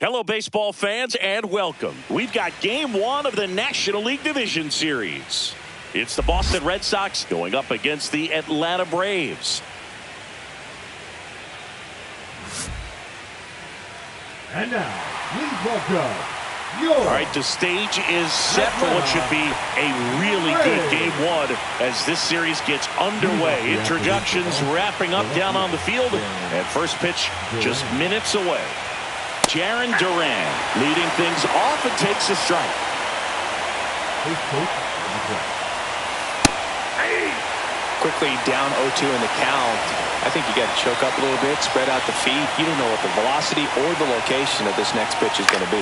Hello, baseball fans, and welcome. We've got Game 1 of the National League Division Series. It's the Boston Red Sox going up against the Atlanta Braves. And now, please welcome All right, the stage is set for what should be a really good Game 1 as this series gets underway. Introductions wrapping up down on the field, and first pitch just minutes away. Jarren Duran leading things off and takes a strike. Quickly down 0-2 in the count. I think you got to choke up a little bit, spread out the feet. You don't know what the velocity or the location of this next pitch is going to be.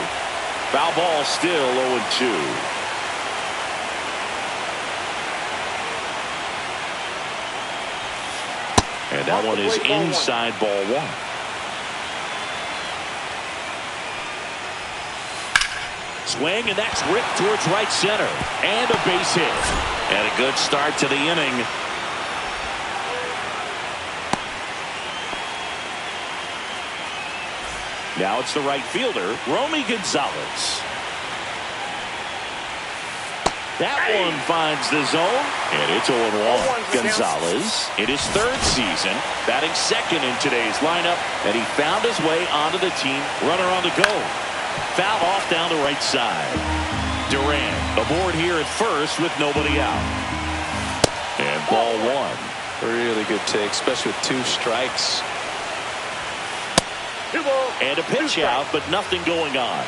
Foul ball, still 0-2. And that one is inside ball one. Swing, and that's ripped towards right center. And a base hit. And a good start to the inning. Now it's the right fielder, Romy Gonzalez. That one finds the zone, and it's 0-1. Gonzalez in his third season, batting second in today's lineup, and he found his way onto the team. Runner on the go. Foul off down the right side. Duran aboard here at first with nobody out. And ball one. Really good take, especially with two strikes. And a pitch out, but nothing going on.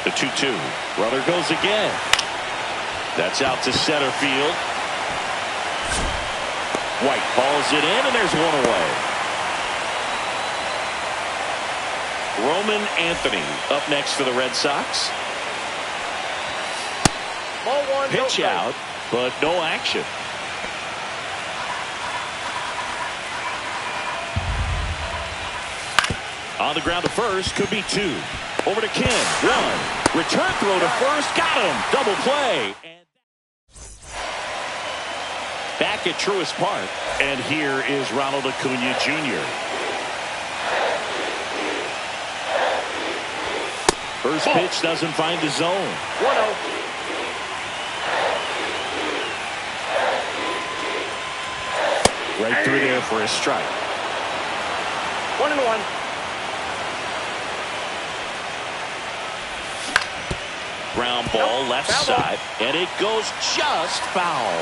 The 2-2. Runner goes again. That's out to center field. White balls it in, and there's one away. Roman Anthony up next for the Red Sox. Ball one, pitch out, but no action. On the ground to first, could be two. Over to Kim, one. Return throw to first, got him. Double play. And back at Truist Park, and here is Ronald Acuna Jr. First pitch doesn't find the zone. 1-0. Right through there for a strike. 1-1. Ground ball left side, and it goes just foul.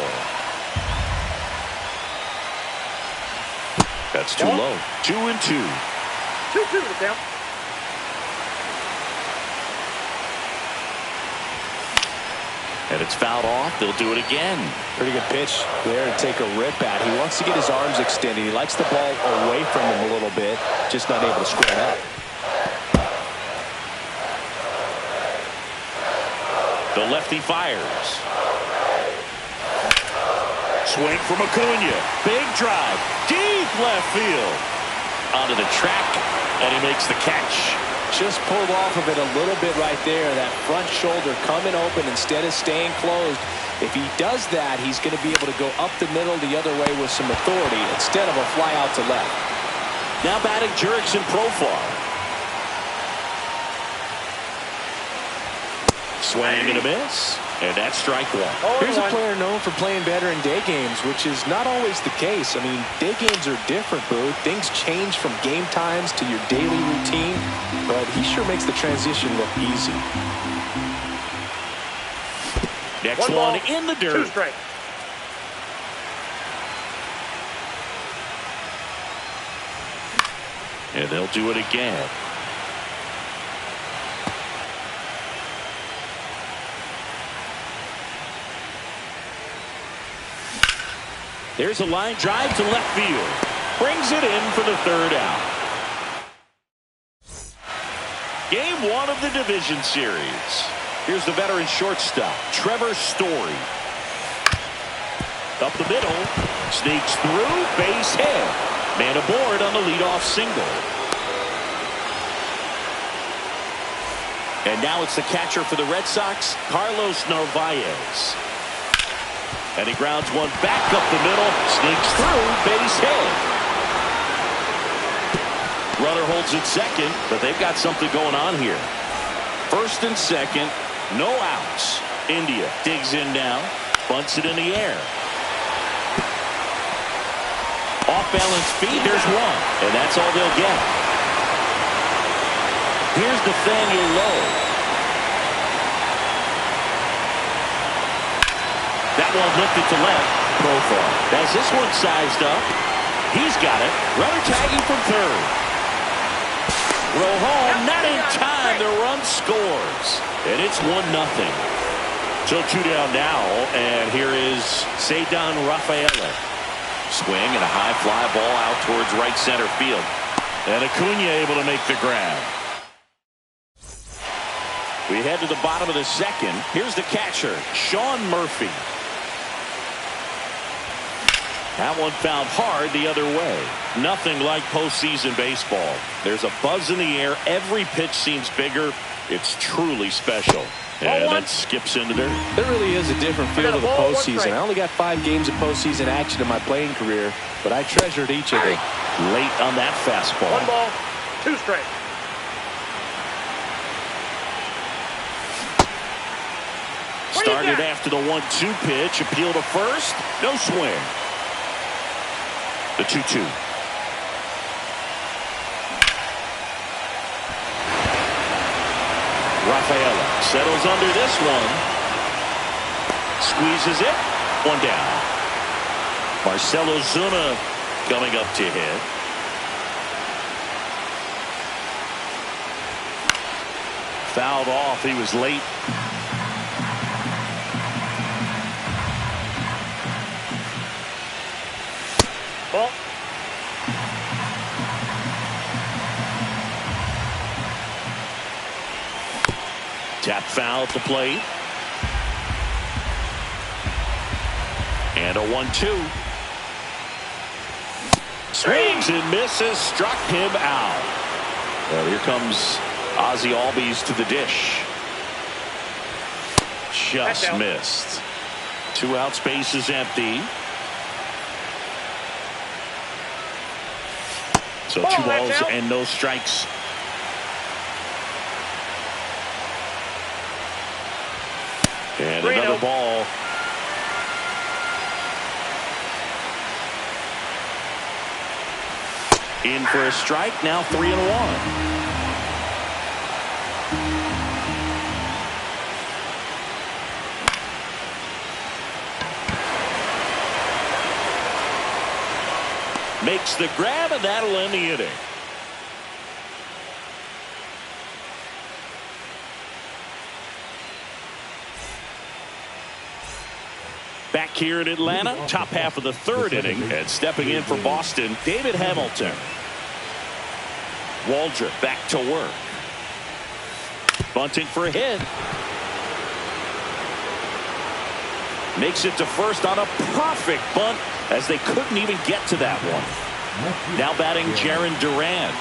That's too low. 2-2. 2-2 to count. And it's fouled off. They'll do it again. Pretty good pitch there to take a rip at. He wants to get his arms extended. He likes the ball away from him a little bit, just not able to square it up. The lefty fires. Swing from Acuna. Big drive. Deep left field. Onto the track, and he makes the catch. Just pulled off of it a little bit right there. That front shoulder coming open instead of staying closed. If he does that, he's going to be able to go up the middle the other way with some authority instead of a fly out to left. Now batting Jurickson Profar. Swing and a miss, and that's strike one. Here's a player known for playing better in day games, which is not always the case. I mean, day games are different, Boo. Things change from game times to your daily routine, but he sure makes the transition look easy. Next one in the dirt. 2 strike. And they'll do it again. There's a line drive to left field. Brings it in for the third out. Game 1 of the division series. Here's the veteran shortstop, Trevor Story. Up the middle. Sneaks through. Base hit. Man aboard on the leadoff single. And now it's the catcher for the Red Sox, Carlos Narvaez. And he grounds one back up the middle, sneaks through, base hit. Runner holds at second, but they've got something going on here. First and second, no outs. India digs in now, bunts it in the air. Off-balance feet, there's one, and that's all they'll get. Here's Nathaniel Lowe. That one lifted to left. Profile has this one sized up. He's got it. Runner tagging from third. Row home, not in time. The run scores, and it's 1-0. So 2 down now, and here is Ceddanne Rafaela. Swing and a high fly ball out towards right center field. And Acuna able to make the grab. We head to the bottom of the second. Here's the catcher, Sean Murphy. That one fouled hard the other way. Nothing like postseason baseball. There's a buzz in the air. Every pitch seems bigger. It's truly special. And that skips into there. There really is a different feel to the postseason. I only got 5 games of postseason action in my playing career, but I treasured each of them. Late on that fastball. 1 ball, 2 straight. Started after the 1-2 pitch. Appeal to first. No swing. The 2-2. Rafaela settles under this one. Squeezes it. 1 down. Marcell Ozuna coming up to hit. Fouled off. He was late. Ball. Tap foul at the plate. And a 1-2. Swings and misses. Struck him out. Well, here comes Ozzie Albies to the dish. Just missed. 2 out, space is empty. So 2 balls and no strikes. And another ball. In for a strike. Now 3-1. Makes the grab, and that'll end the inning. Back here in Atlanta, top half of the 3rd inning, and stepping in for Boston, David Hamilton. Waldrop back to work. Bunting for a hit. Makes it to first on a perfect bunt, as they couldn't even get to that one. Now batting Jarren Duran.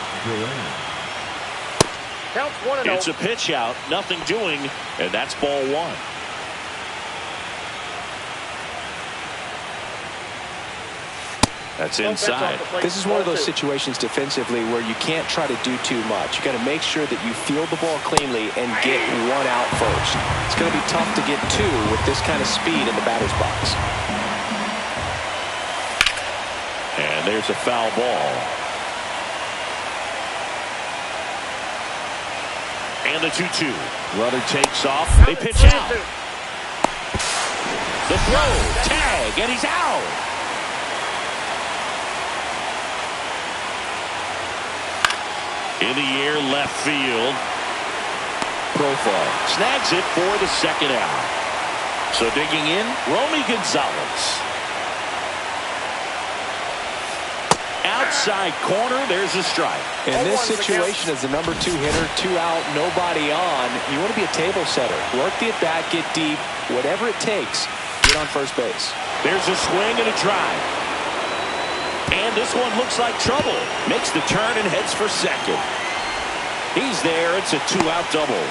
Counts 1-0. It's a pitch out, nothing doing, and that's ball 1. That's inside. This is one of those situations defensively where you can't try to do too much. You got to make sure that you field the ball cleanly and get 1 out first. It's going to be tough to get 2 with this kind of speed in the batter's box. And there's a foul ball. And the 2-2. Runner takes off. They pitch out. The throw. Tag. And he's out. In the air, left field. Profile snags it for the 2nd out. So digging in, Romy Gonzalez. Outside corner, there's a strike. In this situation, as the number 2 hitter, 2 out, nobody on, you want to be a table setter. Work the at-bat, get deep, whatever it takes, get on first base. There's a swing and a drive. And this one looks like trouble. Makes the turn and heads for second. He's there. It's a 2-out double.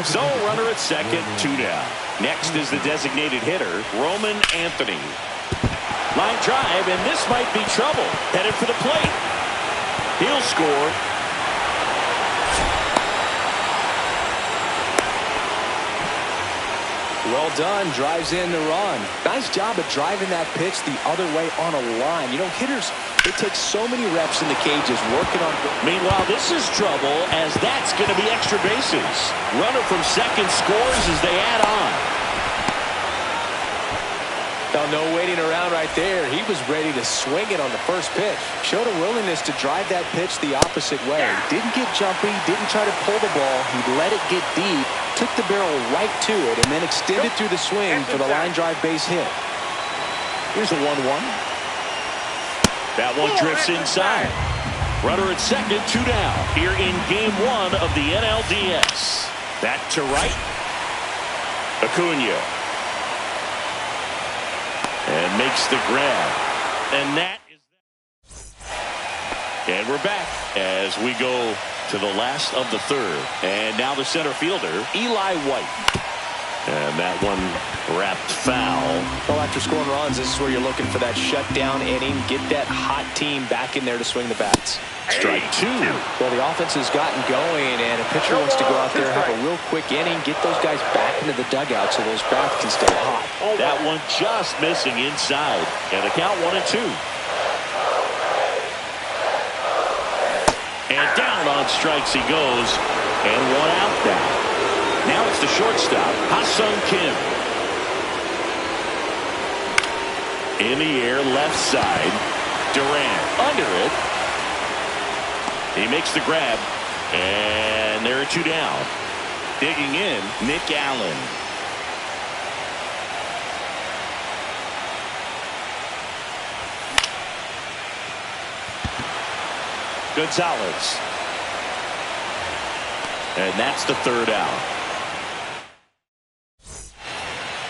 So runner at second, 2 down. Next is the designated hitter, Roman Anthony. Line drive, and this might be trouble. Headed for the plate. He'll score. Well done. Drives in the run. Nice job of driving that pitch the other way on a line. You know, hitters, it takes so many reps in the cages working on. Meanwhile, this is trouble, as that's going to be extra bases. Runner from second scores as they add on. Now, no waiting around right there. He was ready to swing it on the first pitch. Showed a willingness to drive that pitch the opposite way. Didn't get jumpy, didn't try to pull the ball. He let it get deep, took the barrel right to it, and then extended through the swing for the line drive base hit. Here's a 1-1. That one drifts inside. Runner at second, 2 down. Here in game 1 of the NLDS. Back to right. Acuna. And makes the grab. And that is... And we're back as we go to the last of the third. And now the center fielder, Eli White. And that one wrapped foul. Well, after scoring runs, this is where you're looking for that shutdown inning. Get that hot team back in there to swing the bats. Strike 2. Well, the offense has gotten going, and a pitcher wants to go out there, have a real quick inning, get those guys back into the dugout so those bats can stay hot. That one just missing inside. And the count 1-2. And down on strikes he goes. And 1 out now. Now it's the shortstop, Ha-Sung Kim. In the air, left side. Durant under it. He makes the grab. And there are 2 down. Digging in, Nick Allen. Gonzalez. And that's the 3rd out.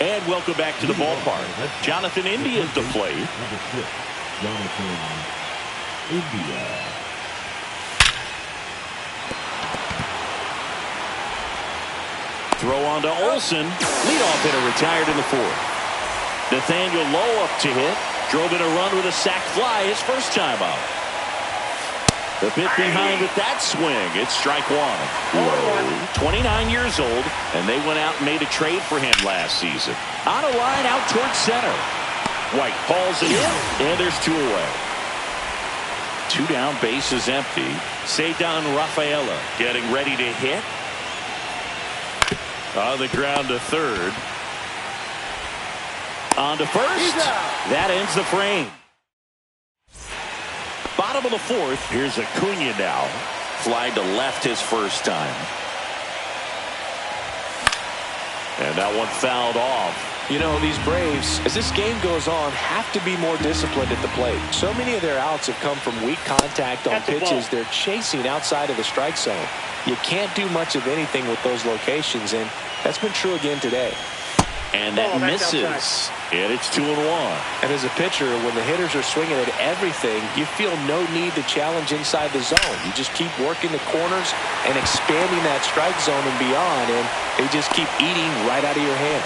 And welcome back to the ballpark. Jonathan India to play. Number 6, Jonathan India. Throw on to Olsen. Leadoff hitter retired in the 4th. Nathaniel Lowe up to hit. Drove in a run with a sac fly his first time out. The bit behind with that swing. It's strike 1. Lowe, 29 years old, and they went out and made a trade for him last season. On a line out towards center. White hauls it in, and there's 2 away. 2 down, base is empty. Ceddanne Rafaela getting ready to hit. On the ground to 3rd. On to 1st. That ends the frame. Bottom of the 4th. Here's Acuna now. Flying to left his first time. And that one fouled off. You know, these Braves, as this game goes on, have to be more disciplined at the plate. So many of their outs have come from weak contact on pitches they're chasing outside of the strike zone. You can't do much of anything with those locations, and that's been true again today. And that misses. And it's 2-1. And as a pitcher, when the hitters are swinging at everything, you feel no need to challenge inside the zone. You just keep working the corners and expanding that strike zone and beyond, and they just keep eating right out of your hand.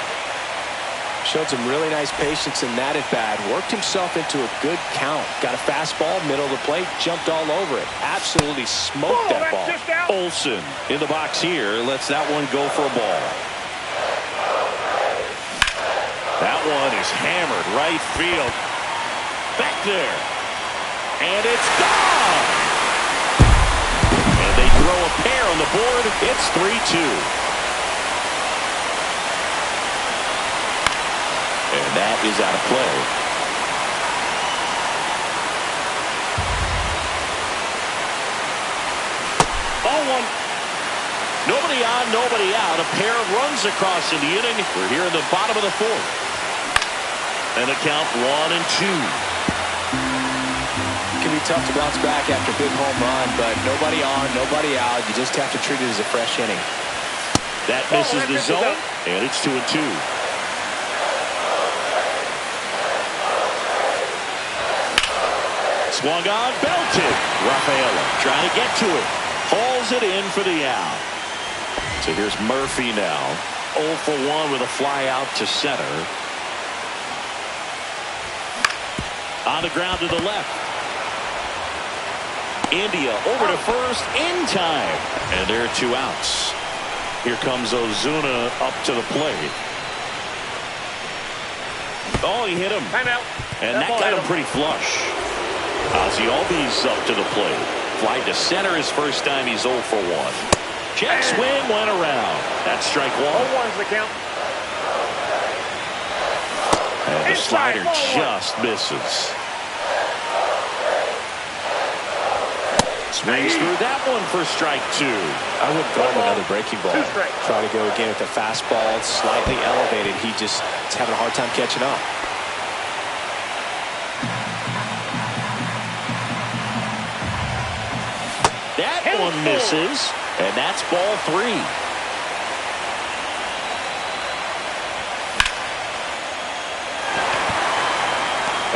Showed some really nice patience in that at-bat. Worked himself into a good count. Got a fastball, middle of the plate, jumped all over it. Absolutely smoked that ball. Olsen in the box here. Lets that one go for a ball. That one is hammered right field. Back there. And it's gone. And they throw a pair on the board. It's 3-2. And that is out of play. Ball 1. Nobody on, nobody out. A pair of runs across in the inning. We're here in the bottom of the 4th. And a count 1-2. It can be tough to bounce back after a big home run, but nobody on, nobody out. You just have to treat it as a fresh inning. That misses the zone, and it's 2-2. Swung on, belted. Rafaela trying to get to it. Hauls it in for the out. So here's Murphy now. 0 for 1 with a fly out to center. On the ground to the left. India over to first in time. And there are 2 outs. Here comes Ozuna up to the plate. Oh, he hit him. Timeout. And that got him pretty flush. Ozzy Albies up to the plate. Fly to center his first time. He's 0 for 1. Check swing went around. That's strike 1. 0-1's the count. And the slider just misses. Swings through that one for strike 2. I would throw him another breaking ball. Try to go again with the fastball, slightly elevated. He just is having a hard time catching up. That one misses, and that's ball 3.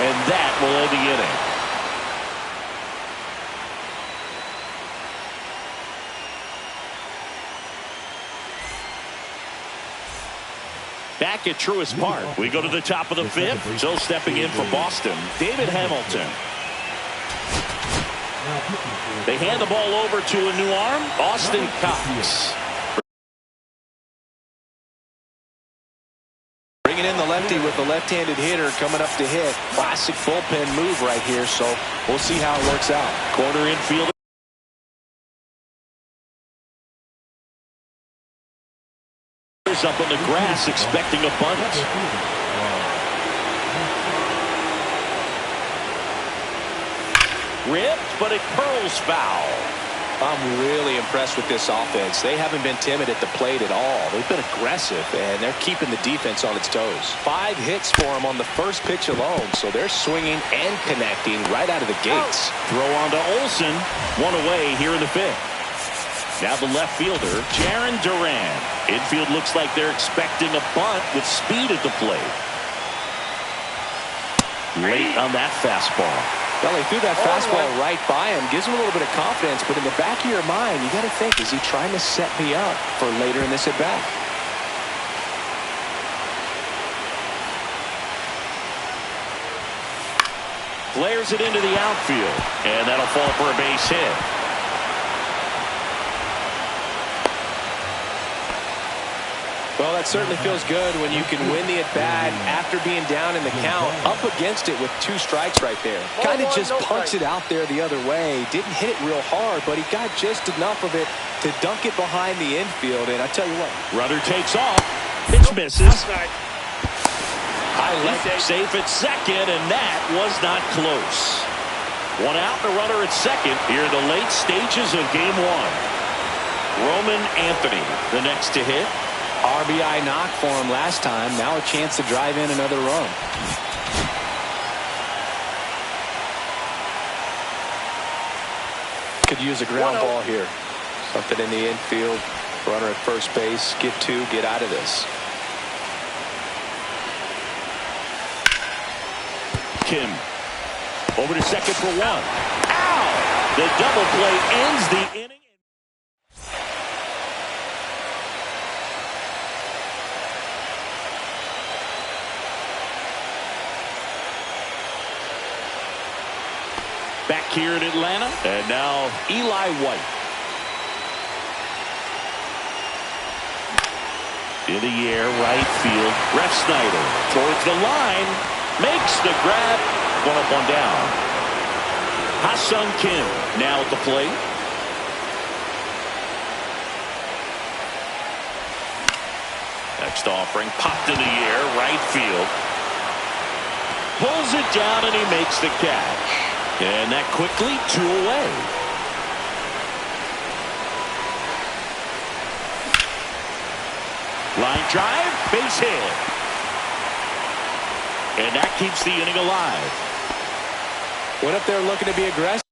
And that will end the inning. Back at Truist Park, we go to the top of the 5th. Still stepping in for Boston, David Hamilton. They hand the ball over to a new arm, Austin Cox. Bringing in the lefty with the left-handed hitter coming up to hit. Classic bullpen move right here, so we'll see how it works out. Corner infielder. Up on the grass expecting a bunt. Ripped, but it curls foul. I'm really impressed with this offense. They haven't been timid at the plate at all. They've been aggressive, and they're keeping the defense on its toes. 5 hits for them on the first pitch alone, so they're swinging and connecting right out of the gates. Throw on to Olsen. 1 away here in the 5th. Now the left fielder, Jaron Duran. Infield looks like they're expecting a bunt with speed at the plate. Late on that fastball. Well, he threw that fastball right by him. Gives him a little bit of confidence, but in the back of your mind, you got to think, is he trying to set me up for later in this at-bat? Flares it into the outfield, and that'll fall for a base hit. Well, that certainly feels good when you can win the at-bat after being down in the count, up against it with 2 strikes right there. Kind of just punts it out there the other way. Didn't hit it real hard, but he got just enough of it to dunk it behind the infield. And I tell you what. Runner takes off. Pitch misses. Safe at second, and that was not close. 1 out, the runner at second here in the late stages of game 1. Roman Anthony, the next to hit. RBI knock for him last time. Now a chance to drive in another run. Could use a ground ball here. Something in the infield. Runner at first base. Get 2. Get out of this. Kim over to second for 1. Ow! The double play ends the inning. Back here in Atlanta, and now Eli White. In the air, right field. Ref Snyder towards the line, makes the grab. 1 up, 1 down. Ha-Sung Kim now at the plate. Next offering popped in the air, right field. Pulls it down and he makes the catch. And that quickly 2 away. Line drive, base hit. And that keeps the inning alive. Went up there looking to be aggressive.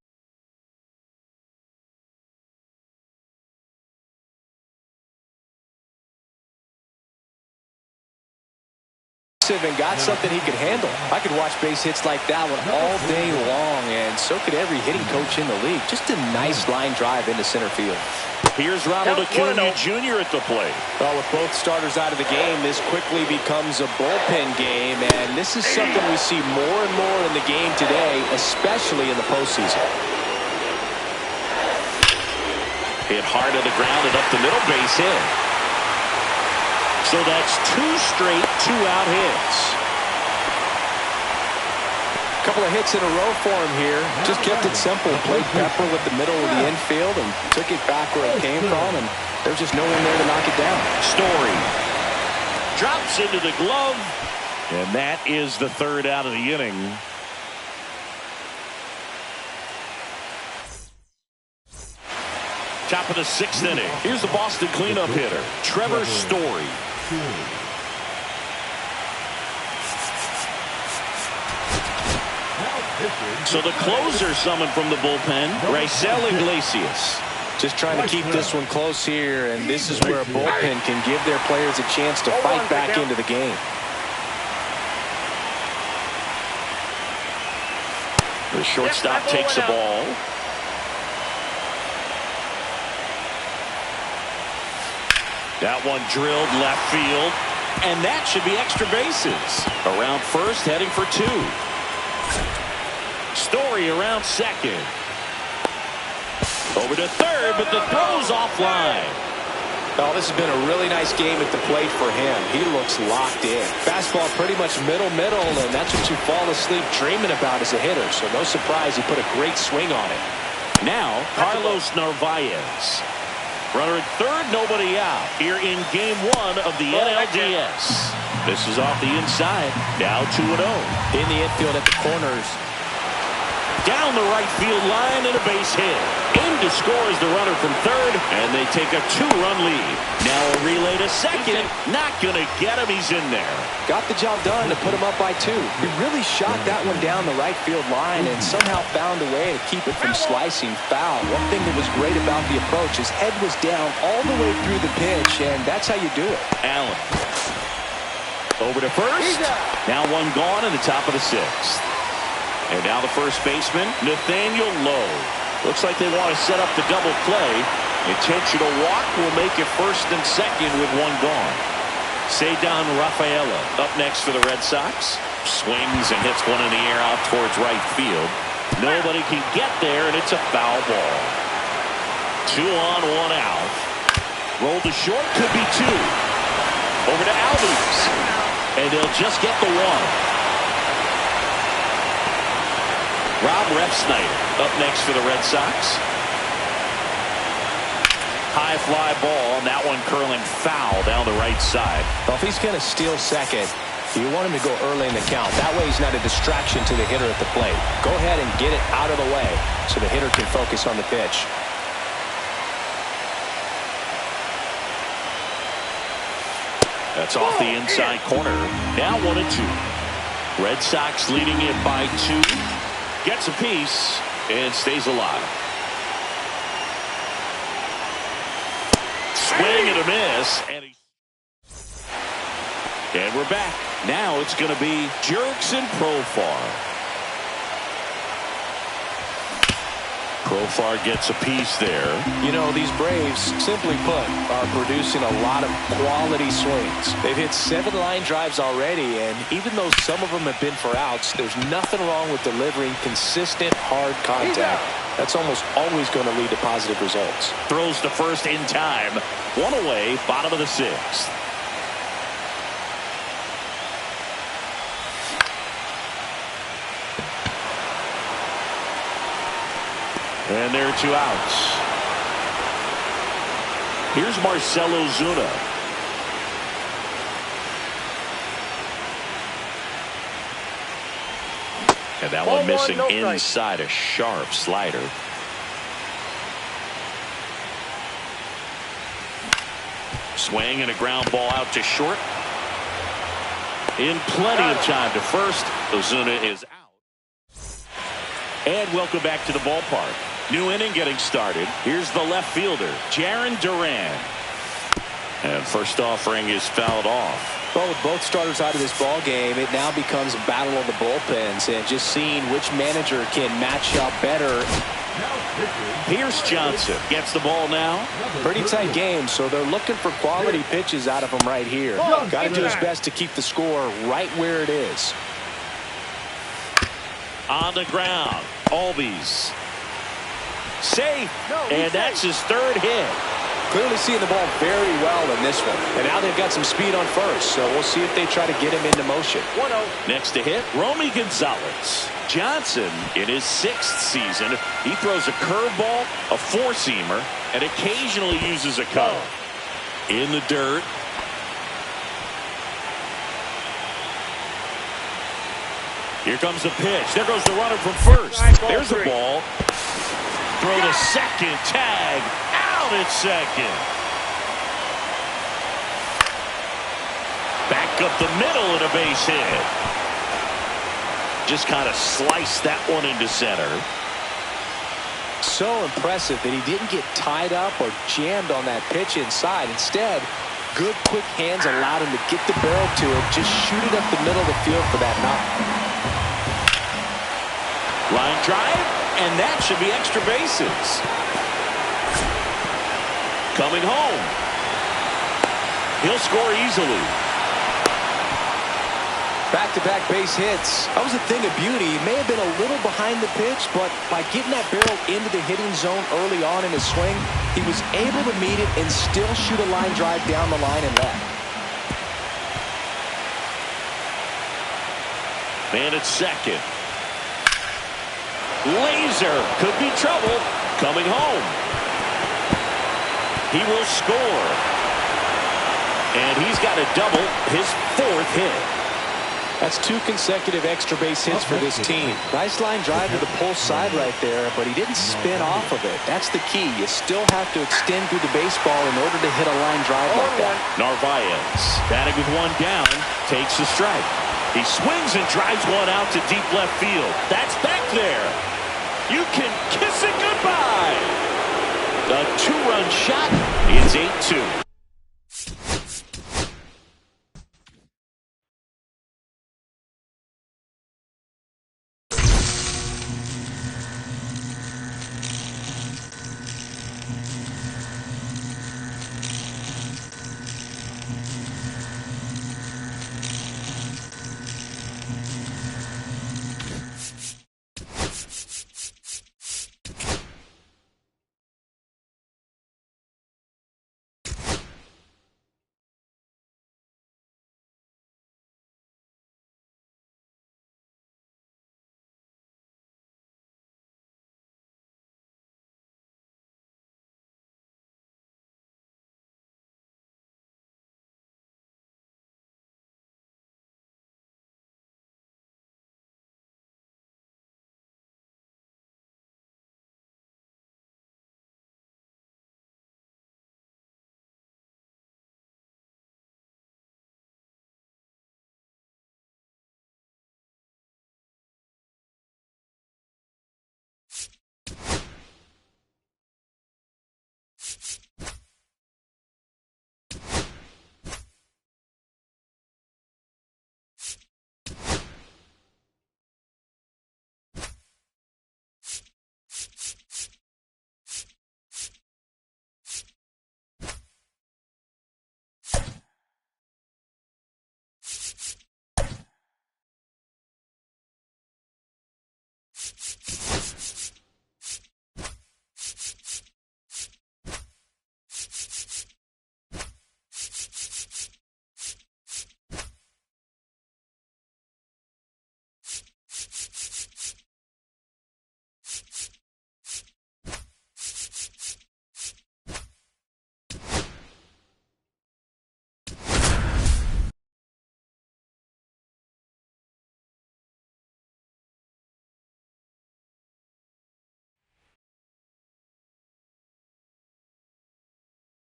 aggressive and got something he could handle. I could watch base hits like that one all day long, and so could every hitting coach in the league. Just a nice line drive into center field. Here's Ronald Acuna Jr. at the plate. Well, with both starters out of the game, this quickly becomes a bullpen game, and this is something we see more and more in the game today, especially in the postseason. Hit hard to the ground and up the middle, base hit. So that's 2 straight 2-out hits. Couple of hits in a row for him here. Just kept it simple. Played pepper with the middle of the infield and took it back where it came from, and there's just no one there to knock it down. Story drops into the glove, and that is the 3rd out of the inning. Top of the 6th inning. Here's the Boston cleanup hitter, Trevor Story. So the closer summoned from the bullpen, Raisel Iglesias. Just trying to keep this one close here, and this is where a bullpen can give their players a chance to fight back into the game. The shortstop takes the ball. That one drilled left field, and that should be extra bases. Around first, heading for 2. Story around second. Over to third, but the throw's offline. Oh, this has been a really nice game at the plate for him. He looks locked in. Fastball pretty much middle, and that's what you fall asleep dreaming about as a hitter. So no surprise he put a great swing on it. Now, Carlos Narvaez. Runner at third, nobody out. Here in game 1 of the NLDS. This is off the inside. Now 2-0. In the infield at the corners. Down the right field line and a base hit. In to score is the runner from third, and they take a 2-run lead. Now a relay to second. Not going to get him. He's in there. Got the job done to put him up by 2. He really shot that one down the right field line and somehow found a way to keep it from slicing foul. One thing that was great about the approach, his head was down all the way through the pitch, and that's how you do it. Allen. Over to first. Now one gone in the top of the 6th. And now the first baseman, Nathaniel Lowe. Looks like they want to set up the double play. Intentional walk will make it first and second with one gone. Ceddanne Rafaela up next for the Red Sox. Swings and hits one in the air out towards right field. Nobody can get there, and it's a foul ball. 2 on, 1 out. Roll to short, could be 2. Over to Albies. And they'll just get the 1. Rob Refsnyder up next for the Red Sox. High fly ball, and that one curling foul down the right side. Well, if he's going to steal second, you want him to go early in the count. That way he's not a distraction to the hitter at the plate. Go ahead and get it out of the way so the hitter can focus on the pitch. That's off the inside corner. Now 1-2. Red Sox leading it by 2. Gets a piece and stays alive. Swing and a miss. And we're back. Now it's going to be Jerks and Profar. Profar gets a piece there. You know, these Braves, simply put, are producing a lot of quality swings. They've hit 7 line drives already, and even though some of them have been for outs, there's nothing wrong with delivering consistent, hard contact. That's almost always going to lead to positive results. Throws to first in time. 1 away, bottom of the 6th. And there are 2 outs. Here's Marcell Ozuna. And that one missing inside, a sharp slider. Swing and a ground ball out to short. In plenty of time to first. Ozuna is out. And welcome back to the ballpark. New inning getting started. Here's the left fielder, Jarren Duran. And first offering is fouled off. Well, with both starters out of this ball game, it now becomes a battle of the bullpens and just seeing which manager can match up better. Pierce Johnson gets the ball now. Pretty tight game, so they're looking for quality pitches out of him right here. Got to do his best to keep the score right where it is. On the ground, Albies. Safe, and that's his third hit. Clearly seeing the ball very well in this one. And now they've got some speed on first, so we'll see if they try to get him into motion. 1-0. Next to hit, Romy Gonzalez. Johnson, in his 6th season, he throws a curveball, a four-seamer, and occasionally uses a cutter. In the dirt. Here comes the pitch. There goes the runner from first. There's the ball. Throw to second. Tag. Out at second. Back up the middle and a base hit. Just kind of sliced that one into center. So impressive that he didn't get tied up or jammed on that pitch inside. Instead, good quick hands allowed him to get the barrel to it. Just shoot it up the middle of the field for that knock. Line drive, and that should be extra bases. Coming home. He'll score easily. Back-to-back base hits. That was a thing of beauty. He may have been a little behind the pitch, but by getting that barrel into the hitting zone early on in his swing, he was able to meet it and still shoot a line drive down the line and left. Man at second. Laser could be trouble. Coming home. He will score. And he's got a double, his 4th hit. That's 2 consecutive extra base hits for this team. Nice line drive to the pull side right there, but he didn't spin off of it. That's the key. You still have to extend through the baseball in order to hit a line drive like that. Narvaez, batting with one down, takes the strike. He swings and drives one out to deep left field. That's back there. You can kiss it goodbye. The 2-run shot is 8-2.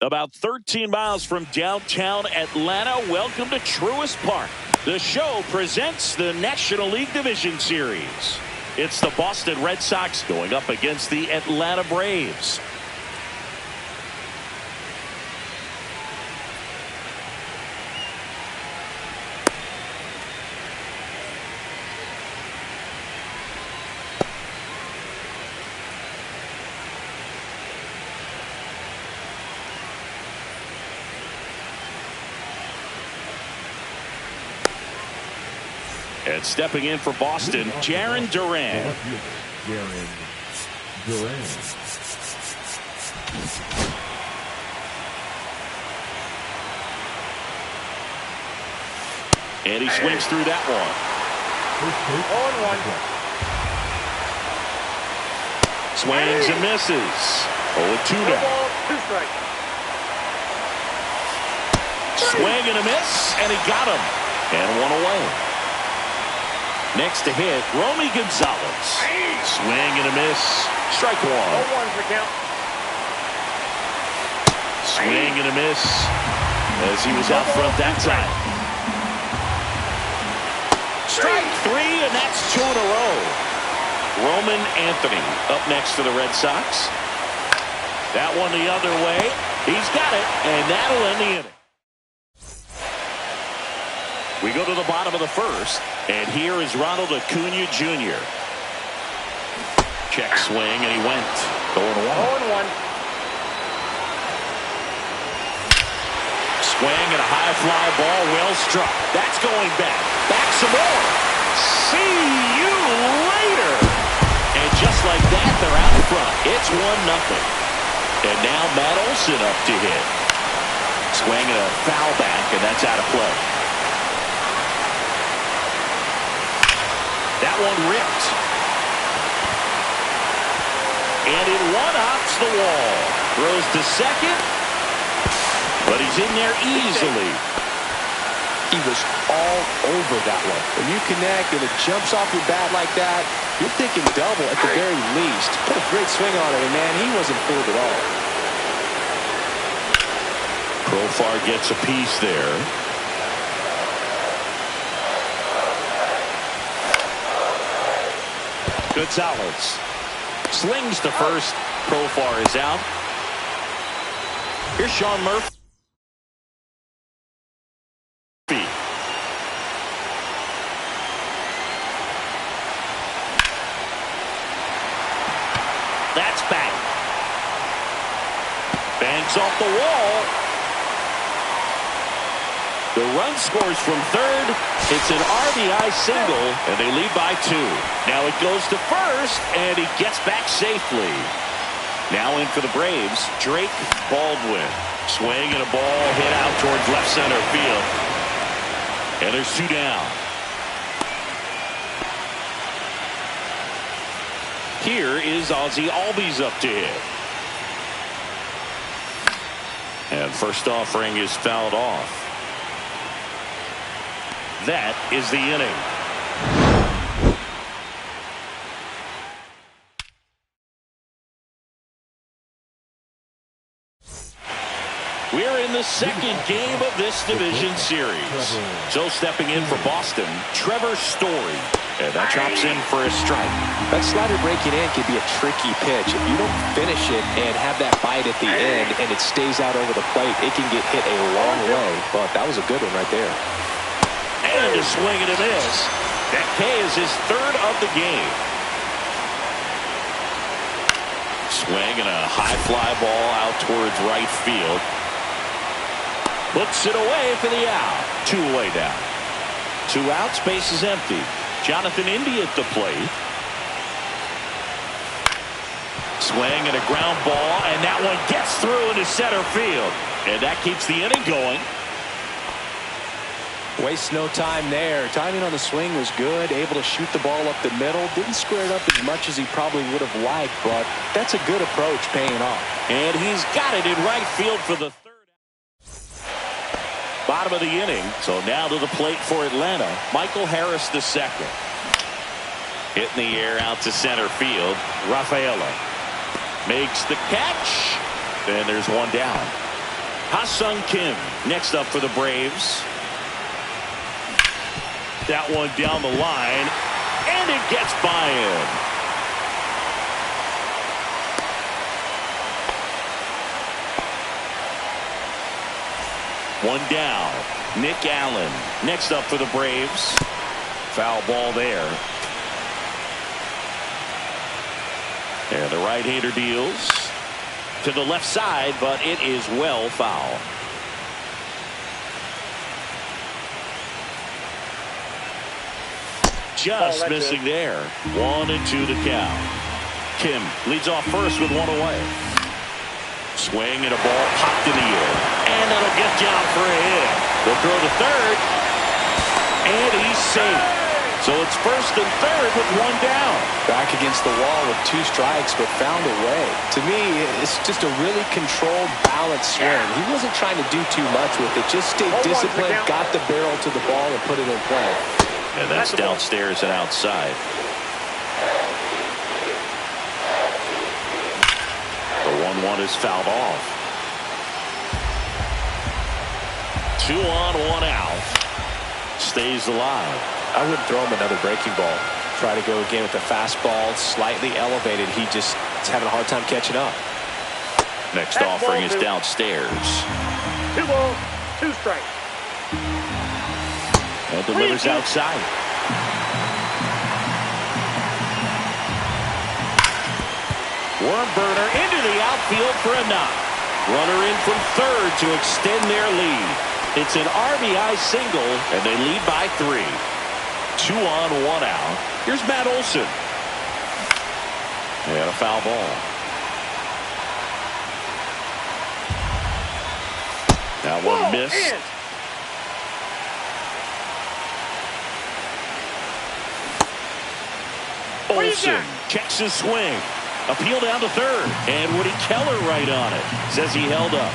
About 13 miles from downtown Atlanta, welcome to Truist Park. The show presents the National League Division Series. It's the Boston Red Sox going up against the Atlanta Braves. And stepping in for Boston, Jaron Duran. Jaron Duran. And he swings through that one. 0-1. Swings and misses. 0-2 No now. ball, 2 strikes. Swing and a miss, and he got him. And one away. Next to hit, Romy Gonzalez. Swing and a miss. Strike one. 0-1 for count. Swing and a miss as he was out front that time. Strike 3, and that's 2 in a row. Roman Anthony up next for the Red Sox. That one the other way. He's got it, and that'll end the inning. We go to the bottom of the first, and here is Ronald Acuna Jr. Check swing, and he went. 0-1. 0-1. Swing and a high fly ball, well struck. That's going back. Back some more. See you later. And just like that, they're out in front. It's 1-0. And now Matt Olson up to hit. Swing and a foul back, and that's out of play. That one ripped. And it one-hops the wall. Throws to second. But he's in there easily. He was all over that one. When you connect and it jumps off your bat like that, you're thinking double at the very least. Put a great swing on it, and man, he wasn't fooled at all. Profar gets a piece there. Gonzalez slings to first. Profar is out. Here's Sean Murphy. That's back. Bangs off the wall. The run scores from third. It's an RBI single, and they lead by 2. Now it goes to first, and he gets back safely. Now in for the Braves, Drake Baldwin. Swing and a ball hit out towards left center field. And there's 2 down. Here is Ozzie Albies up to hit. And first offering is fouled off. That is the inning. We're in the second game of this division series. So stepping in for Boston, Trevor Story. And that drops in for a strike. That slider breaking in can be a tricky pitch. If you don't finish it and have that bite at the end and it stays out over the plate, it can get hit a long way. But that was a good one right there. And a swing and a miss. That K is his 3rd of the game. Swing and a high fly ball out towards right field. Puts it away for the out. 2 away down. 2 outs, base is empty. Jonathan India at the plate. Swing and a ground ball, and that one gets through into center field. And that keeps the inning going. Waste no time there. Timing on the swing was good. Able to shoot the ball up the middle. Didn't square it up as much as he probably would have liked, but that's a good approach paying off. And he's got it in right field for the 3rd. Bottom of the inning. So now to the plate for Atlanta. Michael Harris II. Hit in the air out to center field. Rafaela makes the catch. And there's 1 down. Ha-Sung Kim next up for the Braves. That one down the line. And it gets by him. One down. Nick Allen next up for the Braves. Foul ball there. And the right-hander deals to the left side, but it is well foul. just missing there. 1-2 the count. Kim leads off first with one away. Swing and a ball popped in the air. And that'll get down for a hit. They'll throw to third. And he's safe. So it's first and third with one down. Back against the wall with 2 strikes, but found a way. To me, it's just a really controlled, balanced swing. He wasn't trying to do too much with it. Just stayed disciplined, got the barrel to the ball, and put it in play. And that's downstairs and outside. The 1-1 is fouled off. 2 on, 1 out. Stays alive. I wouldn't throw him another breaking ball. Try to go again with the fastball, slightly elevated. He just is having a hard time catching up. Next offering is downstairs. 2 balls, 2 strikes. And delivers outside. Worm burner into the outfield for a knock. Runner in from third to extend their lead. It's an RBI single, and they lead by 3. 2 on, 1 out. Here's Matt Olson. And a foul ball. That one missed. Olson checks his swing. Appeal down to third. And Woody Keller right on it. Says he held up.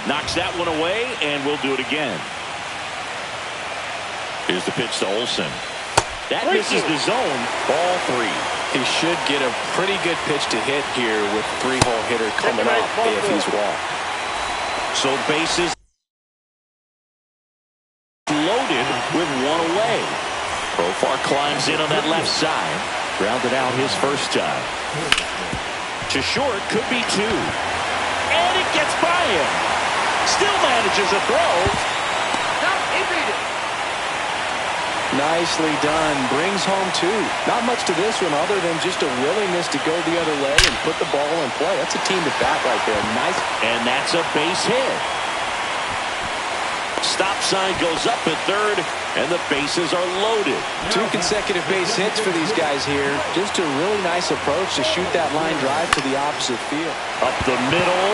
Knocks that one away, and we'll do it again. Here's the pitch to Olson. That misses the zone. Ball 3. He should get a pretty good pitch to hit here with 3-hole hitter coming up if he's walked. So bases loaded with 1 away. Profar climbs in on that left side. Grounded out his first time. To short, could be 2. And it gets by him. Still manages a throw. No, he beat it. Nicely done. Brings home 2. Not much to this one other than just a willingness to go the other way and put the ball in play. That's a team to bat right there. Nice. And that's a base hit. Stop sign goes up at third, and the bases are loaded. 2 consecutive base hits for these guys here. Just a really nice approach to shoot that line drive to the opposite field. Up the middle,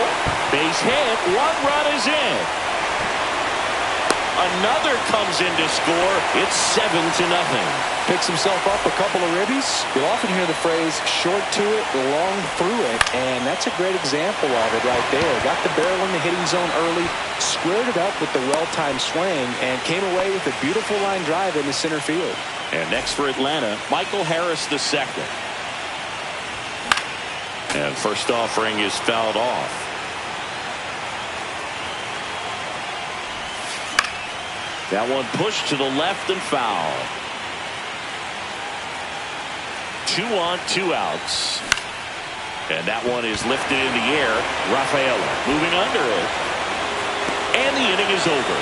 base hit, 1 run is in. Another comes in to score. It's 7-0. Picks himself up a couple of ribbies. You'll often hear the phrase short to it, long through it, and that's a great example of it right there. Got the barrel in the hitting zone early, squared it up with the well-timed swing, and came away with a beautiful line drive into center field. And next for Atlanta, Michael Harris II. And first offering is fouled off. That one pushed to the left and foul. 2 on, 2 outs. And that one is lifted in the air. Rafaela moving under it. And the inning is over.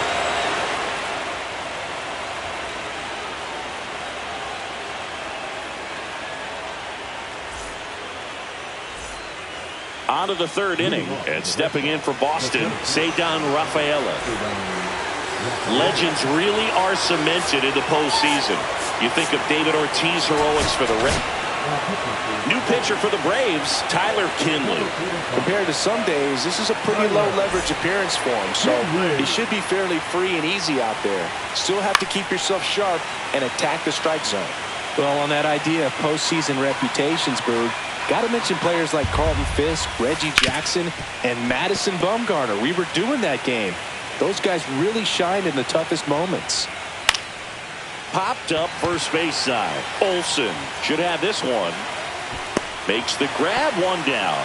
On to the 3rd inning. And stepping in for Boston, Ceddanne Rafaela. Legends really are cemented in the postseason. You think of David Ortiz heroics for the Reds. New pitcher for the Braves, Tyler Kinley. Compared to some days, this is a pretty low leverage appearance for him, so he should be fairly free and easy out there. Still have to keep yourself sharp and attack the strike zone. Well, on that idea of postseason reputations, Boog, got to mention players like Carlton Fisk, Reggie Jackson, and Madison Bumgarner. We were doing that game. Those guys really shined in the toughest moments. Popped up first base side. Olson should have this one. Makes the grab, 1 down.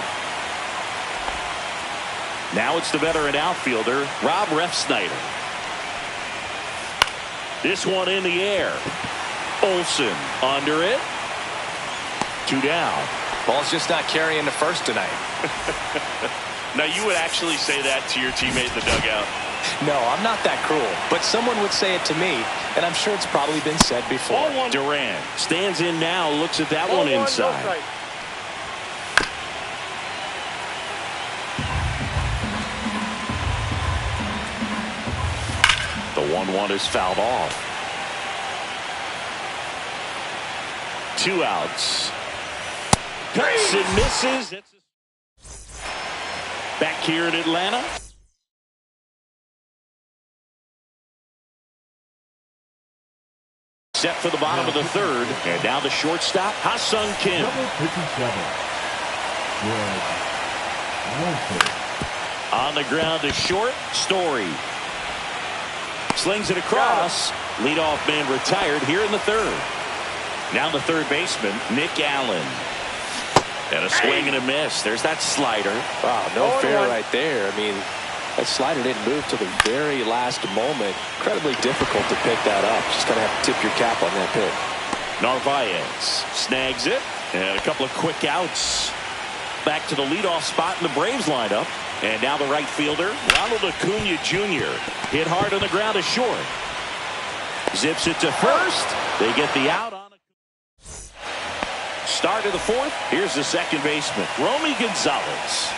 Now it's the veteran outfielder, Rob Refsnyder. This one in the air. Olson under it. 2 down. Ball's just not carrying the first tonight. Now you would actually say that to your teammate in the dugout? No, I'm not that cruel, but someone would say it to me, and I'm sure it's probably been said before. Duran stands in now, looks at that one inside. 1-1 is fouled off. 2 outs. Cuts and misses. Back here in Atlanta. Set for the bottom of the third. And now the shortstop, Ha-Sung Kim. Number 57. On the ground is short. Story. Slings it across. Leadoff man retired here in the third. Now the third baseman, Nick Allen. And a swing and a miss. There's that slider. Wow, no fair right there. I mean, that slider didn't move till the very last moment. Incredibly difficult to pick that up. Just kind of have to tip your cap on that pick. Narvaez snags it. And a couple of quick outs. Back to the leadoff spot in the Braves lineup. And now the right fielder, Ronald Acuna Jr. Hit hard on the ground is short. Zips it to first. They get the out on a start of the fourth. Here's the second baseman, Romy Gonzalez.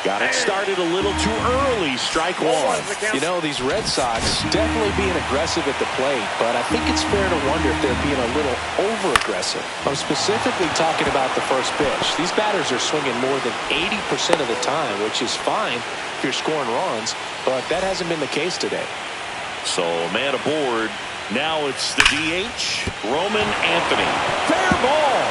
Got it started a little too early. Strike one. You know, these Red Sox definitely being aggressive at the plate, but I think it's fair to wonder if they're being a little over-aggressive. I'm specifically talking about the first pitch. These batters are swinging more than 80% of the time, which is fine if you're scoring runs, but that hasn't been the case today. So, man aboard. Now it's the DH, Roman Anthony. Fair ball.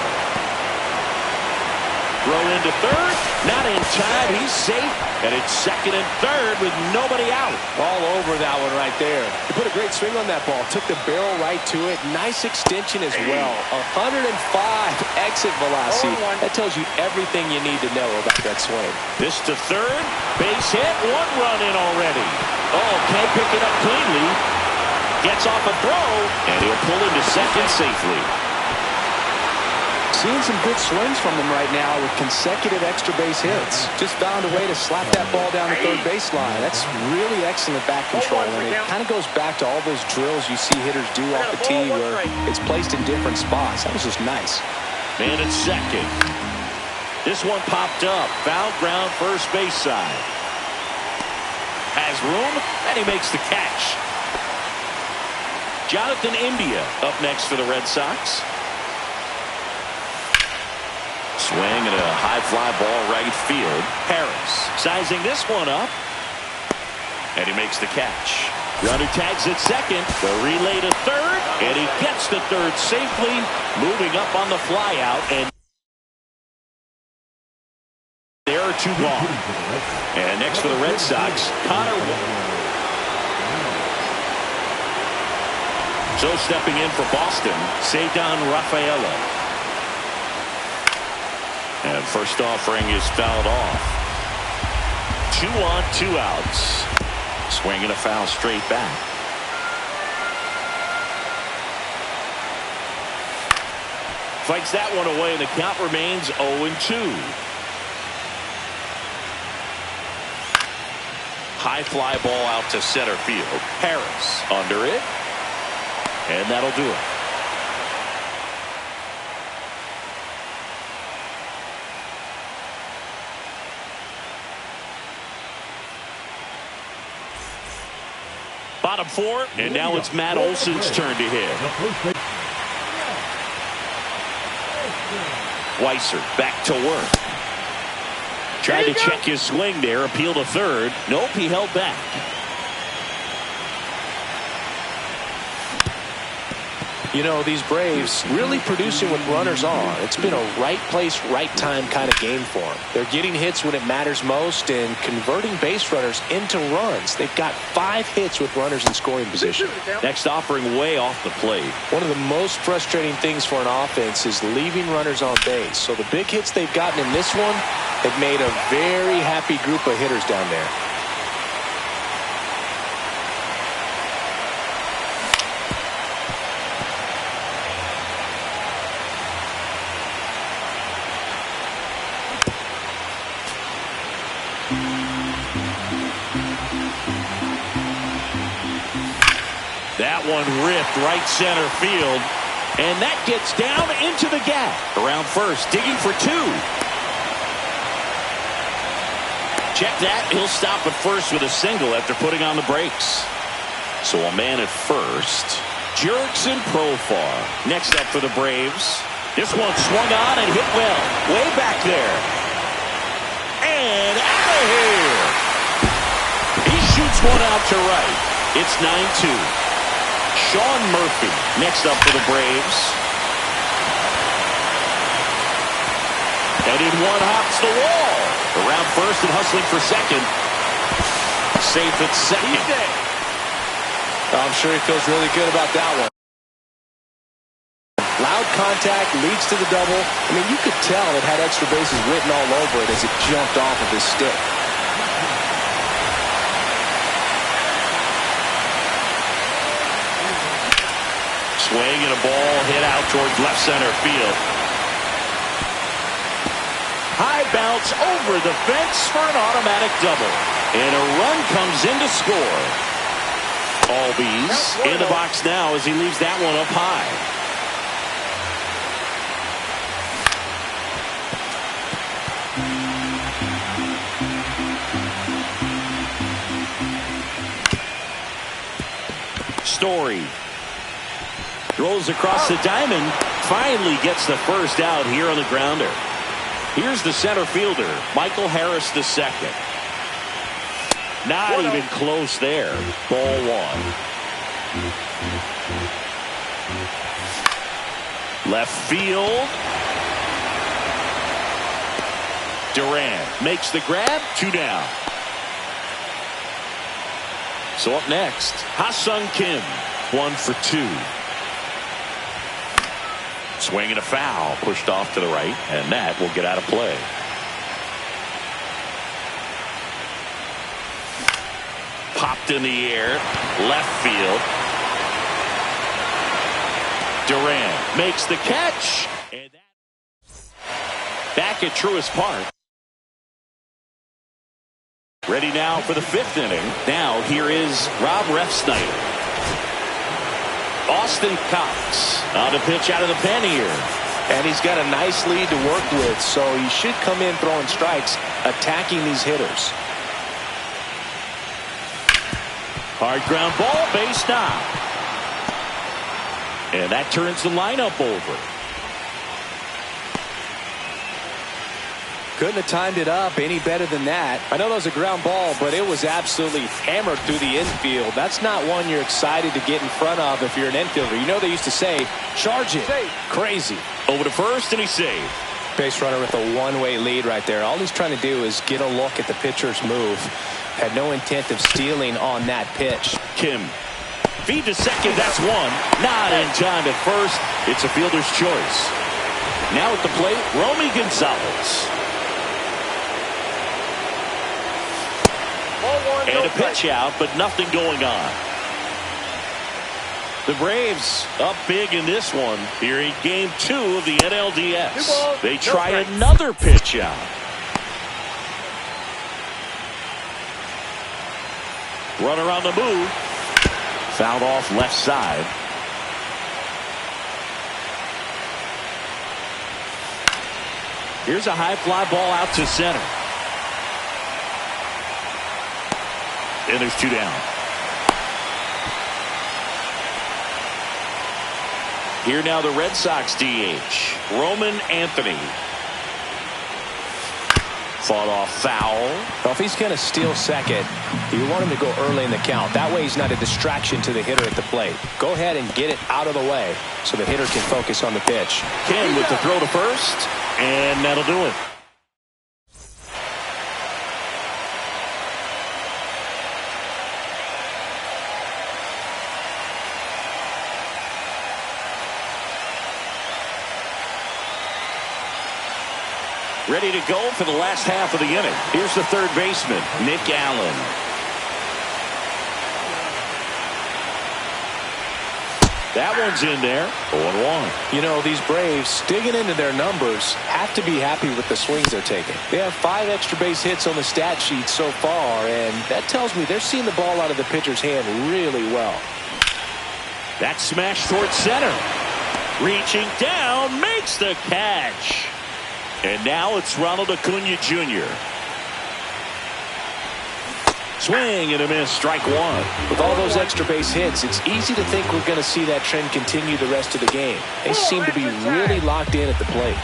Throw into third. Not in time. He's safe. And it's second and third with nobody out. All over that one right there. He put a great swing on that ball. Took the barrel right to it. Nice extension as well. 105 exit velocity. That tells you everything you need to know about that swing. This to third. Base hit. 1 run in already. Oh, can't pick it up cleanly. Gets off a throw. And he'll pull into second safely. Seeing some good swings from him right now with consecutive extra base hits. Just found a way to slap that ball down the third baseline. That's really excellent back control, and it kind of goes back to all those drills you see hitters do off the tee where it's placed in different spots. That was just nice. Man at second. This one popped up. Foul ground first base side. Has room, and he makes the catch. Jonathan India up next for the Red Sox. Swing and a high fly ball right field. Harris sizing this one up. And he makes the catch. Runner tags at second. The relay to third. And he gets to third safely. Moving up on the fly out. And there are 2 gone. And next for the Red Sox, Connor. So stepping in for Boston, Cedar Rafaela. And first offering is fouled off. 2 on, 2 outs. Swing and a foul straight back. Fights that one away, and the count remains 0-2. High fly ball out to center field. Harris under it. And that'll do it. Bottom 4, and now it's Matt Olson's turn to hit. Weiser back to work. Tried to check his swing there, appeal to third. Nope, he held back. You know, these Braves really producing with runners on. It's been a right place, right time kind of game for them. They're getting hits when it matters most and converting base runners into runs. They've got 5 hits with runners in scoring position. Next offering way off the plate. One of the most frustrating things for an offense is leaving runners on base. So the big hits they've gotten in this one have made a very happy group of hitters down there. That one ripped right center field, and that gets down into the gap. Around first, digging for 2. Check that. He'll stop at first with a single after putting on the brakes. So a man at first. Jurickson Profar. Next up for the Braves. This one swung on and hit well. Way back there. And out of here. He shoots one out to right. It's 9-2. Sean Murphy next up for the Braves. And in one hops the wall. Around first and hustling for second. Safe at second. I'm sure he feels really good about that one. Loud contact leads to the double. I mean, you could tell it had extra bases written all over it as it jumped off of his stick. Swing and a ball hit out towards left center field. High bounce over the fence for an automatic double. And a run comes in to score. Albies in the box now as he leaves that one up high. Story throws across the diamond. Finally gets the first out here on the grounder. Here's the center fielder, Michael Harris II. Not even close there. Ball one. Left field. Duran makes the grab. 2 down. So up next, Ha-Sung Kim. 1 for 2. Swing and a foul. Pushed off to the right. And that will get out of play. Popped in the air. Left field. Duran makes the catch. And back at Truist Park. Ready now for the 5th inning. Now here is Rob Refsnyder. Austin Cox on the pitch out of the pen here. And he's got a nice lead to work with, so he should come in throwing strikes, attacking these hitters. Hard ground ball, base stop. And that turns the lineup over. Couldn't have timed it up any better than that. I know that was a ground ball, but it was absolutely hammered through the infield. That's not one you're excited to get in front of if you're an infielder. You know they used to say, charge it. Crazy. Over to first, and he's saved. Base runner with a one-way lead right there. All he's trying to do is get a look at the pitcher's move. Had no intent of stealing on that pitch. Kim. Feed to second, that's one. Not in time at first. It's a fielder's choice. Now at the plate, Romy Gonzalez. And a pitch out, but nothing going on. The Braves up big in this one here in Game 2 of the NLDS. They try another pitch out. Runner on the move. Fouled off left side. Here's a high fly ball out to center. And there's 2 down. Here now the Red Sox DH, Roman Anthony. Fought off foul. Well, if he's going to steal second, you want him to go early in the count. That way he's not a distraction to the hitter at the plate. Go ahead and get it out of the way so the hitter can focus on the pitch. Ken with the throw to first, and that'll do it. Ready to go for the last half of the inning. Here's the third baseman, Nick Allen. That one's in there. 0-1. You know, these Braves, digging into their numbers, have to be happy with the swings they're taking. They have 5 extra base hits on the stat sheet so far, and that tells me they're seeing the ball out of the pitcher's hand really well. That smash towards center. Reaching down, makes the catch. And now it's Ronald Acuna Jr. Swing and a miss, strike one. With all those extra base hits, it's easy to think we're going to see that trend continue the rest of the game. They seem to be really locked in at the plate.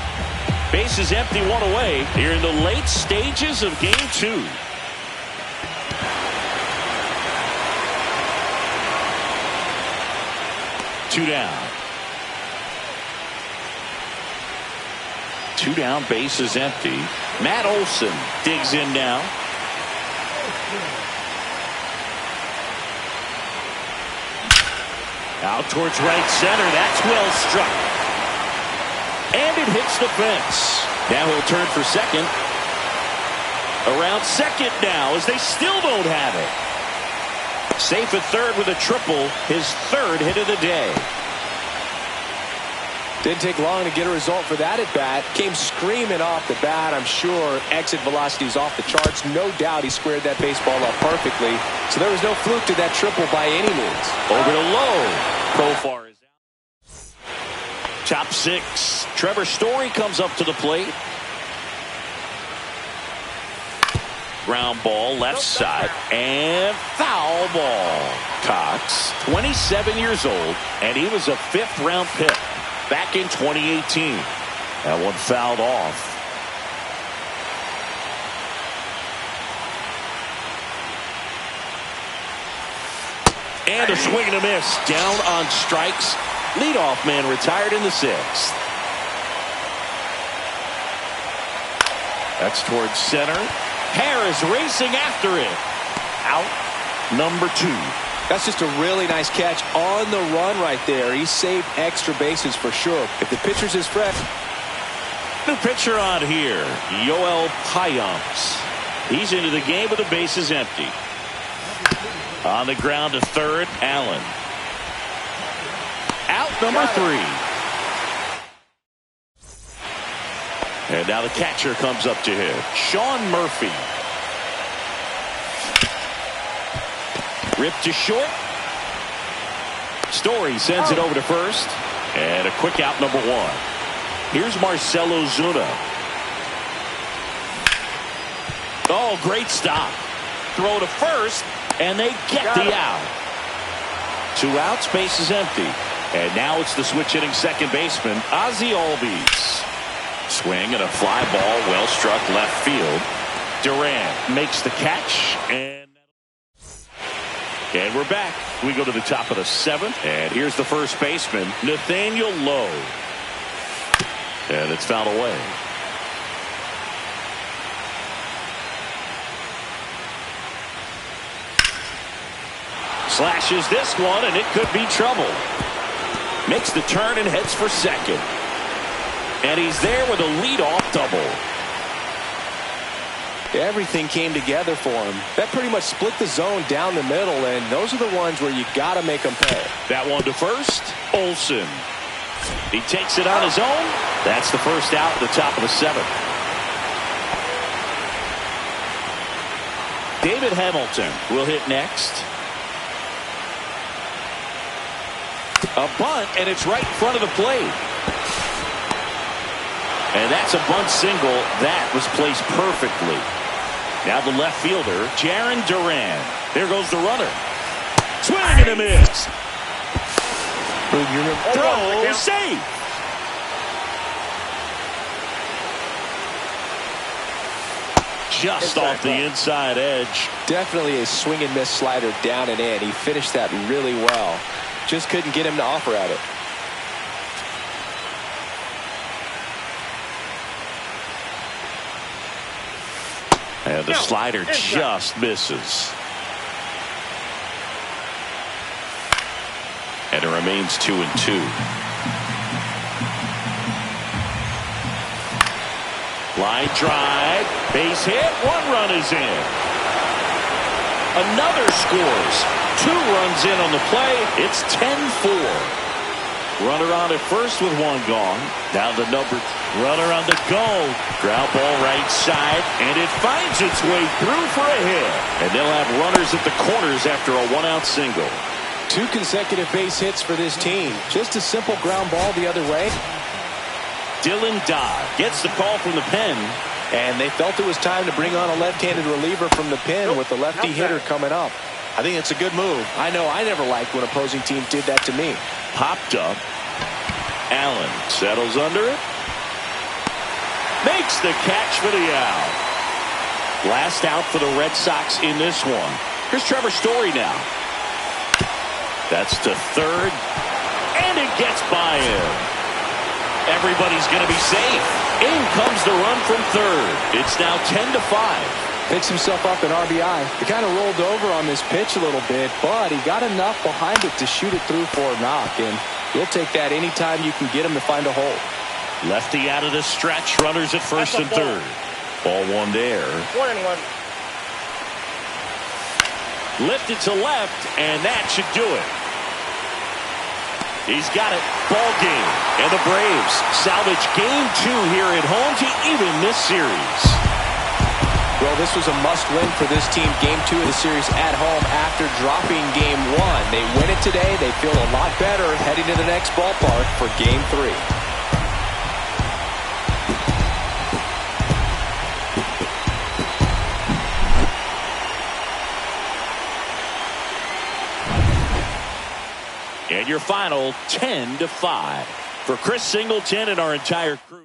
Bases empty, one away here in the late stages of game 2. Two down. Two down, bases empty. Matt Olson digs in now. Out towards right center. That's well struck. And it hits the fence. Now he'll turn for second. Around second now as they still don't have it. Safe at third with a triple. His third hit of the day. Didn't take long to get a result for that at bat. Came screaming off the bat. I'm sure exit velocity is off the charts. No doubt he squared that baseball up perfectly. So there was no fluke to that triple by any means. Over to low. Profar is out. Top 6. Trevor Story comes up to the plate. Ground ball left side and foul ball. Cox, 27 years old, and he was a 5th round pick back in 2018. That one fouled off. And a swing and a miss. Down on strikes. Leadoff man retired in the 6th. That's towards center. Harris racing after it. Out number 2. That's just a really nice catch on the run right there. He saved extra bases for sure. If the pitcher's is fresh. New pitcher on here, Yoel Payamps. He's into the game with the bases empty. On the ground to third, Allen. Out number 3. And now the catcher comes up to him, Sean Murphy. Ripped to short. Story sends it over to first. And a quick out, number 1. Here's Marcelo Zuna. Oh, great stop. Throw to first, and they get the out. 2 outs, base is empty. And now it's the switch hitting second baseman, Ozzie Albies. Swing and a fly ball, well struck left field. Durant makes the catch, and we're back. We go to the top of the 7th, and here's the first baseman, Nathaniel Lowe. And it's fouled away. Slashes this one, and it could be trouble. Makes the turn and heads for second. And he's there with a leadoff double. Everything came together for him. That pretty much split the zone down the middle, and those are the ones where you got to make them pay. That one to first, Olson. He takes it on his own. That's the first out at the top of the 7th. David Hamilton will hit next. A bunt, and it's right in front of the plate. And that's a bunt single. That was placed perfectly. Now the left fielder, Jarren Duran. There goes the runner. Swing and a miss. Throw, safe. Just off the inside edge. Definitely a swing and miss slider down and in. He finished that really well. Just couldn't get him to offer at it. And the slider just misses. And it remains 2-2. Line drive, base hit, 1 run is in. Another scores. 2 runs in on the play. It's 10-4. Runner on at first with 1 gone. Down the number. Runner on the go. Ground ball right side. And it finds its way through for a hit. And they'll have runners at the corners after a 1-out single. 2 consecutive base hits for this team. Just a simple ground ball the other way. Dylan Dodd gets the call from the pen. And they felt it was time to bring on a left-handed reliever from the pen with the lefty hitter coming up. I think it's a good move. I know I never liked when opposing teams did that to me. Popped up. Allen settles under it. Makes the catch for the out. Last out for the Red Sox in this one. Here's Trevor Story now. That's to third. And it gets by him. Everybody's going to be safe. In comes the run from third. It's now 10-5. Picks himself up an RBI. He kind of rolled over on this pitch a little bit, but he got enough behind it to shoot it through for a knock. And you'll take that anytime you can get him to find a hole. Lefty out of the stretch. Runners at first and third. Ball one there. 1-1. Lifted to left, and that should do it. He's got it. Ball game. And the Braves salvage game 2 here at home to even this series. Well, this was a must-win for this team. Game 2 of the series at home after dropping Game 1. They win it today. They feel a lot better heading to the next ballpark for Game 3. And your final 10-5 for Chris Singleton and our entire crew.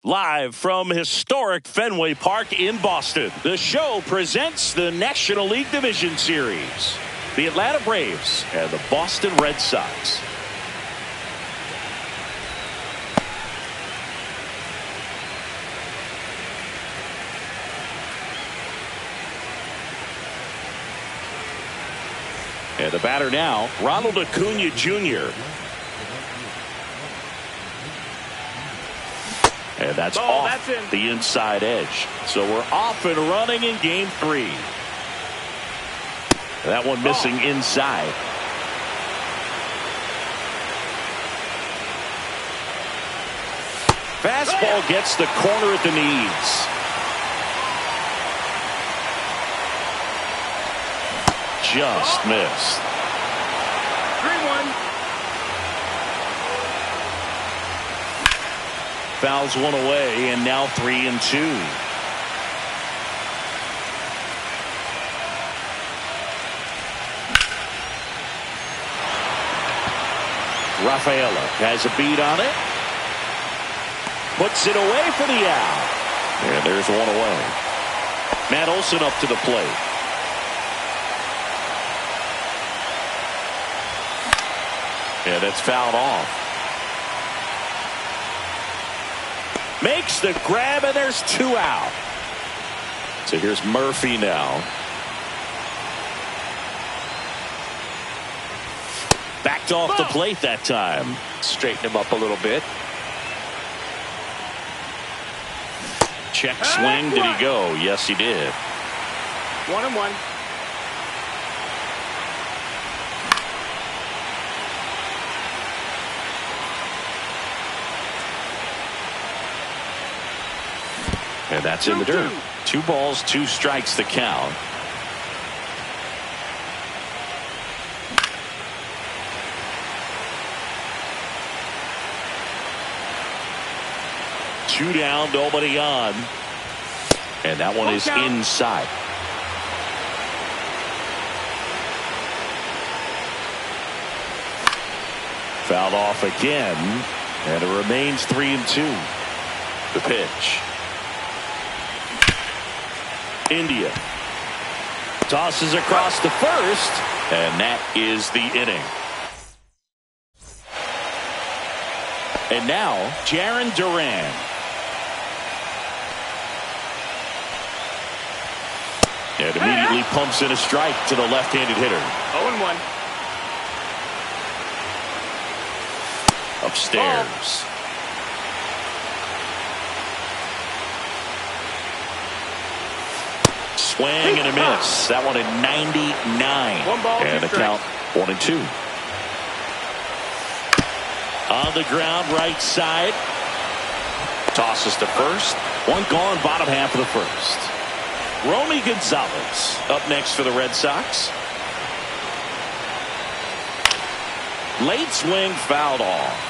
Live from historic Fenway Park in Boston, the show presents the National League Division Series. The Atlanta Braves and the Boston Red Sox. And the batter now, Ronald Acuna Jr. And that's off the inside edge. So we're off and running in Game 3. That one missing inside. Fastball gets the corner at the knees. Just missed. 3-1. Fouls one away, and now 3-2. Rafaela has a beat on it. Puts it away for the out. And there's one away. Matt Olson up to the plate. And it's fouled off. Makes the grab, and there's 2 out. So here's Murphy now. Backed off the plate that time. Straighten him up a little bit. Check swing. Did he go? Yes, he did. 1-1. And that's in the dirt. 2 balls, 2 strikes the count. Two down, nobody on. And that one is inside. Fouled off again. And it remains 3-2. The pitch. India tosses across the first, and that is the inning. And now Jarren Duran. And immediately pumps in a strike to the left-handed hitter. 0-1. Upstairs. Swing and a miss. That one at 99. 1 ball, 2 and the strikes. count 1-2. On the ground, right side. Tosses to first. 1 gone, bottom half of the first. Romy Gonzalez up next for the Red Sox. Late swing, fouled off.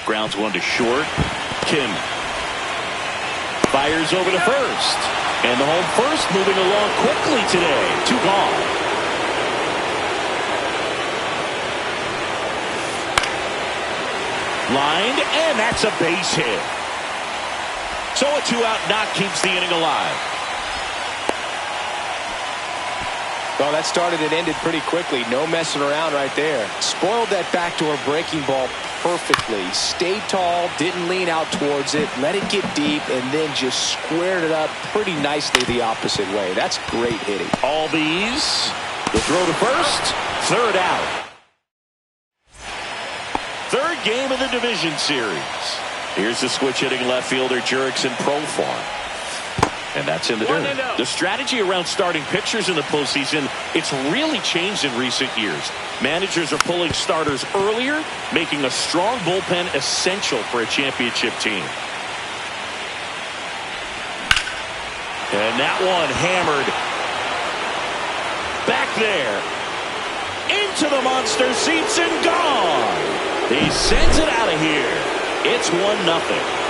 Grounds 1 to short. Kim fires over to first. And the home first moving along quickly today. 2 gone. Lined, and that's a base hit. So a 2-out knock keeps the inning alive. Well, that started and ended pretty quickly. No messing around right there. Spoiled that backdoor breaking ball perfectly. Stayed tall, didn't lean out towards it, let it get deep, and then just squared it up pretty nicely the opposite way. That's great hitting. All these. The throw to first. 3rd out. 3rd game of the division series. Here's the switch hitting left fielder Jurickson Profar. And that's in the dirt. The strategy around starting pitchers in the postseason, it's really changed in recent years. Managers are pulling starters earlier, making a strong bullpen essential for a championship team. And that one hammered back there into the monster seats and gone. He sends it out of here. It's 1-0.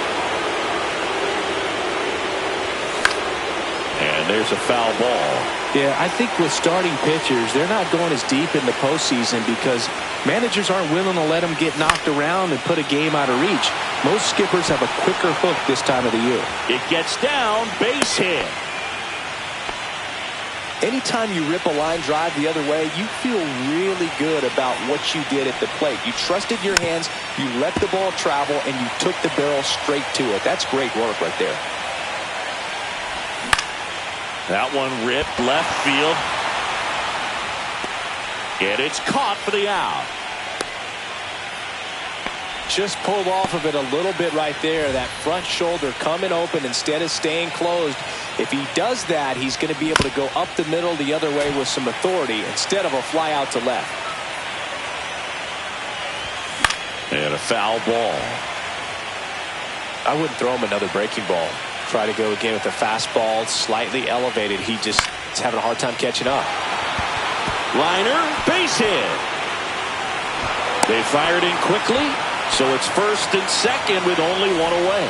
And there's a foul ball. Yeah, I think with starting pitchers, they're not going as deep in the postseason because managers aren't willing to let them get knocked around and put a game out of reach. Most skippers have a quicker hook this time of the year. It gets down, base hit. Anytime you rip a line drive the other way, you feel really good about what you did at the plate. You trusted your hands, you let the ball travel, and you took the barrel straight to it. That's great work right there. That one ripped left field. And it's caught for the out. Just pulled off of it a little bit right there. That front shoulder coming open instead of staying closed. If he does that, he's going to be able to go up the middle the other way with some authority instead of a fly out to left. And a foul ball. I wouldn't throw him another breaking ball. Try to go again with the fastball, slightly elevated. He just is having a hard time catching up. Liner, base hit. They fired in quickly, so it's 1st and 2nd with only 1 away.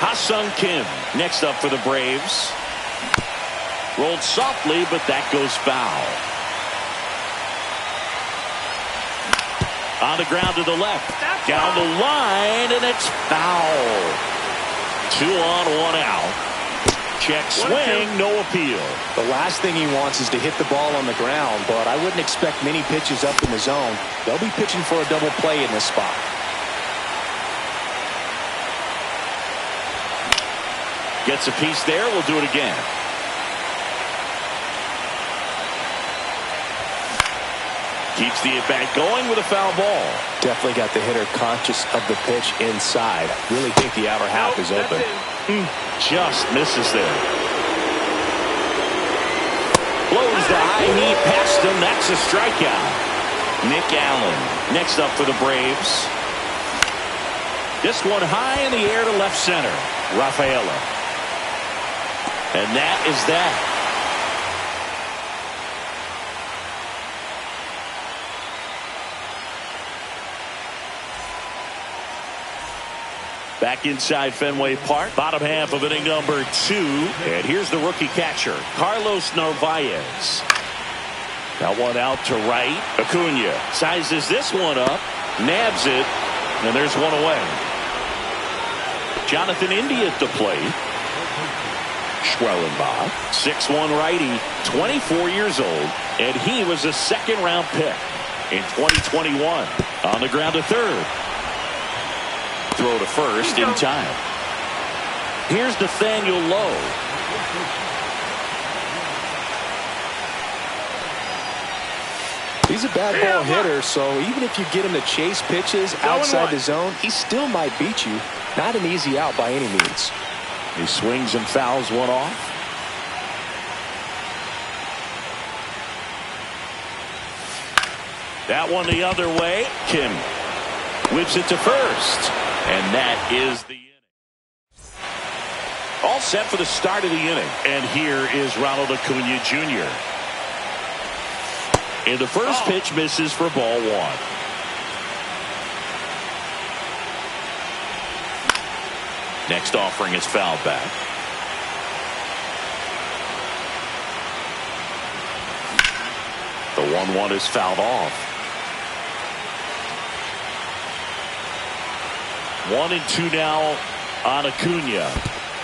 Ha-Sung Kim next up for the Braves. Rolled softly, but that goes foul. On the ground to the left. Down the line, and it's foul. 2 on, 1 out. Check swing, no appeal. The last thing he wants is to hit the ball on the ground, but I wouldn't expect many pitches up in the zone. They'll be pitching for a double play in this spot. Gets a piece there. We'll do it again. Keeps the at-bat going with a foul ball. Definitely got the hitter conscious of the pitch inside. Really think the outer half is open. Just misses there. Blows the high knee past him. That's a strikeout. Nick Allen next up for the Braves. This one high in the air to left center. Rafaela. And that is that. Back inside Fenway Park, bottom half of inning number 2. And here's the rookie catcher, Carlos Narvaez. That one out to right. Acuna sizes this one up, nabs it, and there's one away. Jonathan India at the plate. Schwellenbach, 6'1" righty, 24 years old, and he was a second-round pick in 2021. On the ground to third. Throw to first in time. Here's Nathaniel Lowe. He's a bad ball hitter, so even if you get him to chase pitches outside the zone, he still might beat you. Not an easy out by any means. He swings and fouls one off. That one the other way. Kim whips it to first. And that is the inning. All set for the start of the inning. And here is Ronald Acuna Jr. And the first pitch misses for ball 1. Next offering is fouled back. The 1-1 is fouled off. 1 and 2 now on Acuna.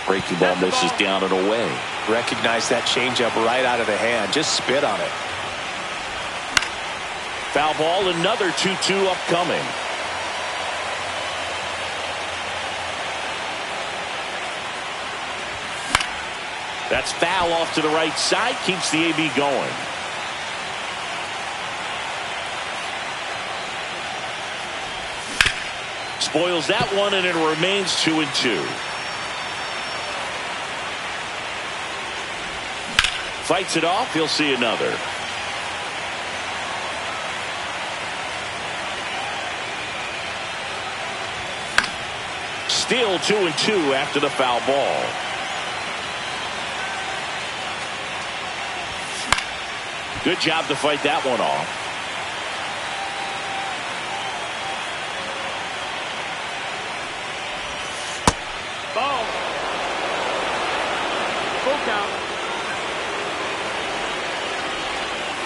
Breaking ball misses down and away. Recognize that changeup right out of the hand. Just spit on it. Foul ball, another 2-2 upcoming. That's foul off to the right side. Keeps the AB going. Spoils that one, and it remains 2-2. Fights it off. He'll see another. Still 2-2 after the foul ball. Good job to fight that one off. Ball. Full count.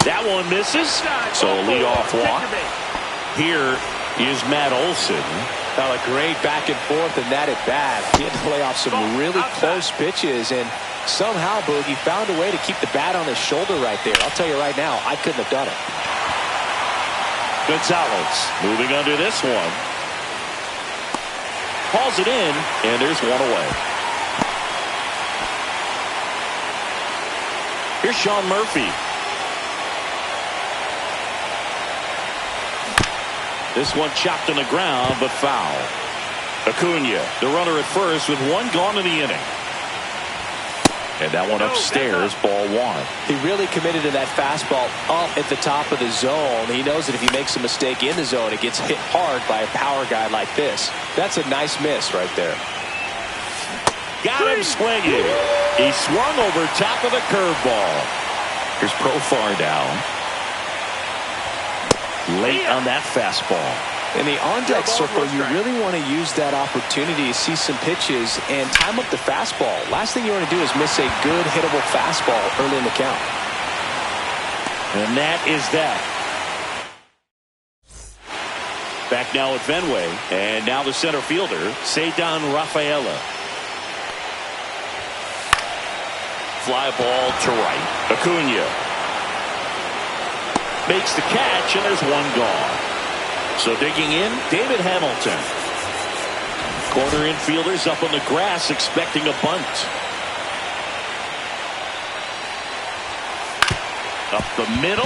That one misses. So a leadoff walk. Here is Matt Olson. Now a great back and forth and that at bat. He had to play off some really close pitches, and somehow Boogie found a way to keep the bat on his shoulder right there. I'll tell you right now, I couldn't have done it. Gonzalez moving under this one. Hauls it in, and there's one away. Here's Sean Murphy. This one chopped on the ground, but foul. Acuna, the runner at first with one gone in the inning. And that one upstairs, ball 1. He really committed to that fastball up at the top of the zone. He knows that if he makes a mistake in the zone, it gets hit hard by a power guy like this. That's a nice miss right there. Got him swinging. He swung over top of the curveball. Here's Profar down. Late on that fastball. In the on-deck circle, you really want to use that opportunity to see some pitches and time up the fastball. Last thing you want to do is miss a good hittable fastball early in the count. And that is that. Back now at Fenway. And now the center fielder, Ceddanne Rafaela. Fly ball to right. Acuna makes the catch, and there's one gone. So digging in, David Hamilton. Corner infielders up on the grass expecting a bunt. Up the middle.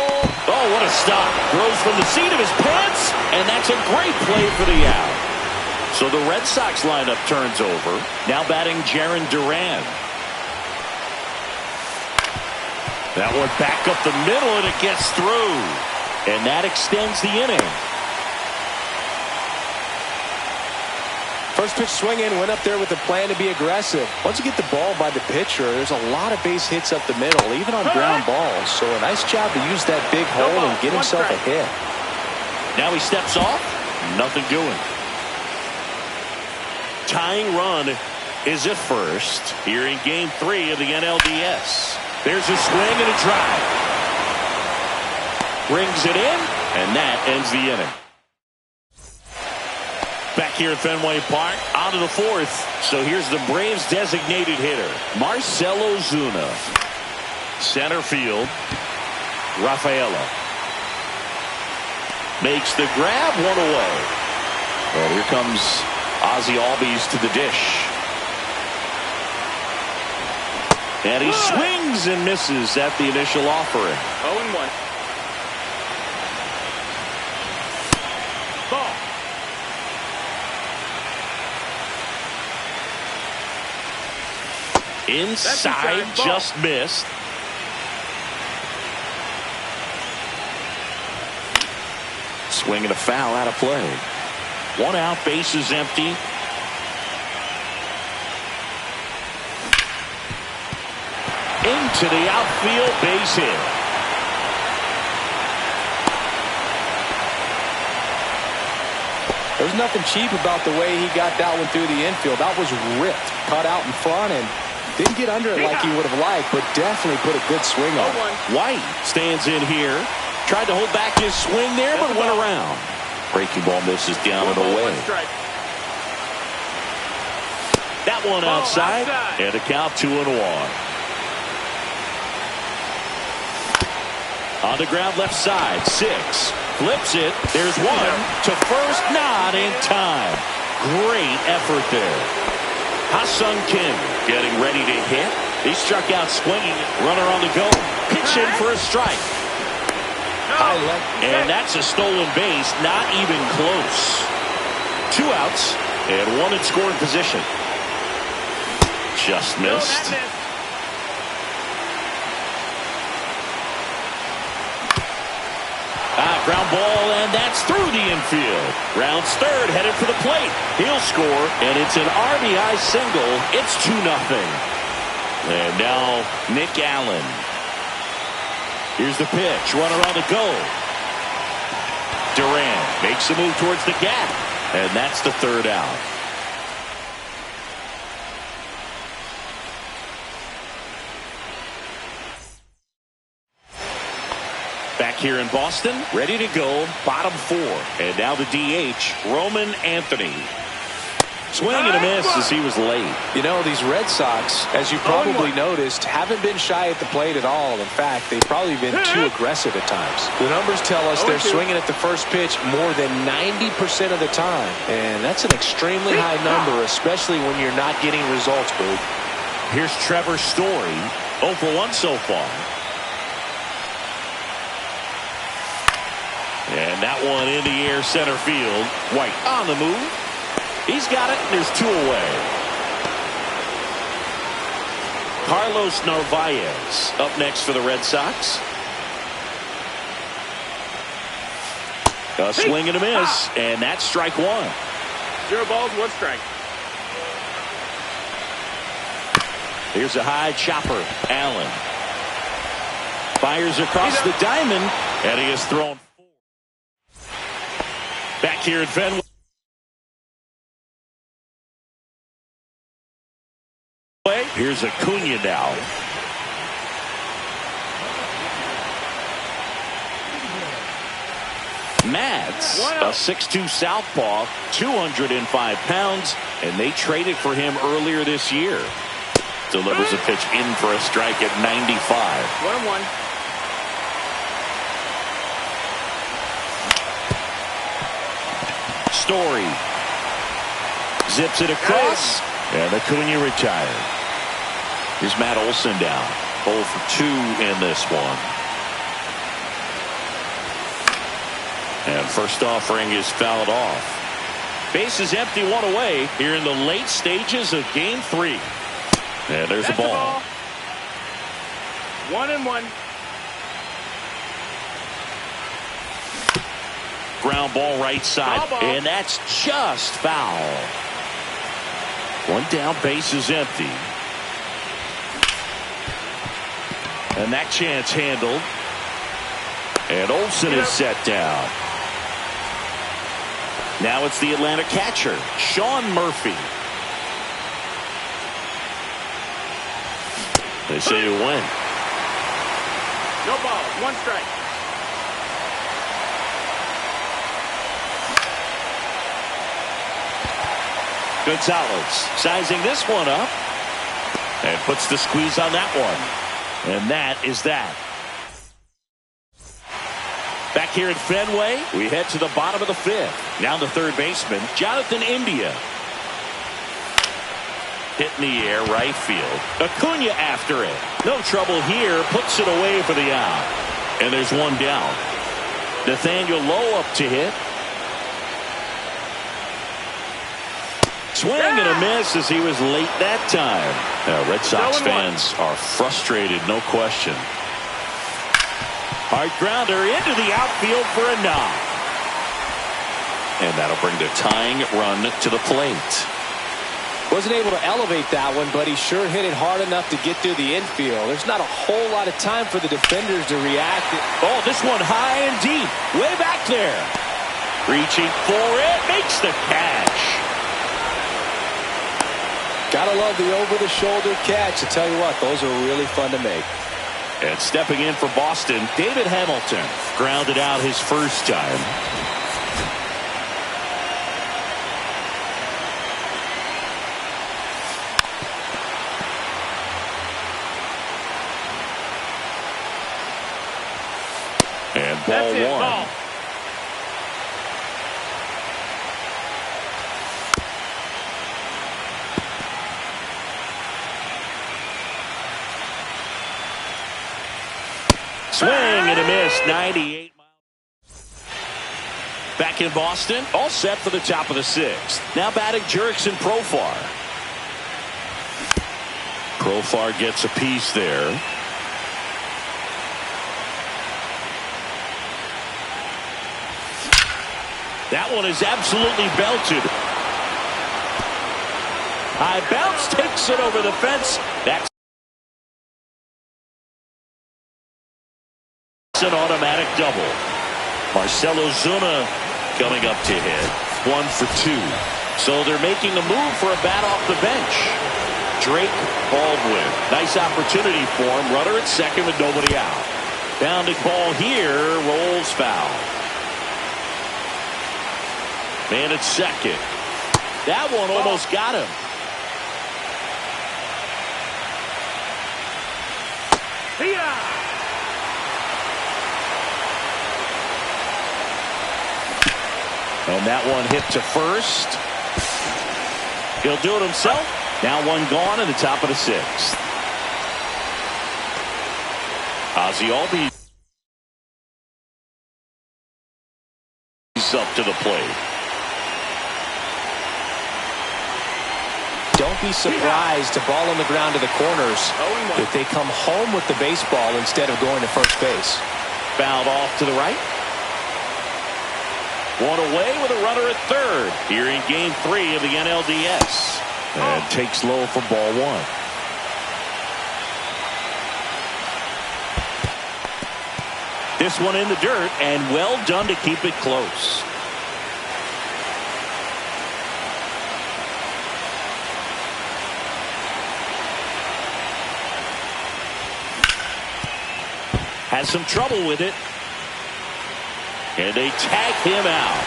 Oh, what a stop. Throws from the seat of his pants, and that's a great play for the out. So the Red Sox lineup turns over. Now batting Jarren Duran. That one back up the middle, and it gets through. And that extends the inning. First pitch swing in, went up there with a plan to be aggressive. Once you get the ball by the pitcher, there's a lot of base hits up the middle, even on ground balls. So a nice job to use that big hole and get himself a hit. Now he steps off. Nothing doing. Tying run is at first here in Game 3 of the NLDS. There's a swing and a drive. Brings it in, and that ends the inning. Back here at Fenway Park, on to the fourth. So here's the Braves' designated hitter, Marcell Ozuna. Center field, Rafaela. Makes the grab, one away. And here comes Ozzie Albies to the dish. And he swings and misses at the initial offering. 0-1. Ball. Inside, just missed. Swing and a foul out of play. One out, base is empty. Into the outfield, base hit. There's nothing cheap about the way he got that one through the infield. That was ripped, cut out in front, and didn't get under it like he would have liked, but definitely put a good swing on it. White stands in here. Tried to hold back his swing there, but went around. Breaking ball misses down and away. That one outside, and a count 2-1. On the ground left side, 6. Flips it. There's one to first, not in time. Great effort there. Ha-Sung Kim getting ready to hit. He struck out swinging. Runner on the go. Pitch in for a strike. And that's a stolen base. Not even close. 2 outs and 1 in scoring position. Just missed. Ground ball, and that's through the infield. Rounds third, headed for the plate. He'll score, and it's an RBI single. It's 2-0. And now Nick Allen. Here's the pitch. Runner on the go. Duran makes a move towards the gap, and that's the 3rd out. Back here in Boston, ready to go, bottom 4. And now the DH, Roman Anthony. Swing and a miss as he was late. You know, these Red Sox, as you probably noticed, haven't been shy at the plate at all. In fact, they've probably been too aggressive at times. The numbers tell us they're swinging at the first pitch more than 90% of the time. And that's an extremely high number, especially when you're not getting results, Boo. Here's Trevor Story, 0 for 1 so far. And that one in the air, center field. White on the move. He's got it, and there's 2 away. Carlos Narvaez up next for the Red Sox. A swing and a miss, and that's strike 1. 0 balls, 1 strike. Here's a high chopper, Allen. Fires across the diamond, and he has thrown 4. Back here at Fenway. Here's Acuna now. Mads, a 6'2 southpaw, 205 pounds, and they traded for him earlier this year. Delivers a pitch in for a strike at 95. 1-1. Story zips it across, and Acuna retired. Here's Matt Olson down. 0 for 2 in this one. And first offering is fouled off. Base is empty, 1 away here in the late stages of game 3. And there's a ball. 1-1. Ground ball right side, Ball. and that's just foul. 1 down, base is empty. And that chance handled. And Olson is set down. Now it's the Atlanta catcher, Sean Murphy. They say to win. No ball. 1 strike. Gonzalez sizing this one up and puts the squeeze on that one. And that is that. Back here at Fenway, we head to the bottom of the 5th. Now the third baseman, Jonathan India. Hit in the air, right field. Acuna after it. No trouble here. Puts it away for the out. And there's 1 down. Nathaniel Lowe up to hit. Swing and a miss as he was late that time. Now, Red Sox fans are frustrated, no question. Hard grounder into the outfield for a knock. And that'll bring the tying run to the plate. Wasn't able to elevate that one, but he sure hit it hard enough to get through the infield. There's not a whole lot of time for the defenders to react. Oh, this one high and deep. Way back there. Reaching for it. Makes the catch. Gotta love the over-the-shoulder catch. I tell you what, those are really fun to make. And stepping in for Boston, David Hamilton. Grounded out his first time. And ball 1. Ball. Swing and a miss, 98 miles. Back in Boston, all set for the top of the 6th. Now batting Jurickson Profar. Profar gets a piece there. That one is absolutely belted. High bounce takes it over the fence. That's an automatic double. Marcelo Zuna coming up to hit. 1 for 2. So they're making a move for a bat off the bench. Drake Baldwin. Nice opportunity for him. Runner at second with nobody out. Bounding ball here. Rolls foul. Man at second. That one almost got him. And that one hit to first. He'll do it himself. Now 1 gone in the top of the 6th. Ozzie Albies up to the plate. Don't be surprised to ball on the ground to the corners if they come home with the baseball instead of going to first base. Fouled off to the right. 1 away with a runner at third here in game 3 of the NLDS. And takes low for ball 1. This one in the dirt, and well done to keep it close. Has some trouble with it. And they tag him out.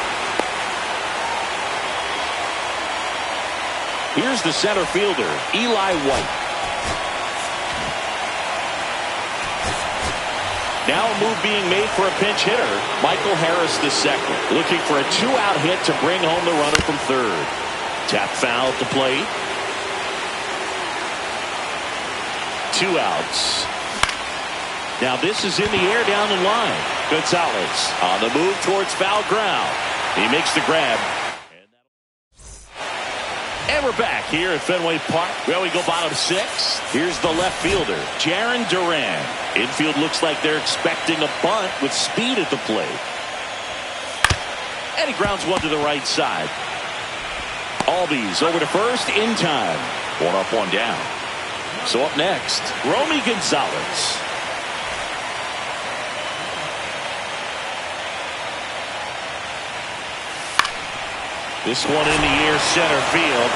Here's the center fielder, Eli White. Now a move being made for a pinch hitter, Michael Harris II, looking for a two-out hit to bring home the runner from third. Tap foul at the plate. 2 outs. Now this is in the air down the line. Gonzalez on the move towards foul ground. He makes the grab. And we're back here at Fenway Park. Well, we go bottom 6. Here's the left fielder, Jarren Duran. Infield looks like they're expecting a bunt with speed at the plate. And he grounds one to the right side. Albies over to first in time. 1 up, 1 down. So up next, Romy Gonzalez. This one in the air center field.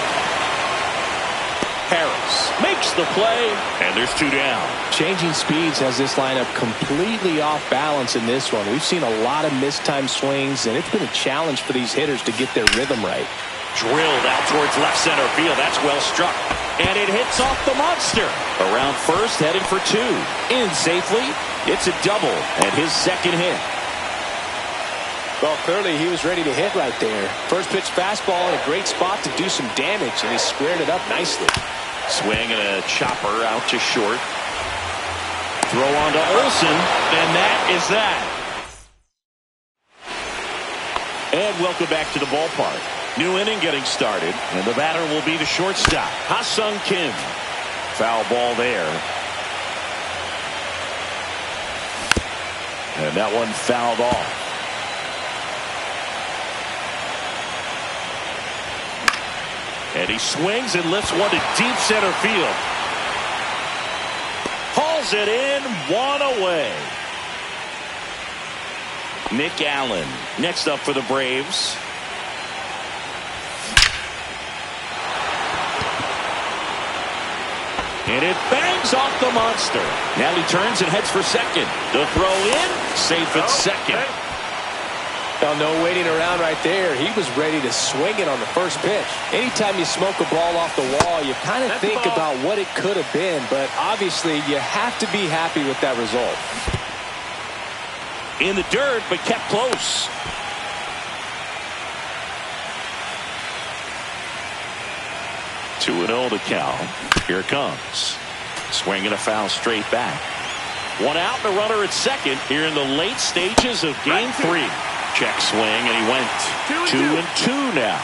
Harris makes the play, and there's 2 down. Changing speeds has this lineup completely off balance in this one. We've seen a lot of mistimed swings, and it's been a challenge for these hitters to get their rhythm right. Drilled out towards left center field. That's well struck. And it hits off the monster. Around first, heading for 2. In safely. It's a double, and his second hit. Well, clearly he was ready to hit right there. First pitch fastball in a great spot to do some damage, and he squared it up nicely. Swing and a chopper out to short. Throw on to Olsen, and that is that. And welcome back to the ballpark. New inning getting started, and the batter will be the shortstop, Ha-Sung Kim. Foul ball there. And that one fouled off. And he swings and lifts one to deep center field. Hauls it in, 1 away. Nick Allen next up for the Braves. And it bangs off the monster. Now he turns and heads for second. The throw in, safe at second. Well, no waiting around right there. He was ready to swing it on the first pitch. Anytime you smoke a ball off the wall, you kind of think about what it could have been, but obviously you have to be happy with that result. In the dirt, but kept close. Two and 0 to count. Here it comes. Swing and a foul straight back. 1 out and a runner at second here in the late stages of game 3. Check swing, and he went 2 and 2 now.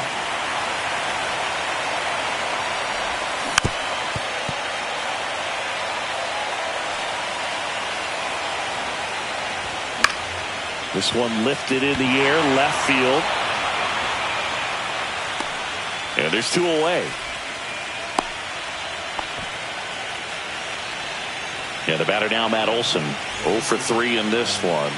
This one lifted in the air, left field. And there's 2 away. And the batter now, Matt Olson, 0 for 3 in this one.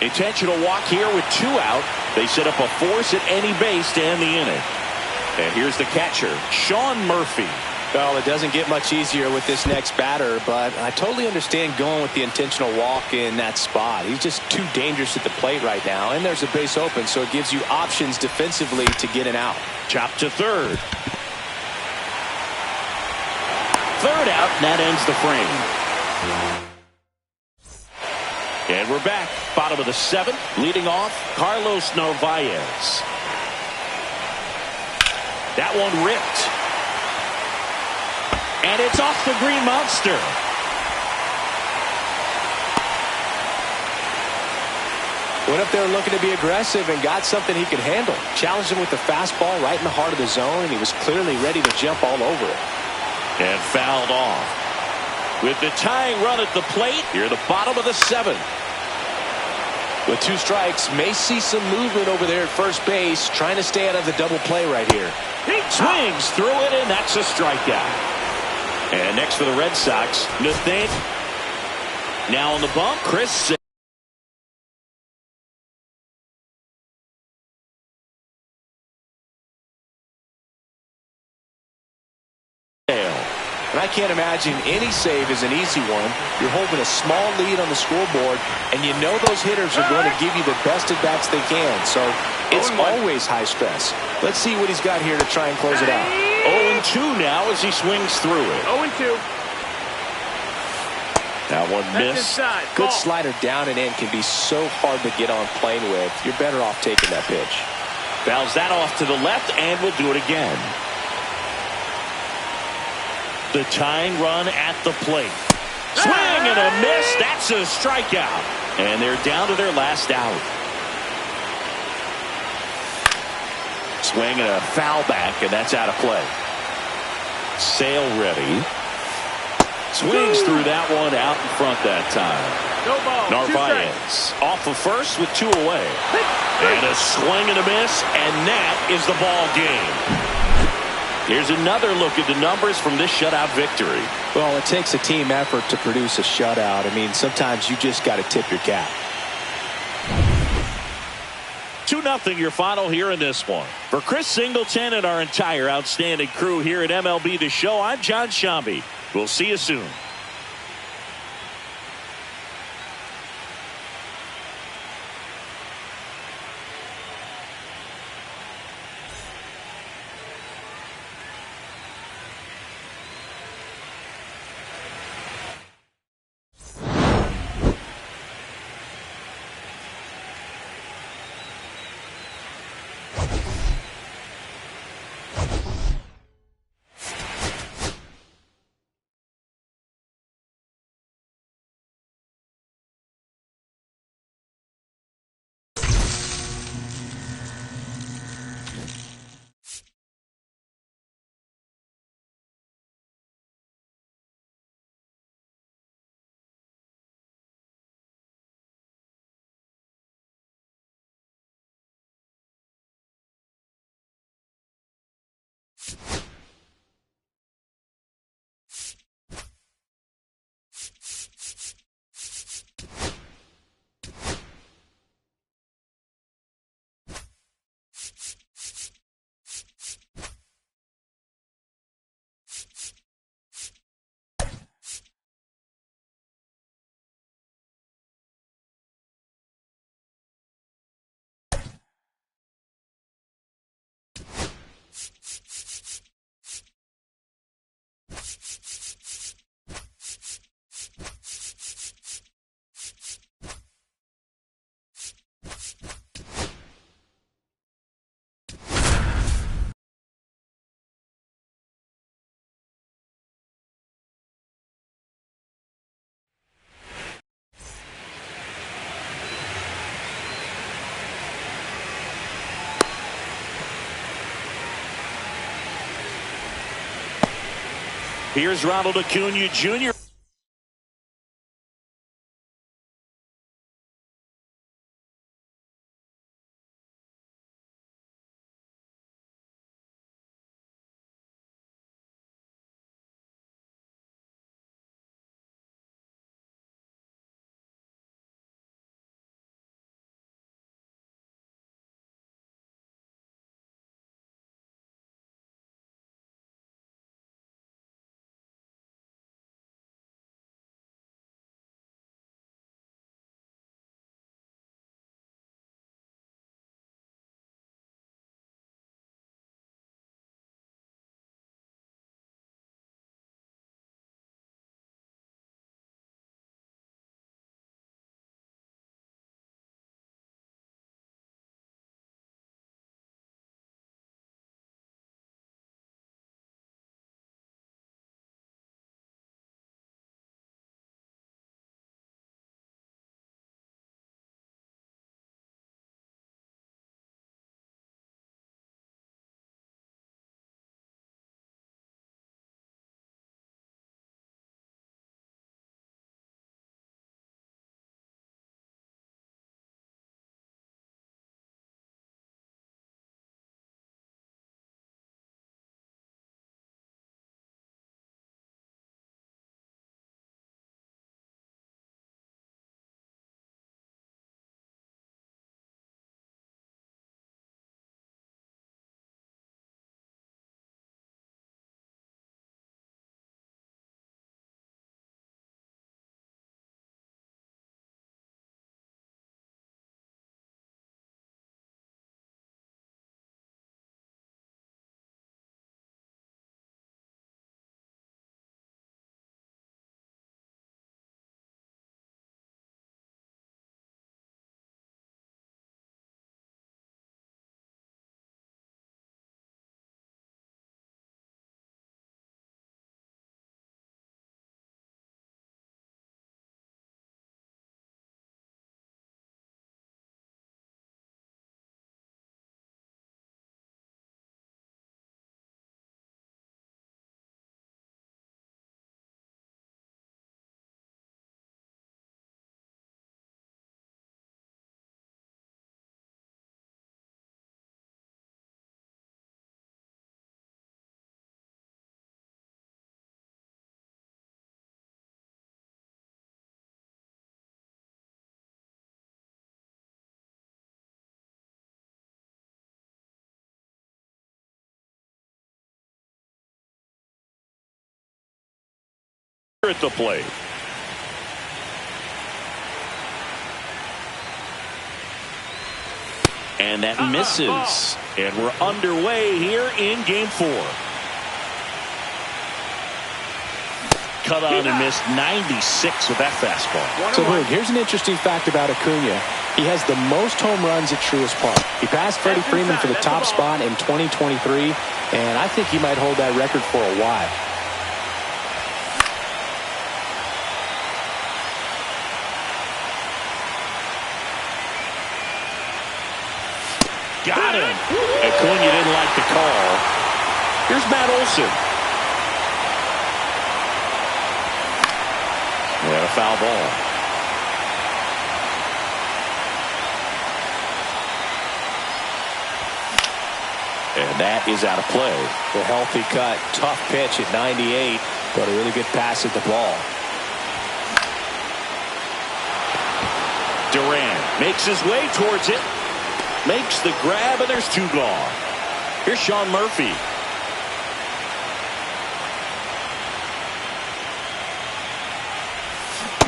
Intentional walk here with 2 out. They set up a force at any base to end the inning. And here's the catcher, Sean Murphy. Well, it doesn't get much easier with this next batter, but I totally understand going with the intentional walk in that spot. He's just too dangerous at the plate right now, and there's a base open, so it gives you options defensively to get an out. Chop to third. Third out, and that ends the frame. And we're back. Bottom of the 7th. Leading off, Carlos Narvaez. That one ripped. And it's off the green monster. Went up there looking to be aggressive and got something he could handle. Challenged him with the fastball right in the heart of the zone, and he was clearly ready to jump all over it. And fouled off. With the tying run at the plate, here the bottom of the 7th. With 2 strikes, may see some movement over there at first base, trying to stay out of the double play right here. He swings through it, and that's a strikeout. And next for the Red Sox, Nathan. Now on the bump, Chris Sale. And I can't imagine any save is an easy one. You're holding a small lead on the scoreboard, and you know those hitters are going to give you the best at-bats they can. So it's always high stress. Let's see what he's got here to try and close it out. 0-2 now as he swings through it. 0-2. That one missed. Good slider down and in can be so hard to get on plane with. You're better off taking that pitch. Fouls that off to the left, and will do it again. The tying run at the plate. Swing and a miss. That's a strikeout. And they're down to their last out. Swing and a foul back, and that's out of play. Sale ready. Swings through that one out in front that time. No ball. Narvaez off of first with 2 away. And a swing and a miss, and that is the ball game. Here's another look at the numbers from this shutout victory. Well, it takes a team effort to produce a shutout. I mean, sometimes you just got to tip your cap. 2-0 your final here in this one. For Chris Singleton and our entire outstanding crew here at MLB The Show, I'm John Shambi. We'll see you soon. Here's Ronald Acuna Jr. at the plate. And that misses. And we're underway here in game 4. Cut on and missed 96 with that fastball. So, Boog, here's an interesting fact about Acuna. He has the most home runs at Truist Park. He passed Freddie Freeman for the top spot in 2023, and I think he might hold that record for a while. Got him. Acuna didn't like the call. Here's Matt Olson. And a foul ball. And that is out of play. A healthy cut. Tough pitch at 98, but a really good pass at the ball. Duran makes his way towards it. Makes the grab, and there's 2 gone. Here's Sean Murphy.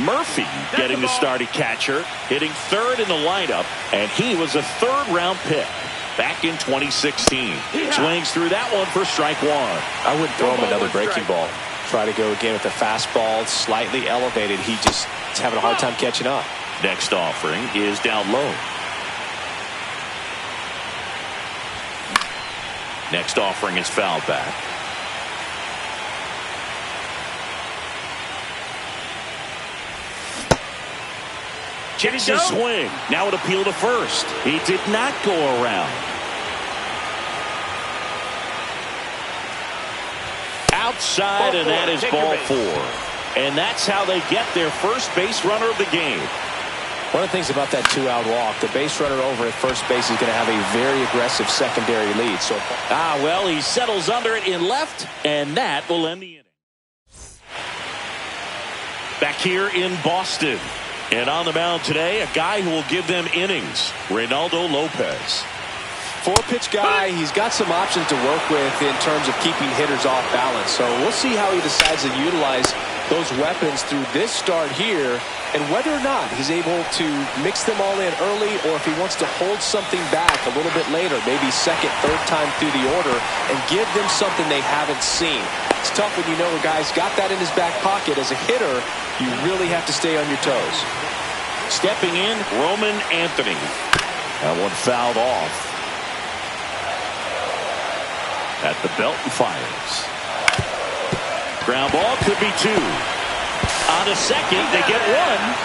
Murphy getting the start at catcher, hitting 3rd in the lineup, and he was a 3rd-round pick back in 2016. Swings through that one for strike 1. I wouldn't throw him another breaking ball. Try to go again with the fastball, slightly elevated. He just is having a hard time catching up. Next offering is down low. Next offering is fouled back. Checks his swing. Now it appeal to first. He did not go around. Outside, and that is ball 4. And that's how they get their first base runner of the game. One of the things about that 2-out walk, the base runner over at first base is going to have a very aggressive secondary lead. So, well, he settles under it in left, and that will end the inning. Back here in Boston. And on the mound today, a guy who will give them innings, Reynaldo Lopez. 4-pitch guy. He's got some options to work with in terms of keeping hitters off balance. So we'll see how he decides to utilize those weapons through this start here, and whether or not he's able to mix them all in early, or if he wants to hold something back a little bit later, maybe second, third time through the order, and give them something they haven't seen. It's tough when you know a guy's got that in his back pocket. As a hitter, you really have to stay on your toes. Stepping in, Roman Anthony. That one fouled off. At the belt and fires. Ground ball could be 2. On a second, they get 1,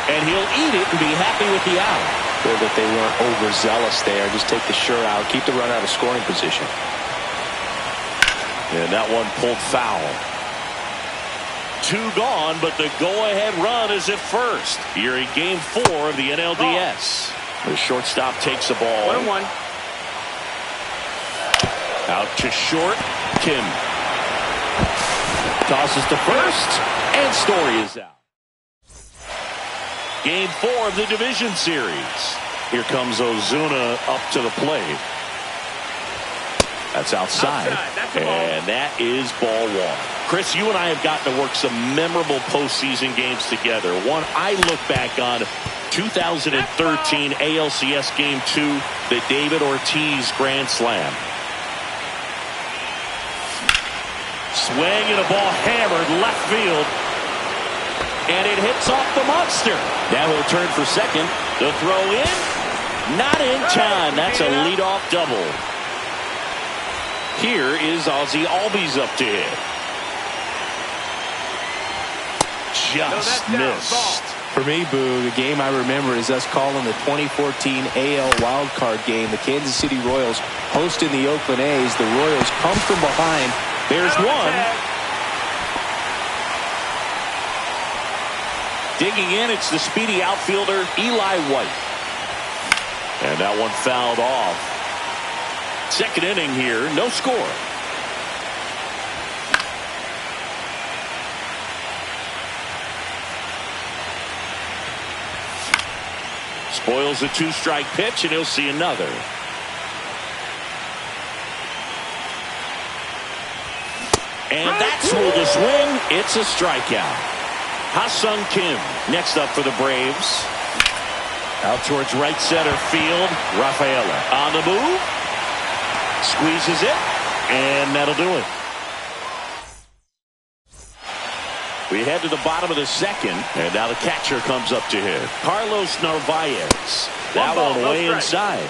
and he'll eat it and be happy with the out. Feel that they weren't overzealous there. Just take the sure out, keep the runner out of scoring position. And that one pulled foul. 2 gone, but the go-ahead run is at first. Here in game 4 of the NLDS. The shortstop takes the ball. 1-1. Out to short. Kim tosses to first, and Story is out. Game 4 of the division series. Here comes Ozuna up to the plate. That's outside. And that is ball 1. Chris, you and I have gotten to work some memorable postseason games together. One I look back on, 2013 ALCS Game 2, the David Ortiz Grand Slam. Swing and a ball hammered left field. And it hits off the monster. Now he'll turn for second. The throw in. Not in time. That's a leadoff double. Here is Ozzie Albies up to hit. Just missed. For me, Boo, the game I remember is us calling the 2014 AL wildcard game. The Kansas City Royals hosting the Oakland A's. The Royals come from behind. There's one. Digging in, it's the speedy outfielder, Eli White. And that one fouled off. Second inning here, no score. Spoils a 2-strike pitch, and he'll see another. And that's ruled a swing. It's a strikeout. Ha-Sung Kim next up for the Braves. Out towards right center field. Rafaela on the move. Squeezes it. And that'll do it. We head to the bottom of the second. And now the catcher comes up to hit. Carlos Narvaez. That one way inside.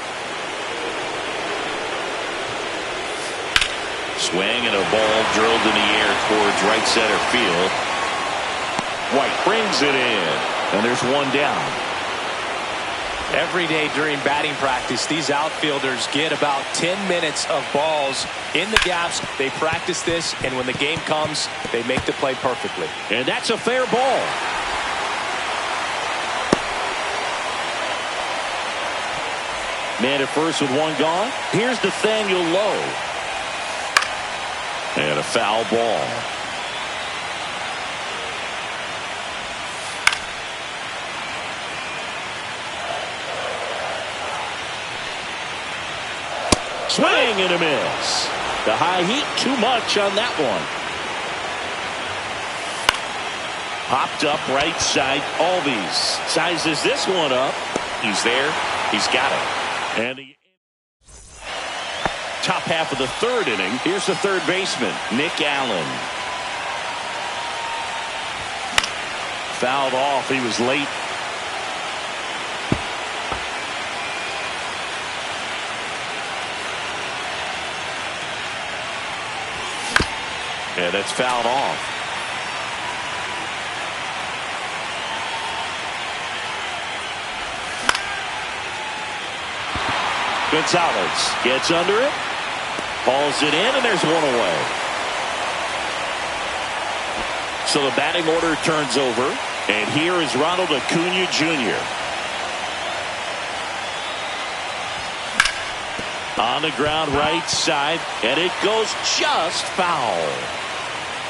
Swing and a ball drilled in the air towards right center field. White brings it in. And there's one down. Every day during batting practice, these outfielders get about 10 minutes of balls in the gaps. They practice this, and when the game comes, they make the play perfectly. And that's a fair ball. Man at first with one gone. Here's Nathaniel Lowe. And a foul ball. Swing and a miss. The high heat, too much on that one. Popped up right side. Albies sizes this one up. He's there. He's got it. And the top half of the third inning. Here's the third baseman, Nick Allen. Fouled off. He was late. Yeah, that's fouled off. Gonzalez gets under it. Hauls it in, and there's one away. So the batting order turns over. And here is Ronald Acuna Jr. On the ground right side, and it goes just foul.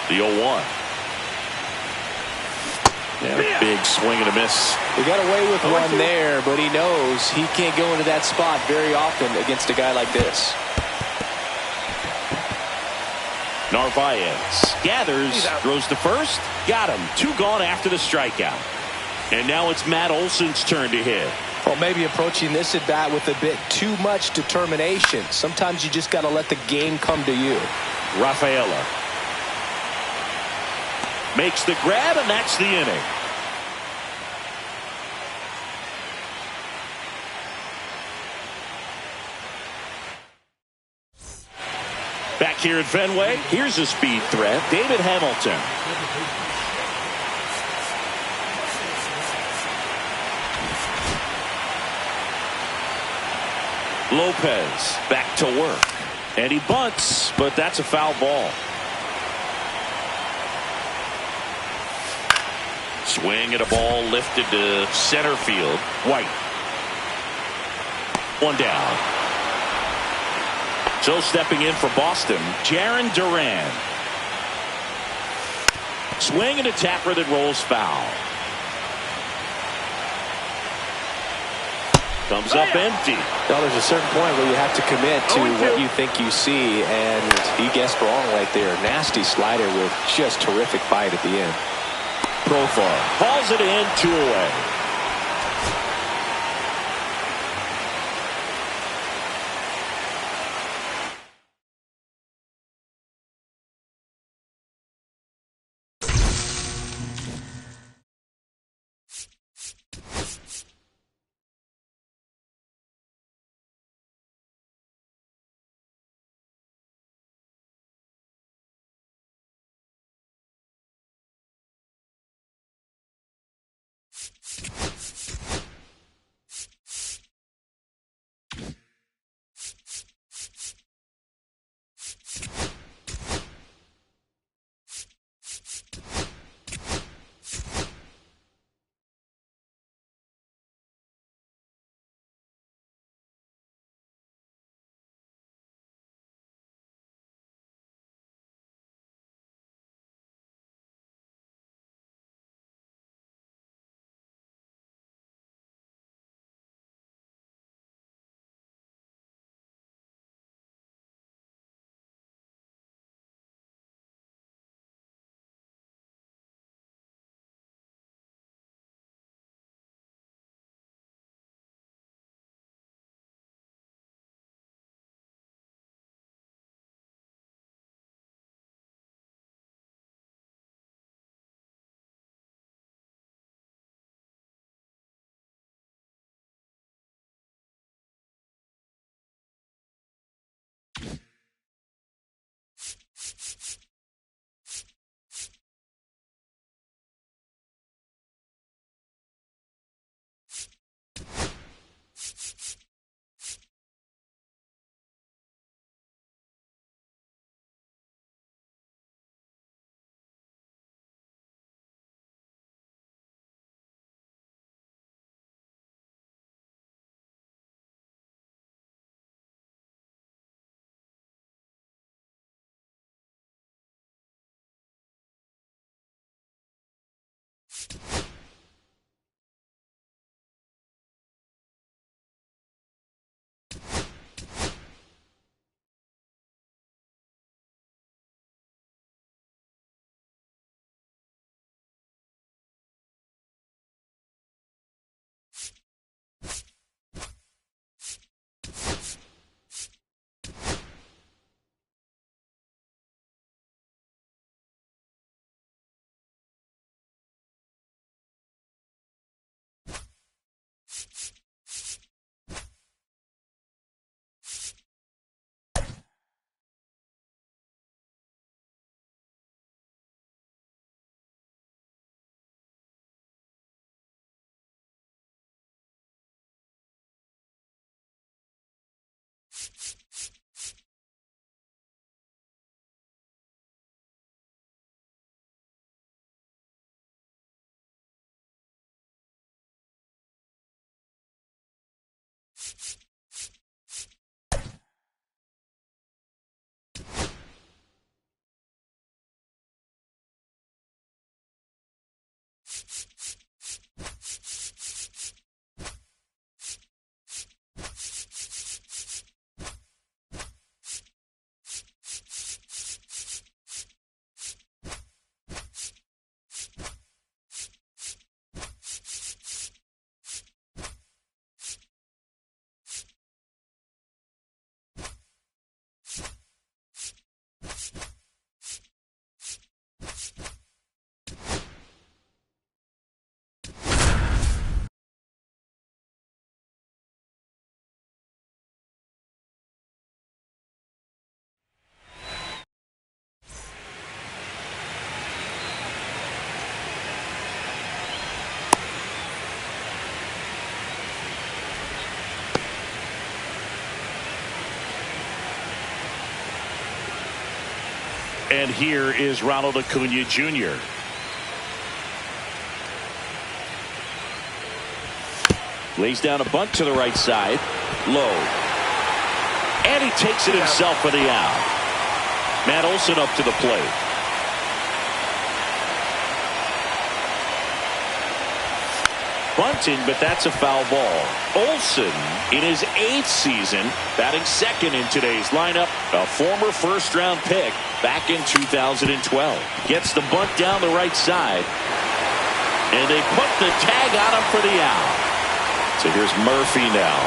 The 0-1. Yeah, big swing and a miss. He got away with one there, but he knows he can't go into that spot very often against a guy like this. Narvaez gathers, throws to first, got him. 2 gone after the strikeout. And now it's Matt Olson's turn to hit. Well, maybe approaching this at bat with a bit too much determination. Sometimes you just got to let the game come to you. Rafaela makes the grab, and that's the inning. Back here at Fenway, here's a speed threat, David Hamilton. Lopez back to work. And he bunts, but that's a foul ball. Swing at a ball lifted to center field. White. One down. So stepping in for Boston, Jarren Duran. Swing and a tapper that rolls foul. Comes up empty. Well, there's a certain point where you have to commit to what you think you see, and he guessed wrong right there. Nasty slider with just terrific bite at the end. Profar hauls it in, 2 away. And here is Ronald Acuna Jr. Lays down a bunt to the right side. Low. And he takes it himself for the out. Matt Olson up to the plate. Bunting, but that's a foul ball. Olson, in his 8th season, batting second in today's lineup, a former first-round pick back in 2012. Gets the bunt down the right side, and they put the tag on him for the out. So here's Murphy now.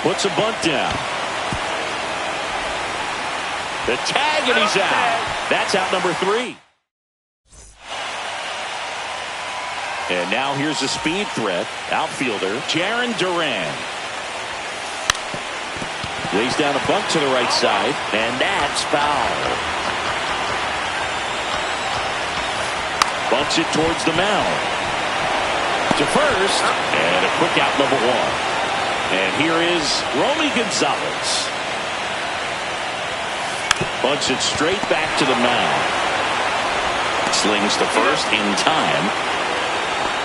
Puts a bunt down. The tag, and he's out. That's out number 3. And now here's a speed threat. Outfielder, Jarren Duran. Lays down a bunt to the right side, and that's foul. Bunts it towards the mound. To first, and a quick out number 1. And here is Romy Gonzalez. Bunts it straight back to the mound. Slings to first in time.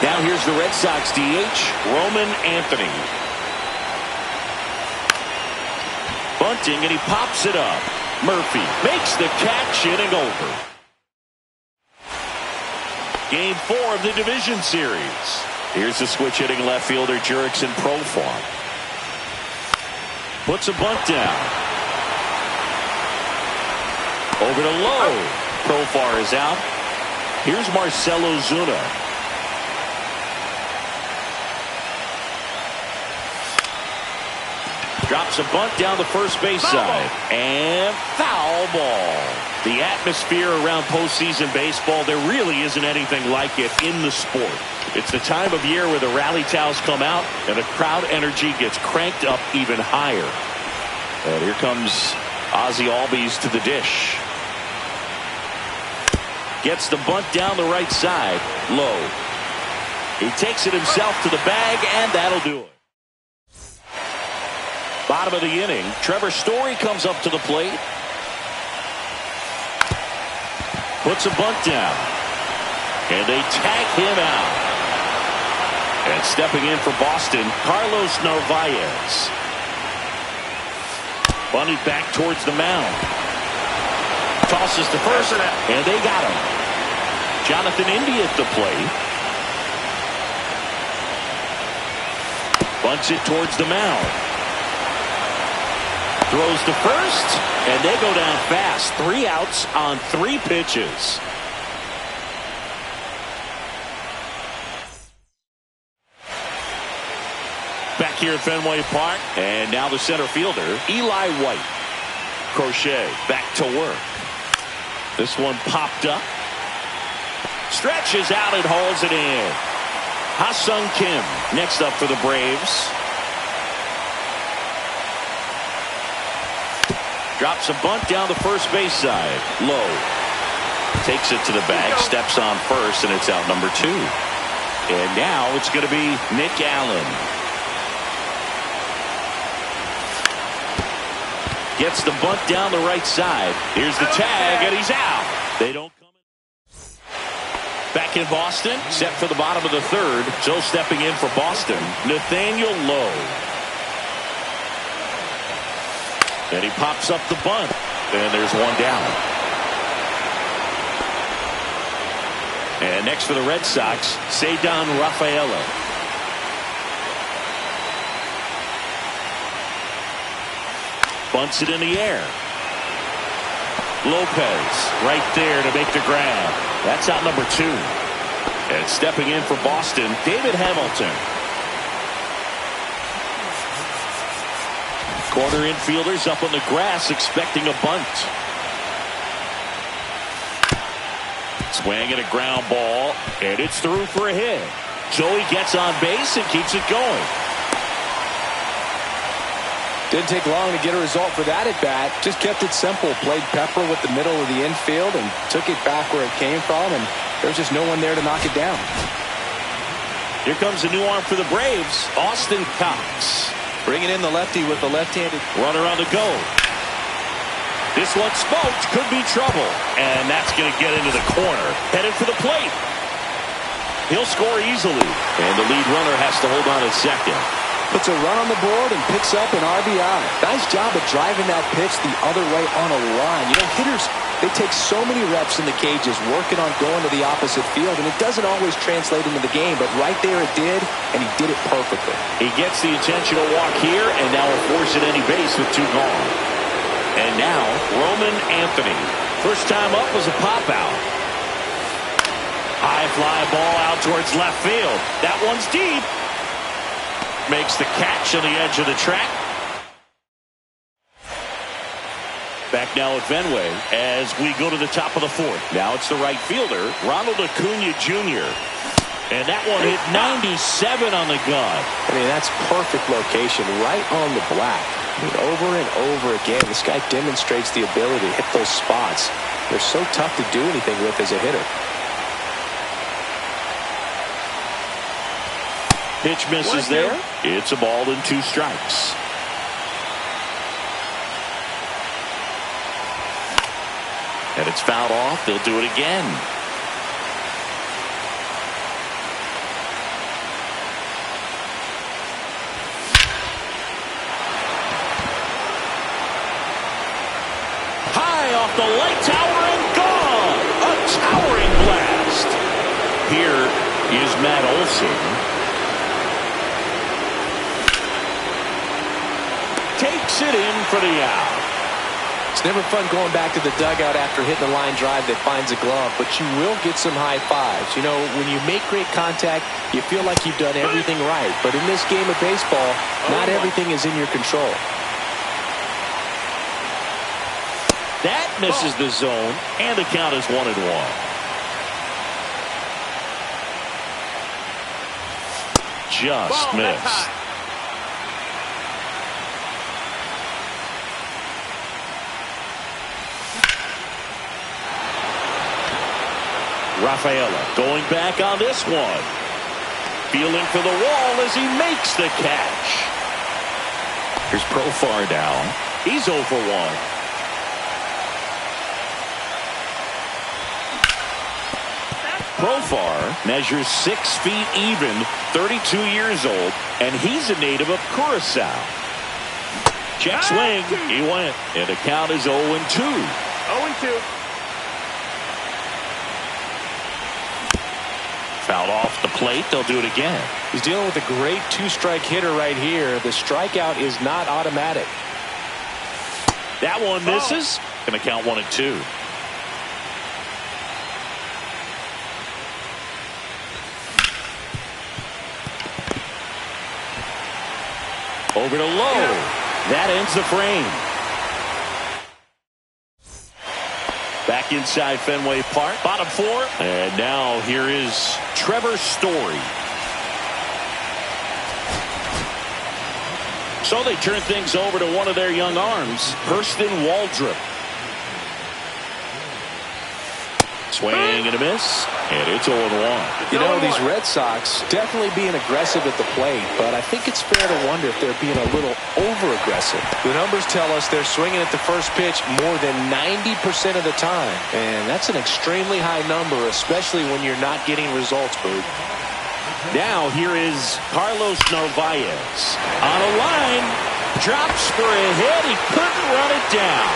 Now here's the Red Sox DH, Roman Anthony. Bunting, and he pops it up. Murphy makes the catch, inning over. Game 4 of the division series. Here's the switch hitting left fielder Jurickson Profar. Puts a bunt down. Over to Lowe. Profar is out. Here's Marcell Ozuna. Drops a bunt down the first base side. And foul ball. The atmosphere around postseason baseball, there really isn't anything like it in the sport. It's the time of year where the rally towels come out and the crowd energy gets cranked up even higher. And here comes Ozzie Albies to the dish. Gets the bunt down the right side. Low. He takes it himself to the bag, and that'll do it. Bottom of the inning, Trevor Story comes up to the plate. Puts a bunt down. And they tag him out. And stepping in for Boston, Carlos Narvaez. Bunted back towards the mound. Tosses to first, and they got him. Jonathan India at the plate. Bunts it towards the mound. Throws to first, and they go down fast. 3 outs on 3 pitches. Back here at Fenway Park, and now the center fielder, Eli White. Crochet back to work. This one popped up. Stretches out and hauls it in. Ha-Sung Kim next up for the Braves. Drops a bunt down the first base side. Low. Takes it to the bag, steps on first, and it's out number 2. And now it's going to be Nick Allen. Gets the bunt down the right side. Here's the tag, and he's out. They don't come in. Back in Boston, set for the bottom of the 3rd. So stepping in for Boston, Nathaniel Lowe. And he pops up the bunt. And there's one down. And next for the Red Sox, Ceddanne Rafaela. Bunts it in the air. Lopez right there to make the grab. That's out number 2. And stepping in for Boston, David Hamilton. Corner infielders up on the grass expecting a bunt. Swing and a ground ball, and it's through for a hit. So he gets on base and keeps it going. Didn't take long to get a result for that at bat. Just kept it simple. Played pepper with the middle of the infield and took it back where it came from, and there's just no one there to knock it down. Here comes a new arm for the Braves, Austin Cox. Bringing in the lefty with the left-handed. Runner on the go. This one smoked. Could be trouble. And that's going to get into the corner. Headed for the plate. He'll score easily. And the lead runner has to hold on at second. Puts a run on the board and picks up an RBI. Nice job of driving that pitch the other way on a line. You know, hitters, they take so many reps in the cages working on going to the opposite field, and it doesn't always translate into the game, but right there it did, and he did it perfectly. He gets the intentional walk here, and now will force at any base with 2 gone. And now, Roman Anthony. First time up was a pop-out. High fly ball out towards left field. That one's deep. Makes the catch on the edge of the track. Back now at Fenway as we go to the top of the 4th. Now it's the right fielder, Ronald Acuna Jr. And that one hit 97 on the gun. I mean, that's perfect location, right on the black. I mean, over and over again, this guy demonstrates the ability to hit those spots. They're so tough to do anything with as a hitter. Pitch misses there. It's a ball and 2 strikes. And it's fouled off. They'll do it again. High off the light tower and gone. A towering blast. Here is Matt Olson. Takes it in for the out. It's never fun going back to the dugout after hitting a line drive that finds a glove, but you will get some high fives. You know, when you make great contact, you feel like you've done everything right. But in this game of baseball, not everything is in your control. That misses the zone, and the count is 1-1. Just missed. Rafaela going back on this one. Feeling for the wall as he makes the catch. Here's Profar down. He's 0 for 1. Profar measures 6 feet even, 32 years old, and he's a native of Curacao. Check swing. He went, and the count is 0-2. 0-2. Fouled off the plate. They'll do it again. He's dealing with a great 2-strike hitter right here. The strikeout is not automatic. That one misses. Going to count 1-2. Over to low. That ends the frame. Back inside Fenway Park. Bottom 4. And now here is Trevor Story. So they turn things over to one of their young arms, Hurston Waldrop. Swing and a miss, and it's 0-1. You know, these Red Sox definitely being aggressive at the plate, but I think it's fair to wonder if they're being a little over-aggressive. The numbers tell us they're swinging at the first pitch more than 90% of the time, and that's an extremely high number, especially when you're not getting results, Boog. Now here is Carlos Narvaez. On a line, drops for a hit. He couldn't run it down.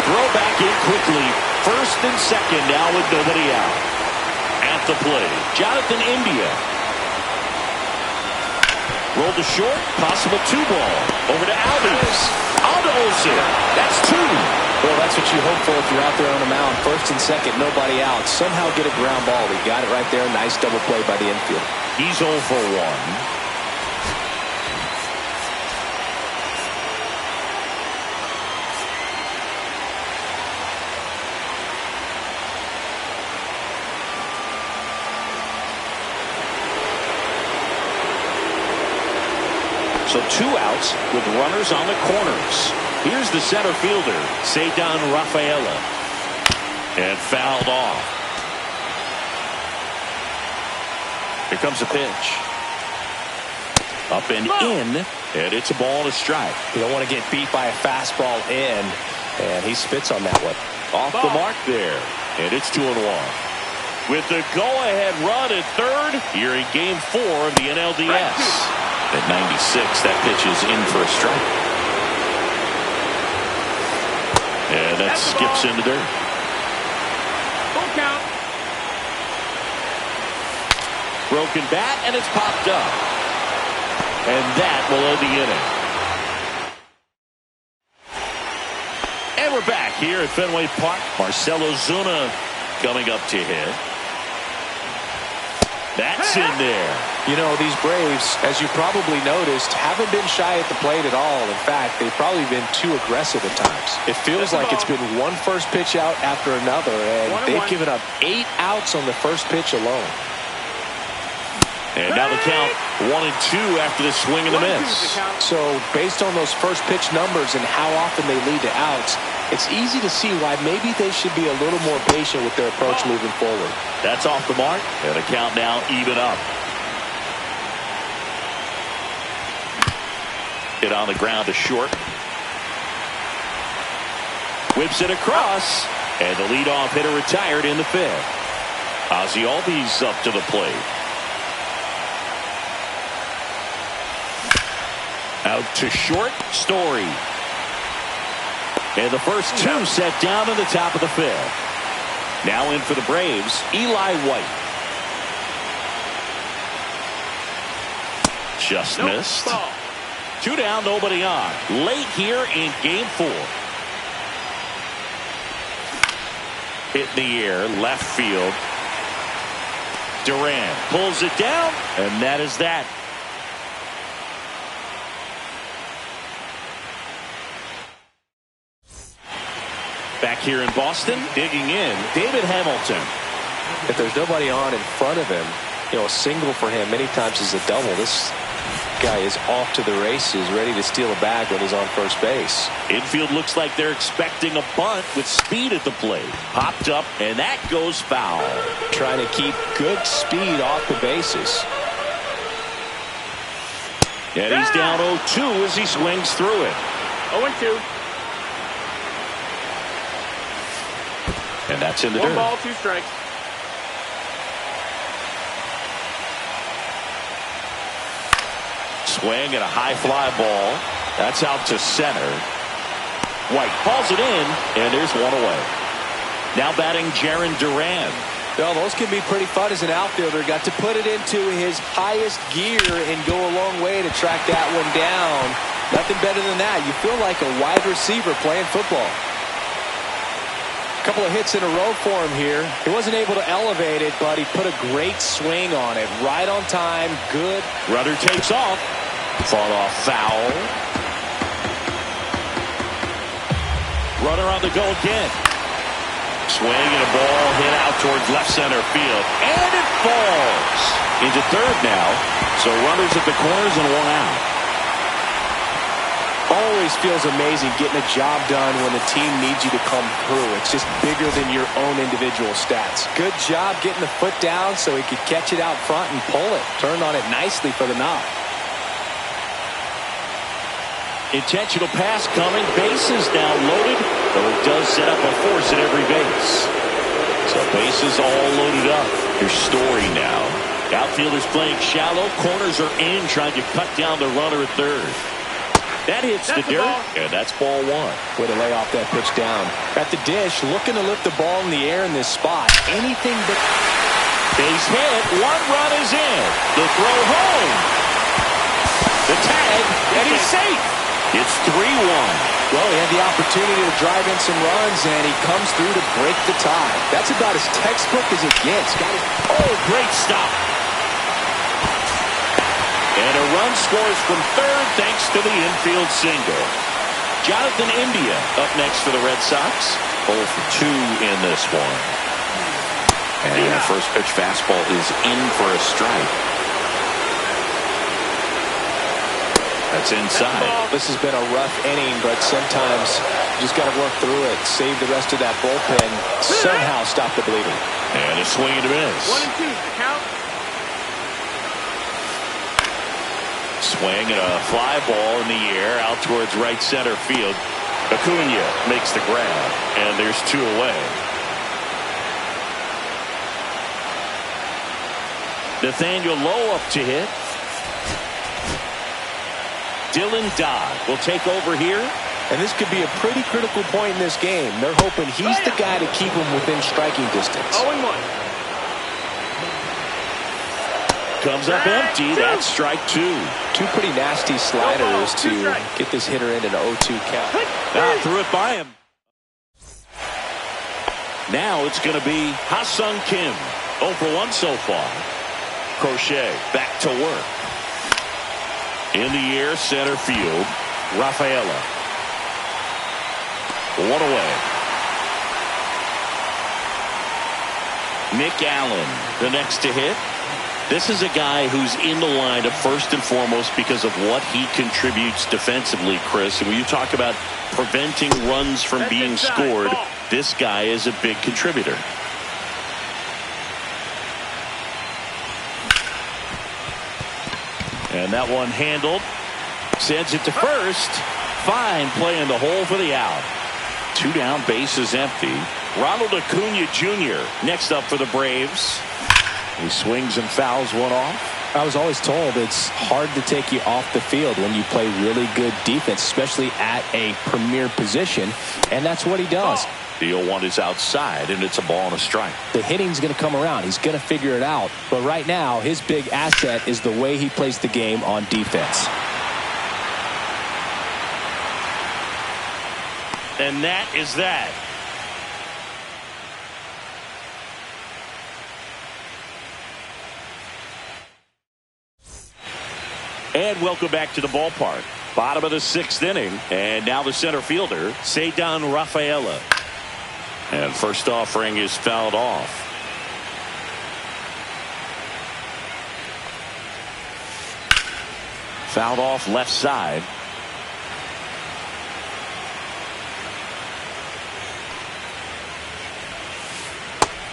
Throw back in quickly. First and second now with nobody out. At the plate, Jonathan India. Rolled to short, possible 2-ball. Over to Albies. On to Olsen. That's 2. Well, that's what you hope for if you're out there on the mound. First and second, nobody out. Somehow get a ground ball. He got it right there. Nice double play by the infield. He's 0 for 1. So 2 outs with runners on the corners. Here's the center fielder, Ceddanne Rafaela. And fouled off. Here comes a pitch. Up and in, and it's a ball and a strike. You don't want to get beat by a fastball in, and he spits on that one. Off the mark there, and it's 2-1. With the go-ahead run at third, here in Game 4 of the NLDS. At 96, that pitch is in for a strike. And that skips into dirt. Full count. Broken bat, and it's popped up. And that will end the inning. And we're back here at Fenway Park. Marcell Ozuna coming up to hit. That's in there. You know, these Braves, as you probably noticed, haven't been shy at the plate at all. In fact, they've probably been too aggressive at times. It feels like it's been one first pitch out after another, and they've given up 8 outs on the first pitch alone. And now the count 1-2 after the swing and the miss. So based on those first pitch numbers and how often they lead to outs, it's easy to see why maybe they should be a little more patient with their approach moving forward. That's off the mark, and the count now even up. Hit on the ground to short. Whips it across, and the leadoff hitter retired in the 5th. Ozzie Albies up to the plate. Out to short, Story. And the first 2 set down in the top of the 5th. Now in for the Braves, Eli White. Just missed. Ball. 2 down, nobody on. Late here in Game 4. Hit in the air, left field. Duran pulls it down, and that is that. Back here in Boston, digging in, David Hamilton. If there's nobody on in front of him, you know, a single for him many times is a double. This guy is off to the races, ready to steal a bag when he's on first base. Infield looks like they're expecting a bunt with speed at the plate. Popped up, and that goes foul. Trying to keep good speed off the bases. And he's down 0-2 as he swings through it. 0-2. And that's in the 1 dirt. ball, 2 strikes. Swing and a high fly ball. That's out to center. White hauls it in, and there's 1 away. Now batting Jarren Duran. Well, those can be pretty fun as an outfielder. Got to put it into his highest gear and go a long way to track that one down. Nothing better than that. You feel like a wide receiver playing football. Couple of hits in a row for him here. He wasn't able to elevate it, but he put a great swing on it. Right on time. Good. Rudder takes off. Fought off foul. Runner on the go again. Swing and a ball hit out towards left center field. And it falls into third now. So runners at the corners and 1 out. Always feels amazing getting a job done when the team needs you to come through. It's just bigger than your own individual stats. Good job getting the foot down so he could catch it out front and pull it. Turned on it nicely for the knock. Intentional pass coming. Bases now loaded, though it does set up a force at every base. So bases all loaded up. Your Story now. Outfielders playing shallow. Corners are in, trying to cut down the runner at third. That hits the dirt, and that's ball 1. Way to lay off that pitch down. At the dish, looking to lift the ball in the air in this spot. Anything but... Base hit. 1 run is in. The throw home. The tag, and he's safe. It's 3-1. Well, he had the opportunity to drive in some runs, and he comes through to break the tie. That's about as textbook as it gets. Oh, great stop. And a run scores from third thanks to the infield single. Jonathan India up next for the Red Sox. 0 for 2 in this one. And the first pitch fastball is in for a strike. That's inside. This has been a rough inning, but sometimes you just got to work through it. Save the rest of that bullpen. Somehow stop the bleeding. And a swing and a miss. 1-2 the count. swing and a fly ball in the air out towards right center field. Acuna makes the grab, and there's 2 away. Nathaniel Lowe up to hit. Dylan Dodd will take over here. And this could be a pretty critical point in this game. They're hoping he's the guy to keep them within striking distance. 0-1. Comes up empty. That's strike 2. 2 pretty nasty sliders to get this hitter into the 0-2 count. Threw it by him. Now it's going to be Ha-Sung Kim. 0 for 1 so far. Crochet back to work. In the air, center field. Rafaela. 1 away. Nick Allen, the next to hit. This is a guy who's in the lineup first and foremost because of what he contributes defensively, Chris. And when you talk about preventing runs from being scored, this guy is a big contributor. And that one handled. Sends it to first. Fine play in the hole for the out. 2 down, bases empty. Ronald Acuna Jr. next up for the Braves. He swings and fouls one off. I was always told it's hard to take you off the field when you play really good defense, especially at a premier position, and that's what he does. The 0-1 is outside, and it's a ball and a strike. The hitting's going to come around. He's going to figure it out. But right now, his big asset is the way he plays the game on defense. And that is that. And welcome back to the ballpark. Bottom of the 6th inning. And now the center fielder, Ceddanne Rafaela. And first offering is fouled off. Fouled off left side.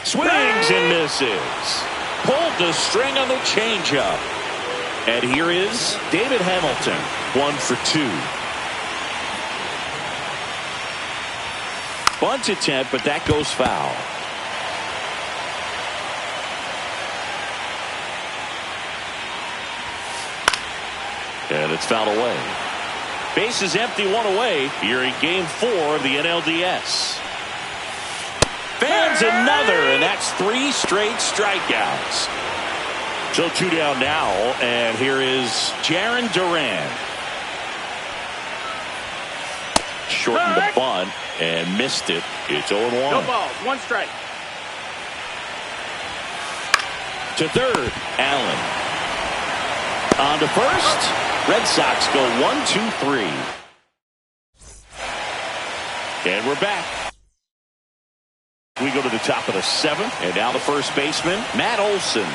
Swings and misses. Pulled the string on the changeup. And here is David Hamilton, 1 for 2. Bunt attempt, but that goes foul. And it's fouled away. Bases empty, 1 away. Here in game 4 of the NLDS. Fans another, and that's 3 straight strikeouts. So 2 down now, and here is Jarren Duran. Shortened the bunt and missed it. It's 0-1. No balls, 1 strike. To third, Allen. On to first. Red Sox go 1-2-3. And we're back. We go to the top of the 7th, and now the first baseman, Matt Olson.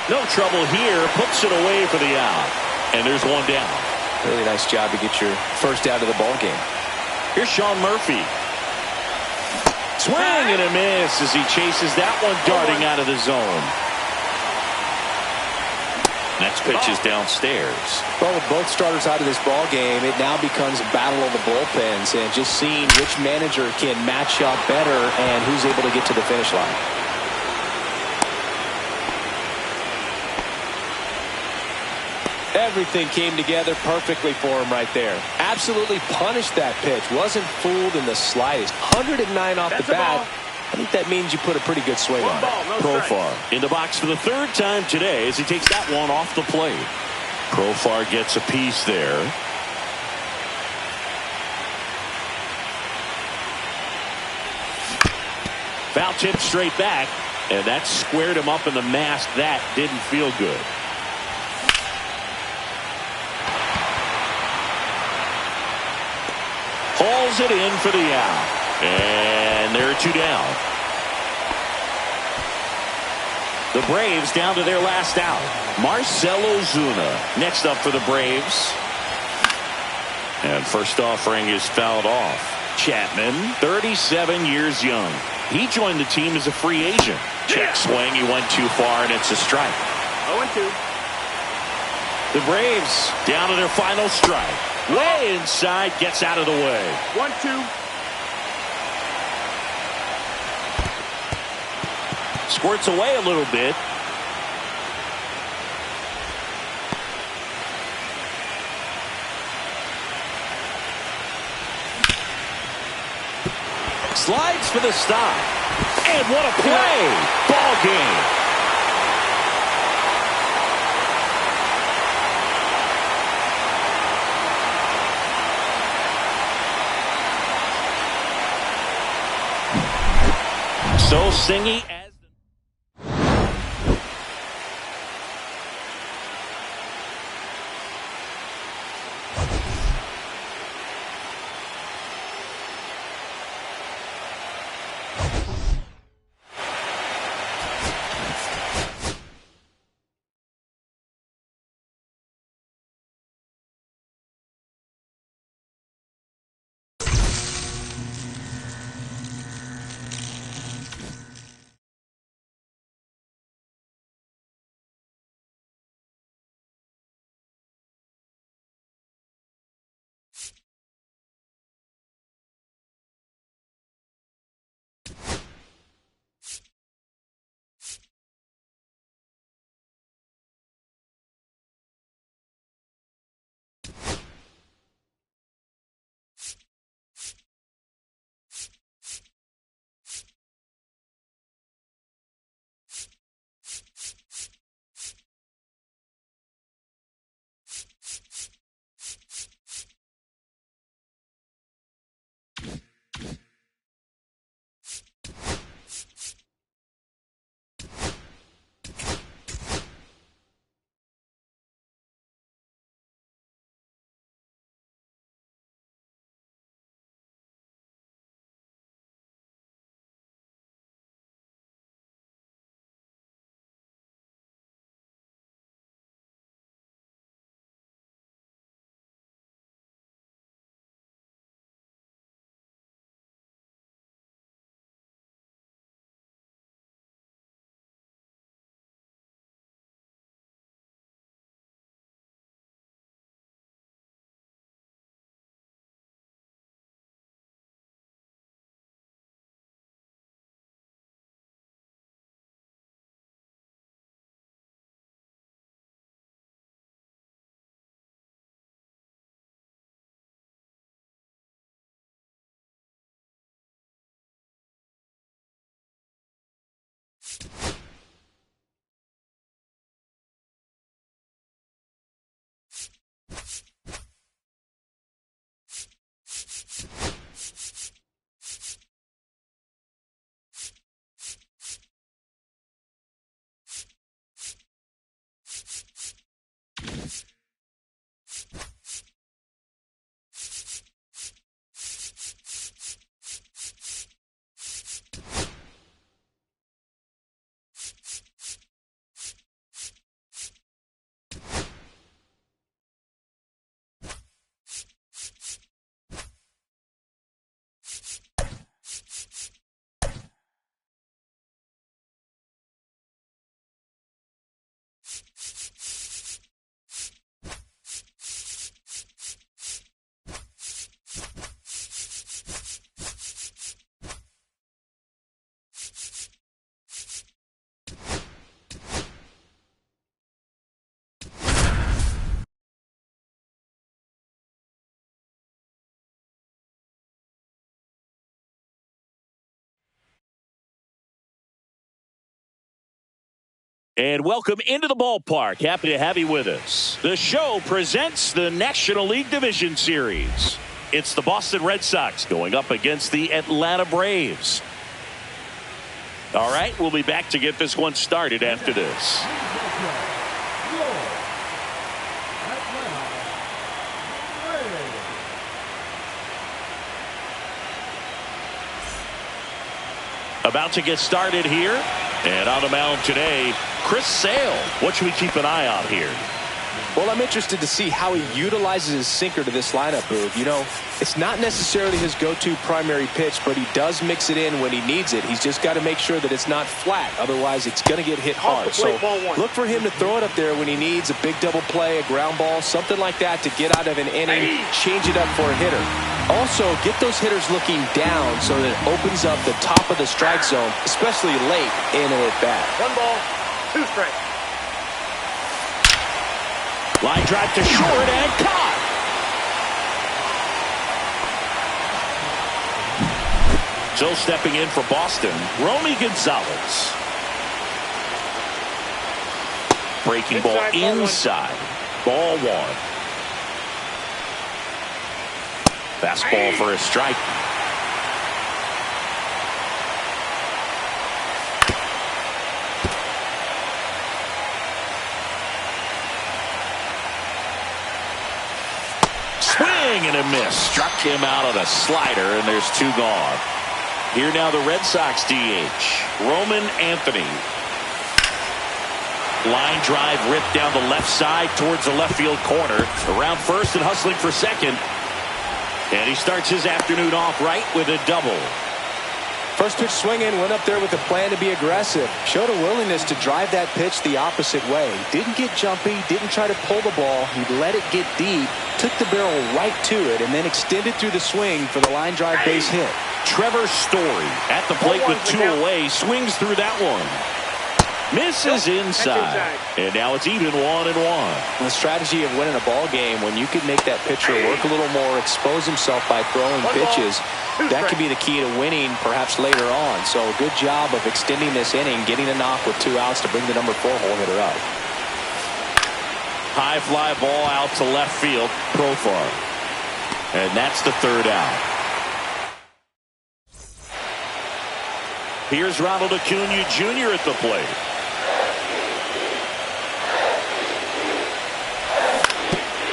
No trouble here. Puts it away for the out. And there's 1 down. Really nice job to get your first out of the ball game. Here's Sean Murphy. Swing and a miss as he chases that one darting out of the zone. Next pitch is downstairs. Well, with both starters out of this ball game, it now becomes a battle of the bullpens and just seeing which manager can match up better and who's able to get to the finish line. Everything came together perfectly for him right there. Absolutely punished that pitch. Wasn't fooled in the slightest. 109 off the bat. I think that means you put a pretty good swing on it. Profar in the box for the 3rd time today as he takes that one off the plate. Profar gets a piece there. Foul tip straight back, and that squared him up in the mask. That didn't feel good. Hauls it in for the out. And there are 2 down. The Braves down to their last out. Marcell Ozuna next up for the Braves. And first offering is fouled off. Chapman, 37 years young. He joined the team as a free agent. Check swing. He went too far, and it's a strike. 0-2. The Braves down to their final strike. Way inside, gets out of the way. 1-2. Squirts away a little bit. Slides for the stop. And what a play. Ball game. So singy as And welcome into the ballpark. Happy to have you with us. The show presents the National League Division Series. It's the Boston Red Sox going up against the Atlanta Braves. All right, we'll be back to get this one started after this. About to get started here. And on the mound today, Chris Sale. What should we keep an eye on here? Well, I'm interested to see how he utilizes his sinker to this lineup, Boog. You know, it's not necessarily his go-to primary pitch, but he does mix it in when he needs it. He's just got to make sure that it's not flat. Otherwise, it's going to get hit hard. So look for him to throw it up there when he needs a big double play, a ground ball, something like that to get out of an inning, change it up for a hitter. Also, get those hitters looking down so that it opens up the top of the strike zone, especially late in an at-bat. 1 ball, 2 strikes. Line drive to short and caught. So stepping in for Boston, Romy Gonzalez. Breaking ball inside. Ball 1. Fastball for a strike. Swing and a miss. Struck him out on a slider, and there's 2 gone. Here now the Red Sox DH, Roman Anthony. Line drive ripped down the left side towards the left field corner. Around first and hustling for second. And he starts his afternoon off right with a double. First pitch swinging, went up there with a plan to be aggressive. Showed a willingness to drive that pitch the opposite way. Didn't get jumpy, didn't try to pull the ball. He let it get deep, took the barrel right to it, and then extended through the swing for the line drive base hit. Trevor Story at the plate with 2 away, swings through that one. Misses inside. And now it's even 1-1. The strategy of winning a ball game, when you can make that pitcher work a little more, expose himself by throwing pitches, that could be the key to winning perhaps later on. So good job of extending this inning, getting a knock with 2 outs to bring the number 4 hole hitter up. High fly ball out to left field. Profar. And that's the 3rd out. Here's Ronald Acuna Jr. at the plate.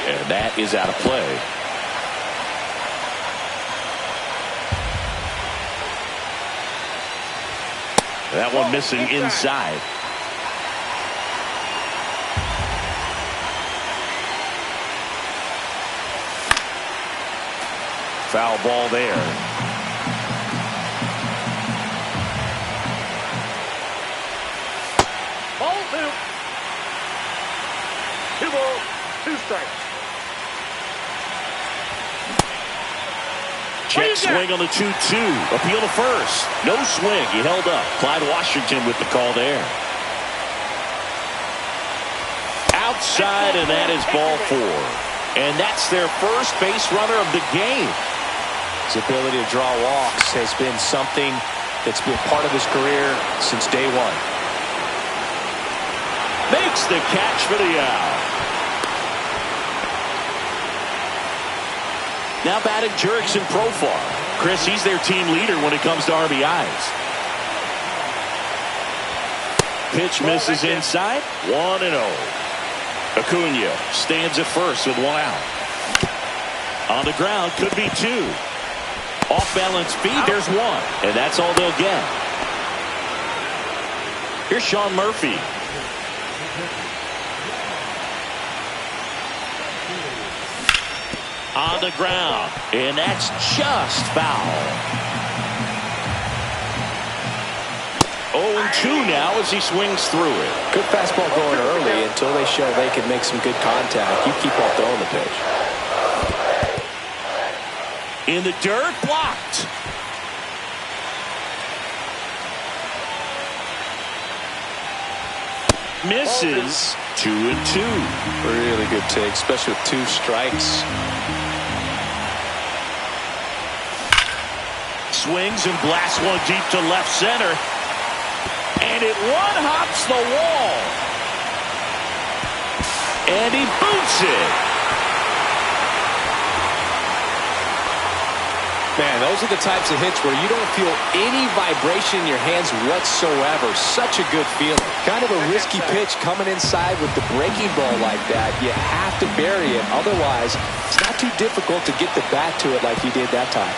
And that is out of play. That one missing inside. Foul ball there. Ball 2. 2 balls, 2 strikes. Check swing on the 2-2. Appeal to first. No swing. He held up. Clyde Washington with the call there. Outside, and that is ball 4. And that's their first base runner of the game. His ability to draw walks has been something that's been part of his career since day 1. Makes the catch for the out. Now batting Jurickson Profar. Chris, he's their team leader when it comes to RBIs. Pitch misses inside. 1-0. Acuna stands at first with 1 out. On the ground, could be 2. Off balance feed, there's 1. And that's all they'll get. Here's Sean Murphy. On the ground, and that's just foul. 0-2 now as he swings through it. Good fastball going early until they show they can make some good contact. You keep on throwing the pitch. In the dirt, blocked. Misses. 2-2. Really good take, especially with 2 strikes. Swings and blasts one deep to left center. And it one-hops the wall. And he boots it. Man, those are the types of hits where you don't feel any vibration in your hands whatsoever. Such a good feeling. Kind of a risky pitch coming inside with the breaking ball like that. You have to bury it. Otherwise, it's not too difficult to get the bat to it like he did that time.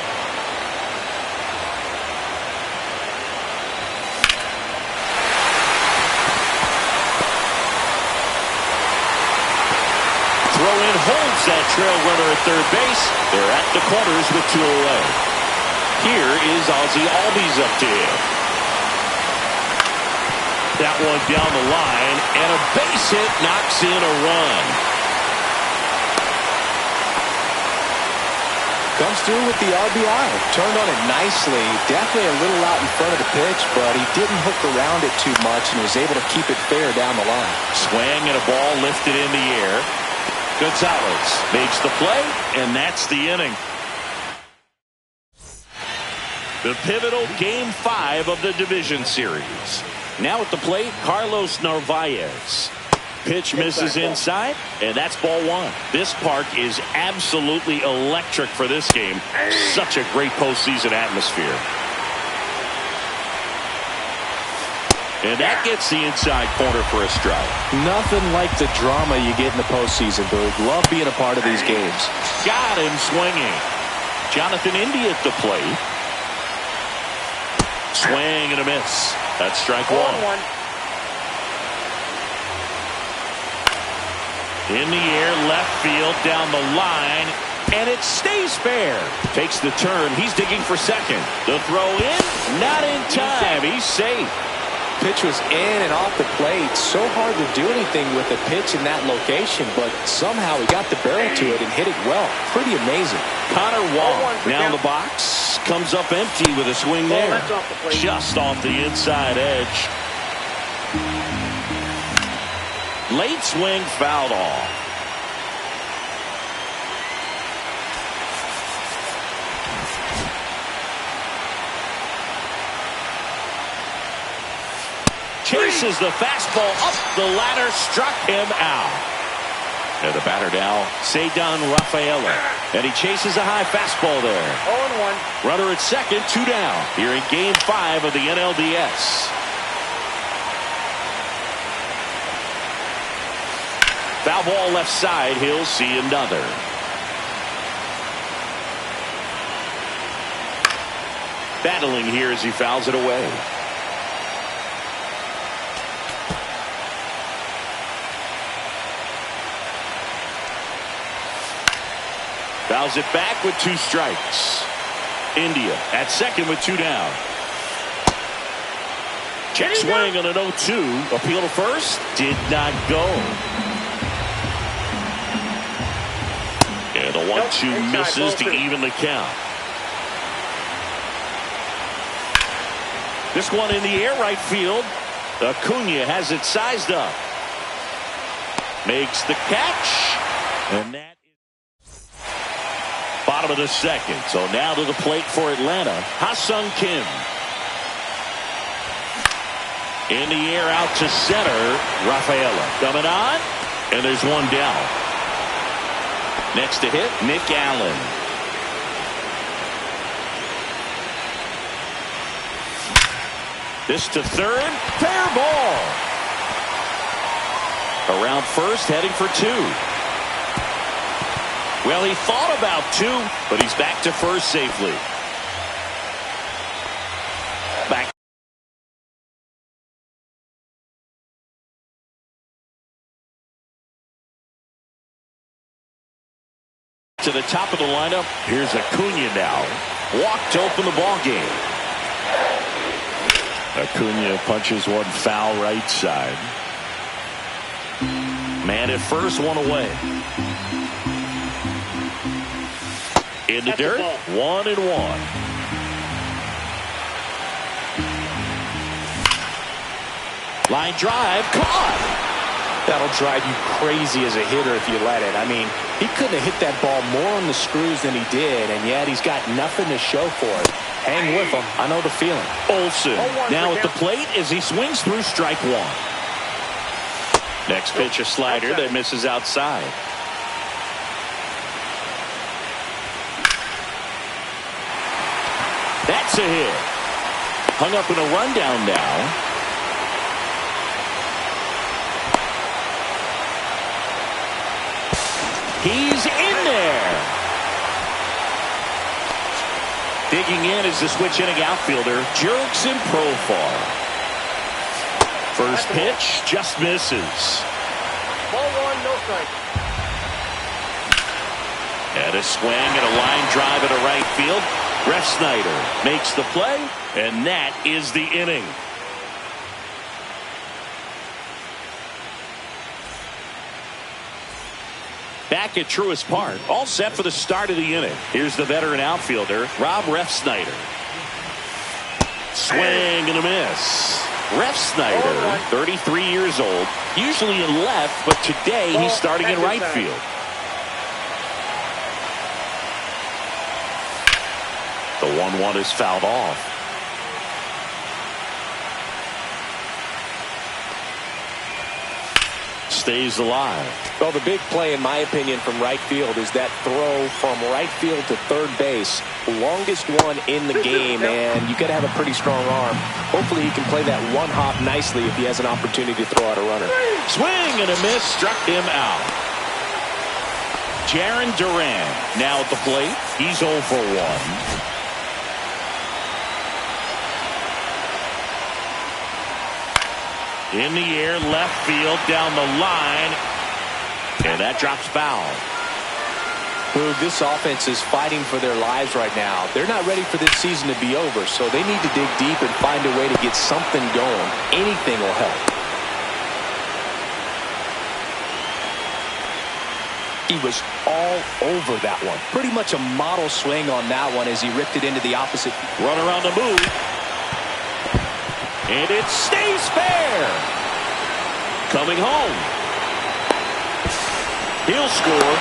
There's that trail runner at third base. They're at the corners with 2 away. Here is Ozzie Albies up to him. That one down the line, and a base hit knocks in a run. Comes through with the RBI. Turned on it nicely. Definitely a little out in front of the pitch, but he didn't hook around it too much and was able to keep it fair down the line. Swing and a ball lifted in the air. Gonzalez makes the play, and that's the inning. The pivotal Game 5 of the division series. Now at the plate, Carlos Narvaez. Pitch misses inside, and that's ball 1. This park is absolutely electric for this game. Such a great postseason atmosphere. And that gets the inside corner for a strike. Nothing like the drama you get in the postseason, Boog. Love being a part of these games. Got him swinging. Jonathan India at the plate. Swing and a miss. That's strike 1. In the air, left field, down the line, and it stays fair. Takes the turn. He's digging for second. The throw in, not in time. He's safe. Pitch was in and off the plate. So hard to do anything with a pitch in that location, but somehow he got the barrel to it and hit it well. Pretty amazing. Connor Wong now in the box. Comes up empty with a swing there. Just off the inside edge. Late swing fouled off. Chases the fastball up the ladder, struck him out. And the batter now, Ceddanne Rafaela. And he chases a high fastball there. 0-1. Runner at second, 2 down. Here in Game 5 of the NLDS. Foul ball left side, he'll see another. Battling here as he fouls it away. Fouls it back with 2 strikes. India at second with 2 down. Check swing on an 0-2. Appeal to first. Did not go. And the 1-2 misses to even the count. This one in the air, right field. Acuna has it sized up. Makes the catch. And that is bottom of the second. So now to the plate for Atlanta. Ha-Sung Kim. In the air out to center. Rafaela coming on. And there's one down. Next to hit, Nick Allen. This to third. Fair ball. Around first, heading for 2. Well, he thought about 2, but he's back to first safely. Back to the top of the lineup. Here's Acuna now. Walk to open the ball game. Acuna punches one foul right side. Man at first, 1 away. In the dirt, 1-1. Line drive, caught. That'll drive you crazy as a hitter if you let it. I mean, he couldn't have hit that ball more on the screws than he did, and yet he's got nothing to show for it. Hang with him. I know the feeling. Olsen now at the plate as he swings through strike 1. Next pitch, a slider that misses outside. That's a hit. Hung up in a rundown now. He's in there. Digging in is the switch inning outfielder, Jurickson Profar. First pitch just misses. Ball 1, no strike. And a swing and a line drive into right field. Refsnyder makes the play, and that is the inning. Back at Truist Park, all set for the start of the inning. Here's the veteran outfielder, Rob Refsnyder. Swing and a miss. Refsnyder, 33 years old, usually in left, but today he's starting in right field. The 1-1 is fouled off. Stays alive. Well, the big play, in my opinion, from right field is that throw from right field to third base. Longest one in the game, and you got to have a pretty strong arm. Hopefully he can play that one hop nicely if he has an opportunity to throw out a runner. Swing and a miss, struck him out. Jarren Duran now at the plate. He's 0 for 1. In the air, left field, down the line, and that drops foul. Boog, this offense is fighting for their lives right now. They're not ready for this season to be over, so they need to dig deep and find a way to get something going. Anything will help. He was all over that one. Pretty much a model swing on that one as he ripped it into the opposite. Run around the move. And it stays fair. Coming home. He'll score.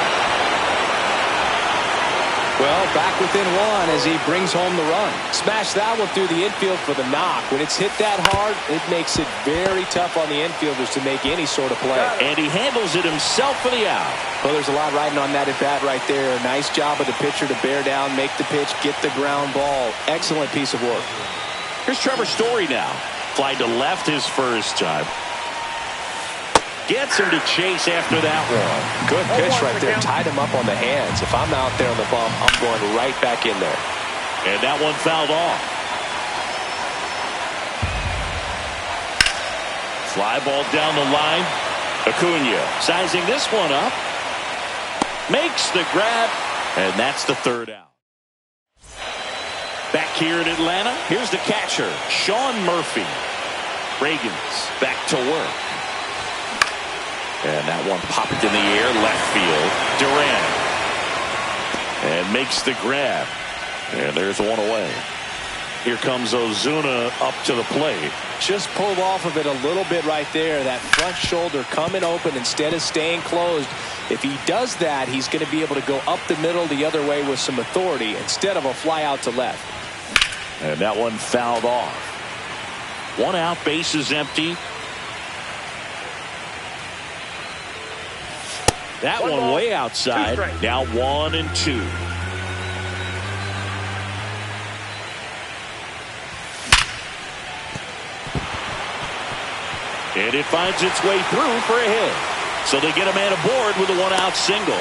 Well, back within one as he brings home the run. Smash that one through the infield for the knock. When it's hit that hard, it makes it very tough on the infielders to make any sort of play. And he handles it himself for the out. Well, there's a lot riding on that at bat right there. Nice job of the pitcher to bear down, make the pitch, get the ground ball. Excellent piece of work. Here's Trevor Story now. Fly to left his first time. Gets him to chase after that one. Good pitch right there. Tied him up on the hands. If I'm out there on the bump, I'm going right back in there. And that one fouled off. Fly ball down the line. Acuna sizing this one up. Makes the grab. And that's the third out. Back here in Atlanta, here's the catcher, Sean Murphy. Reagan's back to work. And that one popped in the air, left field. Duran. And makes the grab. And there's one away. Here comes Ozuna up to the plate. Just pulled off of it a little bit right there. That front shoulder coming open instead of staying closed. If he does that, he's going to be able to go up the middle the other way with some authority instead of a fly out to left. And that one fouled off. One out, bases empty. That one way outside. Now 1 and 2. And it finds its way through for a hit. So they get a man aboard with a 1-out single.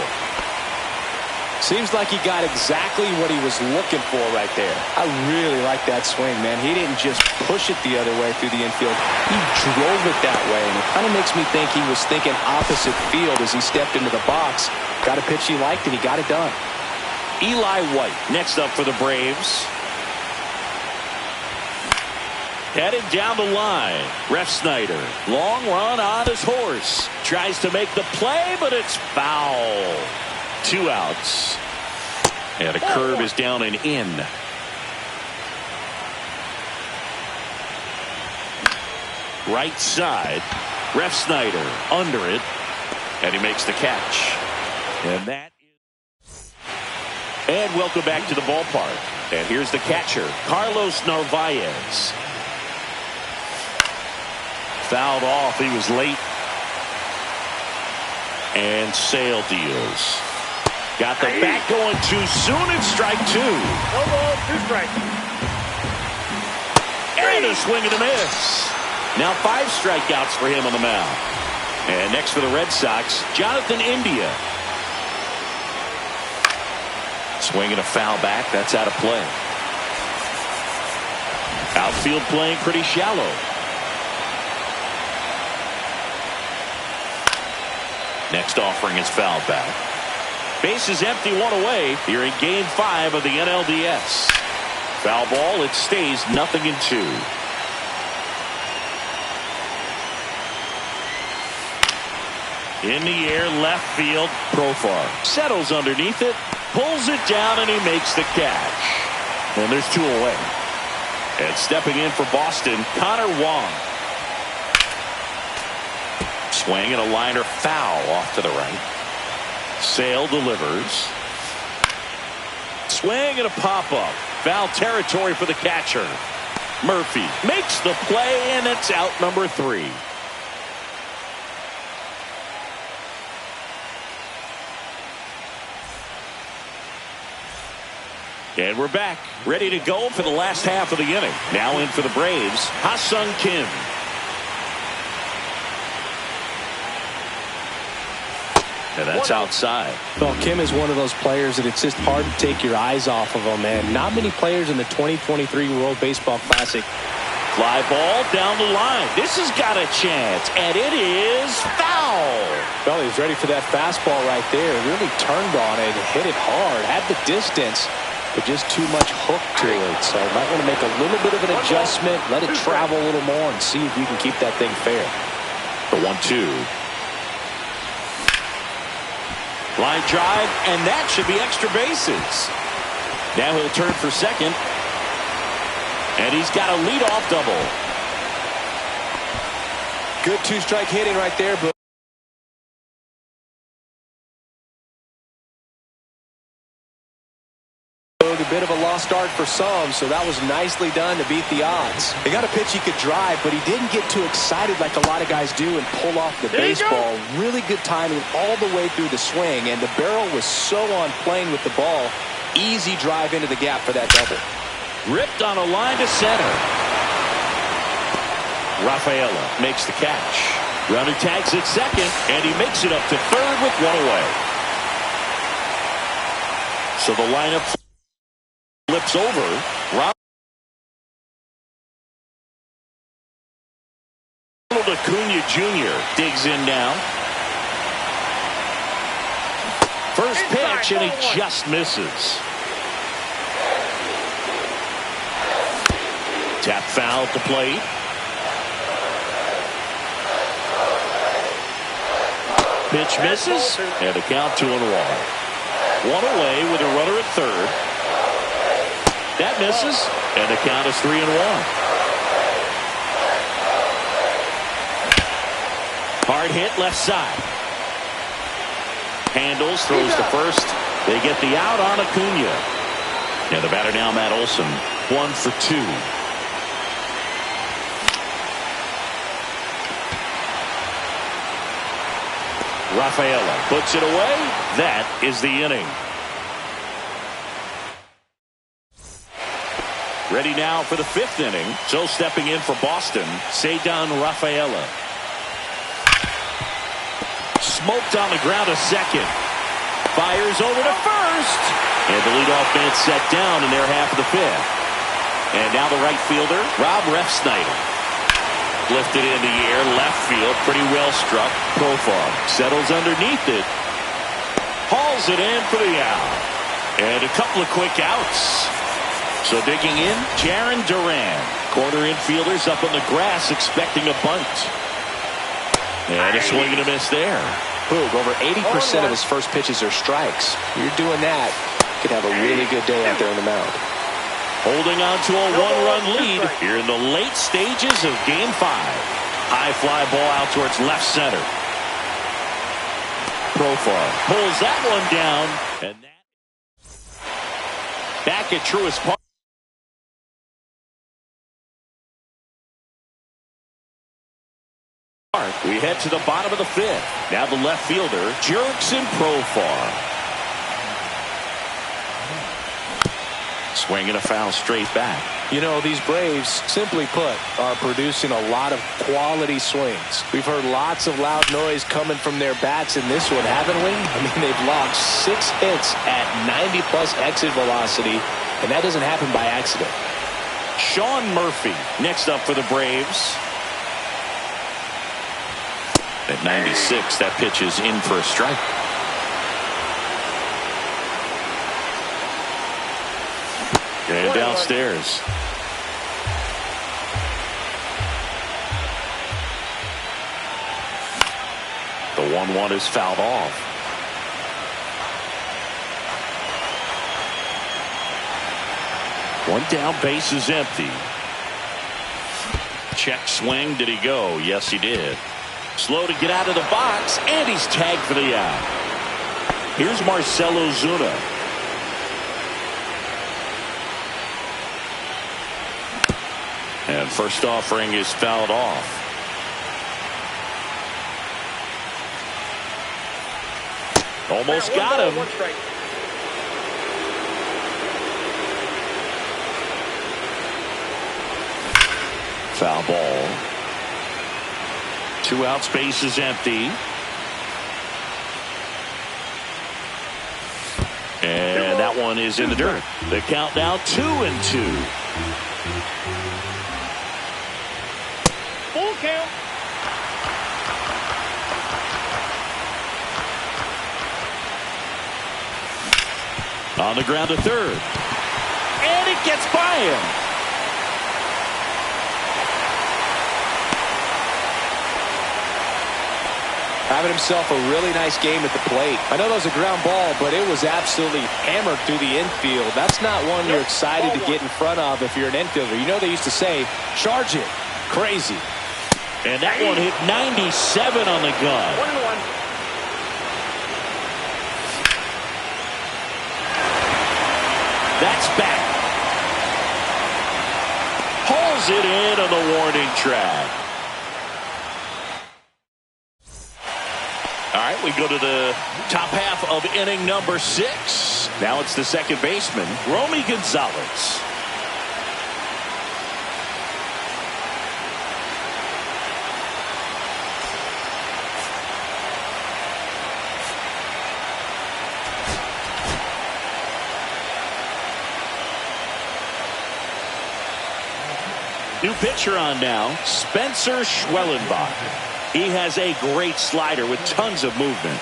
Seems like he got exactly what he was looking for right there. I really like that swing, man. He didn't just push it the other way through the infield. He drove it that way, and it kind of makes me think he was thinking opposite field as he stepped into the box. Got a pitch he liked, and he got it done. Eli White next up for the Braves. Headed down the line. Refsnyder. Long run on his horse. Tries to make the play, but it's foul. 2 outs. And a curve is down and in. Right side. Refsnyder under it. And he makes the catch. And that is. And welcome back to the ballpark. And here's the catcher, Carlos Narvaez. Fouled off. He was late. And Sale deals. Got the bat going too soon. It's strike 2. No ball, 2 strikes. And a swing and a miss. Now 5 strikeouts for him on the mound. And next for the Red Sox, Jonathan India. Swing and a foul back. That's out of play. Outfield playing pretty shallow. Next offering is fouled back. Base is empty, one away. Here in Game 5 of the NLDS. Foul ball. It stays 0-2. In the air, left field. Profar settles underneath it, pulls it down, and he makes the catch. And there's 2 away. And stepping in for Boston, Connor Wong. Swing and a liner foul off to the right. Sale delivers. Swing and a pop-up. Foul territory for the catcher. Murphy makes the play, and it's out number 3. And we're back, ready to go for the last half of the inning. Now in for the Braves, Ha-Sung Kim. And that's outside. Well, Kim is one of those players that it's just hard to take your eyes off of him, man. Not many players in the 2023 World Baseball Classic. Fly ball down the line. This has got a chance, and it is foul. Well, he's ready for that fastball right there. Really turned on it, hit it hard, had the distance, but just too much hook to it. So you might want to make a little bit of an adjustment, let it travel a little more, and see if you can keep that thing fair. The 1-2. Line drive, and that should be extra bases. Now he'll turn for second. And he's got a leadoff double. Good 2-strike hitting right there, but a bit of a lost start for some, so that was nicely done to beat the odds. He got a pitch he could drive, but he didn't get too excited like a lot of guys do and pull off the baseball. Really good timing all the way through the swing, and the barrel was so on plane with the ball. Easy drive into the gap for that double. Ripped on a line to center. Rafaela makes the catch. Runner tags at second, and he makes it up to third with 1 away. So the lineup flips over. Ronald Acuna Jr. digs in now. First pitch, and he just misses. Tap foul at the plate. Pitch misses, and the count 2-1. 1 away with a runner at third. That misses, and the count is 3-1. Hard hit left side. Handles, throws to first. They get the out on Acuna. And the batter now, Matt Olson, 1 for 2. Rafaela puts it away. That is the inning. Ready now for the 5th inning. So stepping in for Boston, Ceddanne Rafaela. Smoked on the ground to second. Fires over to first. And the leadoff man set down in their half of the 5th. And now the right fielder, Rob Refsnyder. Lifted in the air, left field, pretty well struck. Profar settles underneath it. Hauls it in for the out. And a couple of quick outs. So digging in, Jarren Duran. Corner infielders up on the grass expecting a bunt. And a swing and a miss there. Boog, over 80% of his first pitches are strikes. You're doing that, you could have a really good day out there on the mound. Holding on to a 1-run lead here in the late stages of Game 5. High fly ball out towards left center. Profar pulls that one down. And that back at Truist Park. We head to the bottom of the 5th. Now the left fielder, Jurickson Profar. Swing and a foul straight back. You know, these Braves, simply put, are producing a lot of quality swings. We've heard lots of loud noise coming from their bats in this one, haven't we? I mean, they've logged 6 hits at 90-plus exit velocity, and that doesn't happen by accident. Sean Murphy next up for the Braves. At 96, that pitch is in for a strike. And downstairs. The 1-1 is fouled off. One down, base is empty. Check swing. Did he go? Yes, he did. Slow to get out of the box, and he's tagged for the out. Here's Marcelo Zuna. And first offering is fouled off. Almost got him. Foul ball. 2 out, space is empty. And that one is in the dirt. The count now 2-2. Full count. On the ground to third. And it gets by him. Having himself a really nice game at the plate. I know that was a ground ball, but it was absolutely hammered through the infield. That's not one you're excited to get in front of if you're an infielder. You know they used to say, charge it. Crazy. And that one hit 97 on the gun. 1-1. That's back. Pulls it in on the warning track. All right, we go to the top half of inning number 6. Now it's the second baseman, Romy Gonzalez. New pitcher on now, Spencer Schwellenbach. He has a great slider with tons of movement.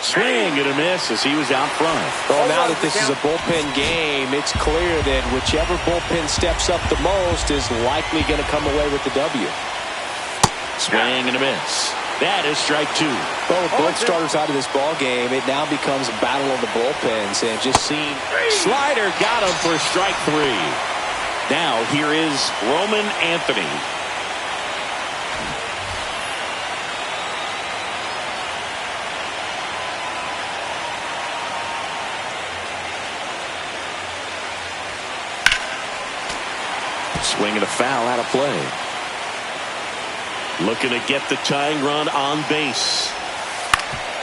Swing and a miss as he was out front. Well, now that this is a bullpen game, it's clear that whichever bullpen steps up the most is likely going to come away with the W. Swing and a miss. That is strike 2. Well, with both starters out of this ball game, it now becomes a battle of the bullpens, and just seeing Slider got him for strike 3. Now here is Roman Anthony. Swing and a foul out of play. Looking to get the tying run on base.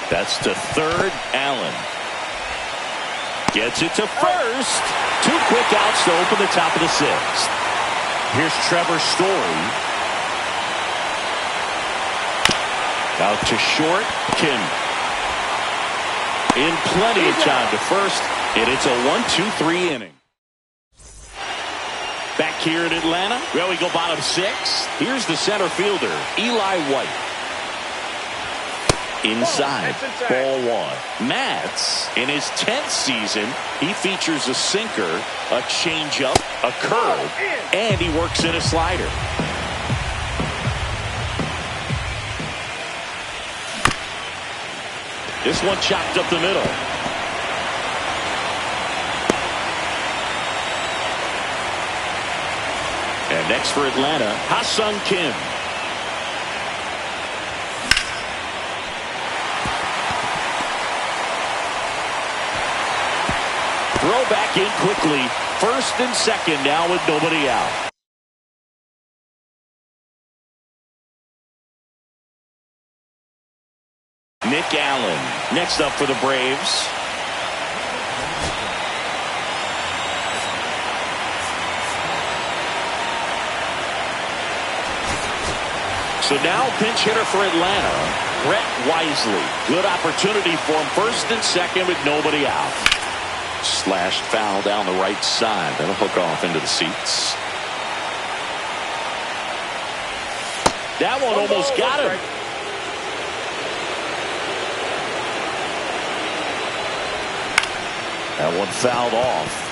That's to third. Allen gets it to first. 2 quick outs to open the top of the 6th. Here's Trevor Story. Out to short. Kim. In plenty of time to first. And it's a 1-2-3 inning. Back here in Atlanta. Well, we go bottom 6. Here's the center fielder, Eli White. Inside, ball 1. Matz, in his 10th season, he features a sinker, a changeup, a curve, and he works in a slider. This one chopped up the middle. And next for Atlanta, Ha-Sung Kim. Throw back in quickly. First and second now with nobody out. Nick Allen next up for the Braves. So now pinch hitter for Atlanta, Brett Wisely. Good opportunity for him first and second with nobody out. Slashed foul down the right side. That'll hook off into the seats. That one almost got him. That one fouled off.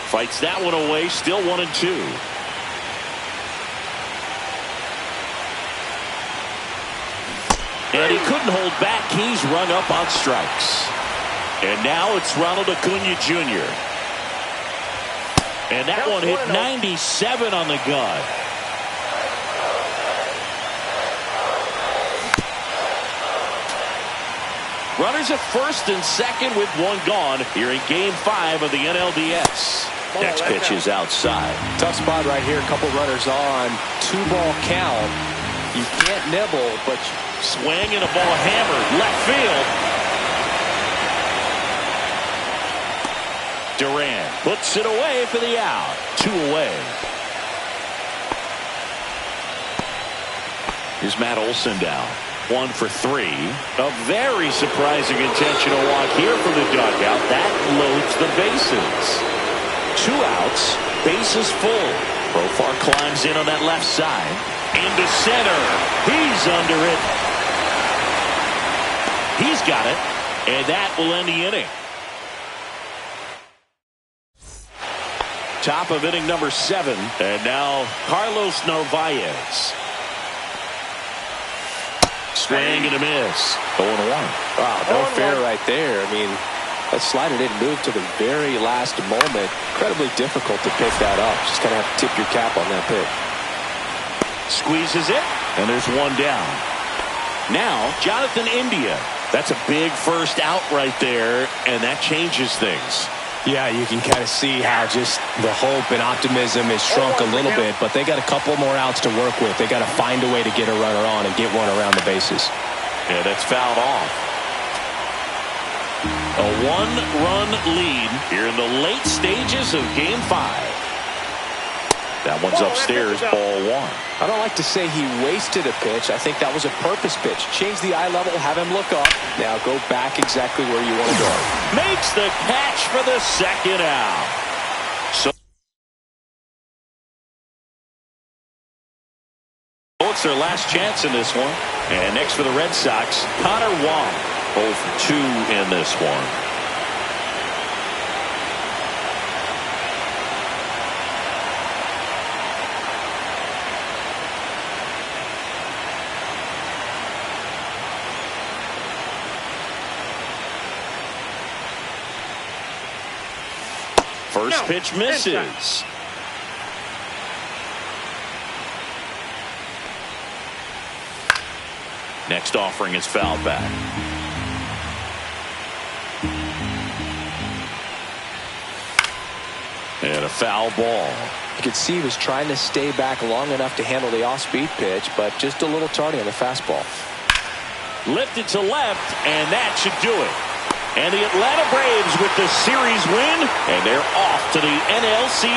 Fights that one away, still 1-2. And he couldn't hold back. He's rung up on strikes. And now it's Ronald Acuna Jr. And that one hit 97 on the gun. Runners at first and second with one gone here in Game 5 of the NLDS. Next pitch is outside. Tough spot right here. A couple runners on. 2-ball count. You can't nibble, but swing and a ball hammered left field. Duran puts it away for the out. 2 away. Here's Matt Olson down. 1 for 3. A very surprising intentional walk here from the dugout. That loads the bases. 2 outs, bases full. Profar climbs in on that left side. Into center. He's under it. He's got it. And that will end the inning. Top of inning number 7. And now Carlos Narvaez. Swing and a miss. 0-1. Wow, no fair right there. I mean, that slider didn't move to the very last moment. Incredibly difficult to pick that up. Just kind of have to tip your cap on that pitch. Squeezes it, and there's one down. Now, Jonathan India. That's a big first out right there, and that changes things. Yeah, you can kind of see how just the hope and optimism is shrunk a little bit, but they got a couple more outs to work with. They got to find a way to get a runner on and get one around the bases. Yeah, that's fouled off. A 1-run lead here in the late stages of Game 5. That one's upstairs, ball 1. I don't like to say he wasted a pitch. I think that was a purpose pitch. Change the eye level, have him look up. Now go back exactly where you want to go. Makes the catch for the second out. So it's their last chance in this one. And next for the Red Sox, Connor Wong. 0 for 2 in this one. First pitch misses. Next offering is fouled back. And a foul ball. You could see he was trying to stay back long enough to handle the off-speed pitch, but just a little tardy on the fastball. Lifted to left, and that should do it. And the Atlanta Braves with the series win, and they're off to the NLCS.